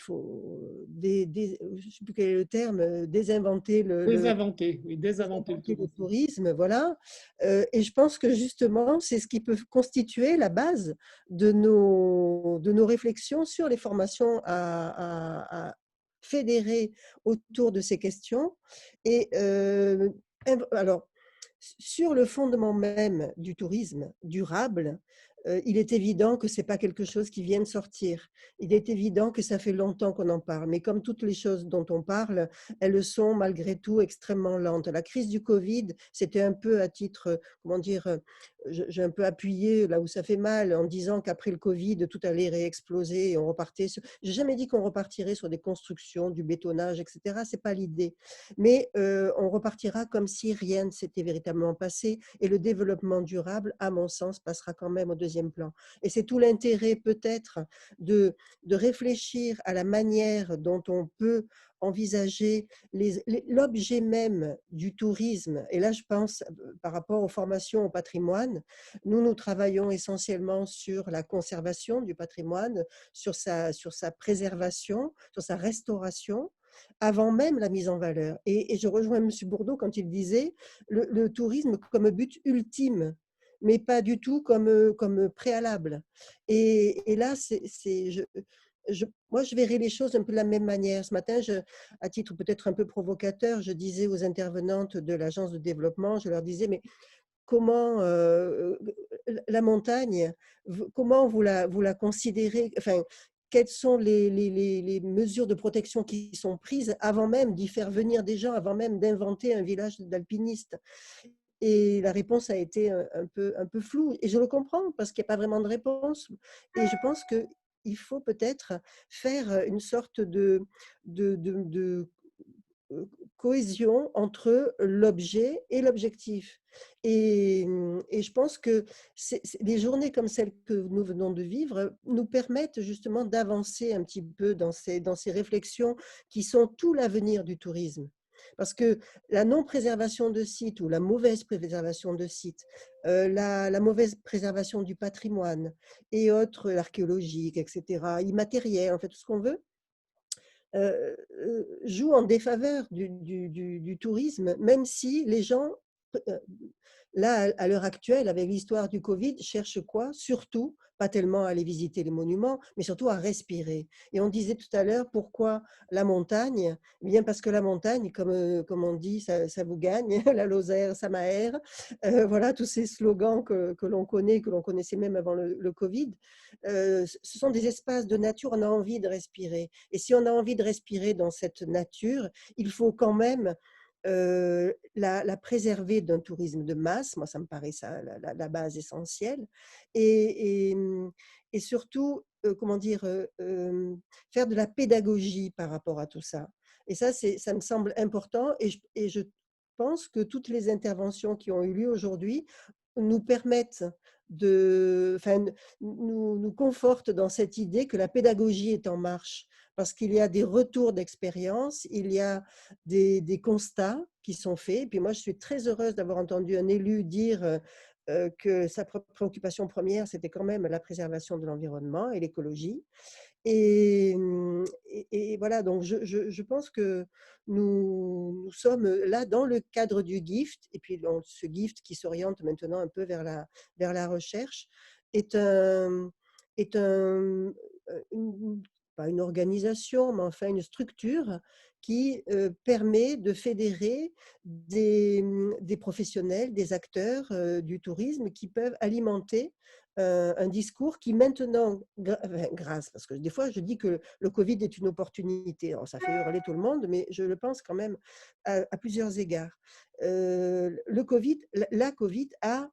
J: sais plus quel est le terme, désinventer
I: Désinventer
J: le tourisme, voilà. Et je pense que justement, c'est ce qui peut constituer la base de nos réflexions sur les formations à fédérer autour de ces questions. Et alors, sur le fondement même du tourisme durable, il est évident que ce n'est pas quelque chose qui vient de sortir. Il est évident que ça fait longtemps qu'on en parle. Mais comme toutes les choses dont on parle, elles sont malgré tout extrêmement lentes. La crise du Covid, c'était un peu à titre, comment dire, j'ai un peu appuyé là où ça fait mal en disant qu'après le Covid, tout allait réexploser et on repartait. Je n'ai jamais dit qu'on repartirait sur des constructions, du bétonnage, etc. Ce n'est pas l'idée. Mais on repartira comme si rien ne s'était véritablement passé et le développement durable, à mon sens, passera quand même au deuxième plan. Et c'est tout l'intérêt peut-être de réfléchir à la manière dont on peut envisager l'objet même du tourisme. Et là, je pense, par rapport aux formations au patrimoine, nous travaillons essentiellement sur la conservation du patrimoine, sur sa préservation, sur sa restauration, avant même la mise en valeur. Et je rejoins M. Bourdeau quand il disait le tourisme comme but ultime, mais pas du tout comme préalable. Et là, moi, je verrais les choses un peu de la même manière. Ce matin, à titre peut-être un peu provocateur, je disais aux intervenantes de l'agence de développement, je leur disais, mais comment la montagne, comment vous la considérez, enfin, quelles sont les mesures de protection qui sont prises avant même d'y faire venir des gens, avant même d'inventer un village d'alpinistes? Et la réponse a été un peu floue. Et je le comprends parce qu'il n'y a pas vraiment de réponse. Et je pense qu'il faut peut-être faire une sorte de cohésion entre l'objet et l'objectif. Et je pense que les journées comme celles que nous venons de vivre nous permettent justement d'avancer un petit peu dans ces réflexions qui sont tout l'avenir du tourisme. Parce que la non-préservation de sites ou la mauvaise préservation de sites, la mauvaise préservation du patrimoine et autres, l'archéologique, etc., immatériel, en fait, tout ce qu'on veut, joue en défaveur du tourisme, même si les gens, là, à l'heure actuelle, avec l'histoire du Covid, cherchent quoi? Surtout, pas tellement à aller visiter les monuments, mais surtout à respirer. Et on disait tout à l'heure, pourquoi la montagne? Eh bien, parce que la montagne, comme on dit, ça vous gagne, la Lozère, ça m'aère. Voilà, tous ces slogans que l'on connaît, que l'on connaissait même avant le Covid. Ce sont des espaces de nature, on a envie de respirer. Et si on a envie de respirer dans cette nature, il faut quand même la préserver d'un tourisme de masse. Moi, ça me paraît ça la base essentielle. Et, et, et surtout, comment dire, faire de la pédagogie par rapport à tout ça. Et ça me semble important. Et je pense que toutes les interventions qui ont eu lieu aujourd'hui nous permettent enfin, nous confortent dans cette idée que la pédagogie est en marche, parce qu'il y a des retours d'expérience, il y a des constats qui sont faits. Et puis moi, je suis très heureuse d'avoir entendu un élu dire que sa préoccupation première, c'était quand même la préservation de l'environnement et l'écologie. Et voilà, donc je pense que nous sommes là dans le cadre du GIFT, et puis ce GIFT qui s'oriente maintenant un peu vers la recherche, est pas une organisation, mais enfin une structure qui permet de fédérer des professionnels, des acteurs du tourisme qui peuvent alimenter un discours qui maintenant, grâce, parce que des fois je dis que le Covid est une opportunité, alors ça fait hurler tout le monde, mais je le pense quand même à plusieurs égards. La Covid a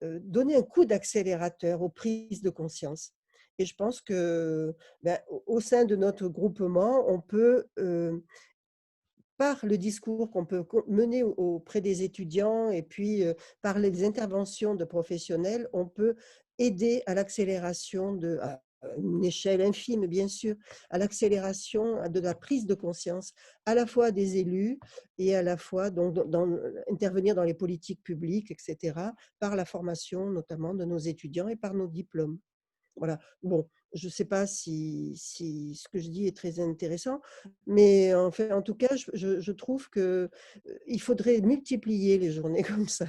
J: donné un coup d'accélérateur aux prises de conscience. Et je pense que au sein de notre groupement, on peut par le discours qu'on peut mener auprès des étudiants et puis par les interventions de professionnels, on peut aider à l'accélération à une échelle infime, bien sûr, à l'accélération de la prise de conscience, à la fois des élus et à la fois donc, intervenir dans les politiques publiques, etc., par la formation notamment de nos étudiants et par nos diplômes. Voilà. Bon, je ne sais pas si ce que je dis est très intéressant, mais en tout cas, je trouve qu'il faudrait multiplier les journées comme ça.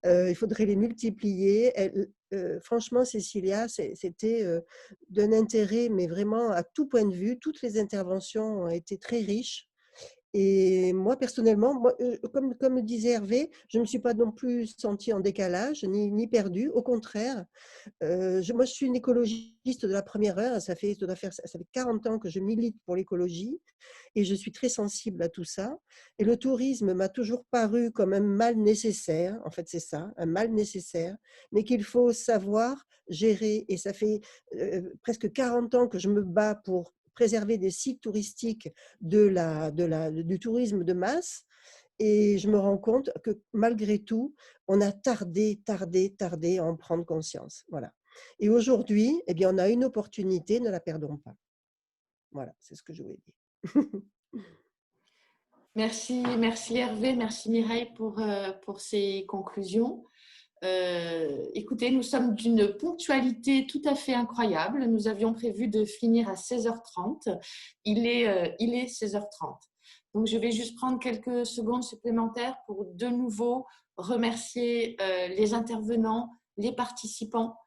J: Il faudrait les multiplier. Franchement, Cécilia, c'était d'un intérêt, mais vraiment à tout point de vue. Toutes les interventions ont été très riches. Et moi, personnellement, comme disait Hervé, je ne me suis pas non plus sentie en décalage, ni perdue. Au contraire, moi, je suis une écologiste de la première heure. Ça fait 40 ans que je milite pour l'écologie et je suis très sensible à tout ça. Et le tourisme m'a toujours paru comme un mal nécessaire. En fait, c'est ça, un mal nécessaire, mais qu'il faut savoir gérer. Et ça fait presque 40 ans que je me bats pour préserver des sites touristiques du tourisme de masse. Et je me rends compte que malgré tout, on a tardé à en prendre conscience. Voilà. Et aujourd'hui, eh bien, on a une opportunité, ne la perdons pas. Voilà, c'est ce que je voulais dire.
A: Merci Hervé, merci Mireille pour ces conclusions. Écoutez, nous sommes d'une ponctualité tout à fait incroyable. Nous avions prévu de finir à 16h30. Il est 16h30. Donc, je vais juste prendre quelques secondes supplémentaires pour de nouveau remercier les intervenants, les participants.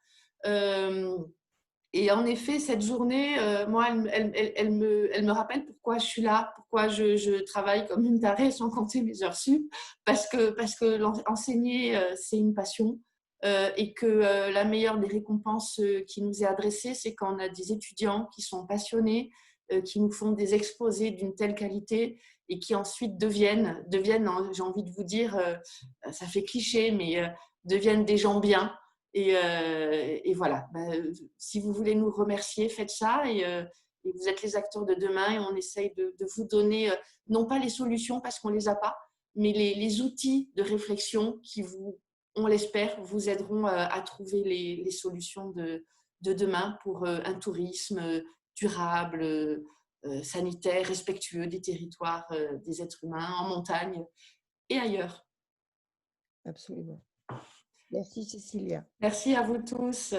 A: Et en effet, cette journée, moi, elle me rappelle pourquoi je suis là, pourquoi je travaille comme une tarée sans compter mes heures sup, parce que enseigner, c'est une passion et que la meilleure des récompenses qui nous est adressée, c'est quand on a des étudiants qui sont passionnés, qui nous font des exposés d'une telle qualité et qui ensuite deviennent, j'ai envie de vous dire, ça fait cliché, mais deviennent des gens bien. Et voilà, si vous voulez nous remercier, faites ça et vous êtes les acteurs de demain et on essaye de vous donner, non pas les solutions parce qu'on ne les a pas, mais les outils de réflexion qui on l'espère, vous aideront à trouver les solutions de demain pour un tourisme durable, sanitaire, respectueux des territoires, des êtres humains, en montagne et ailleurs.
J: Absolument. Merci Cécilia.
A: Merci à vous tous.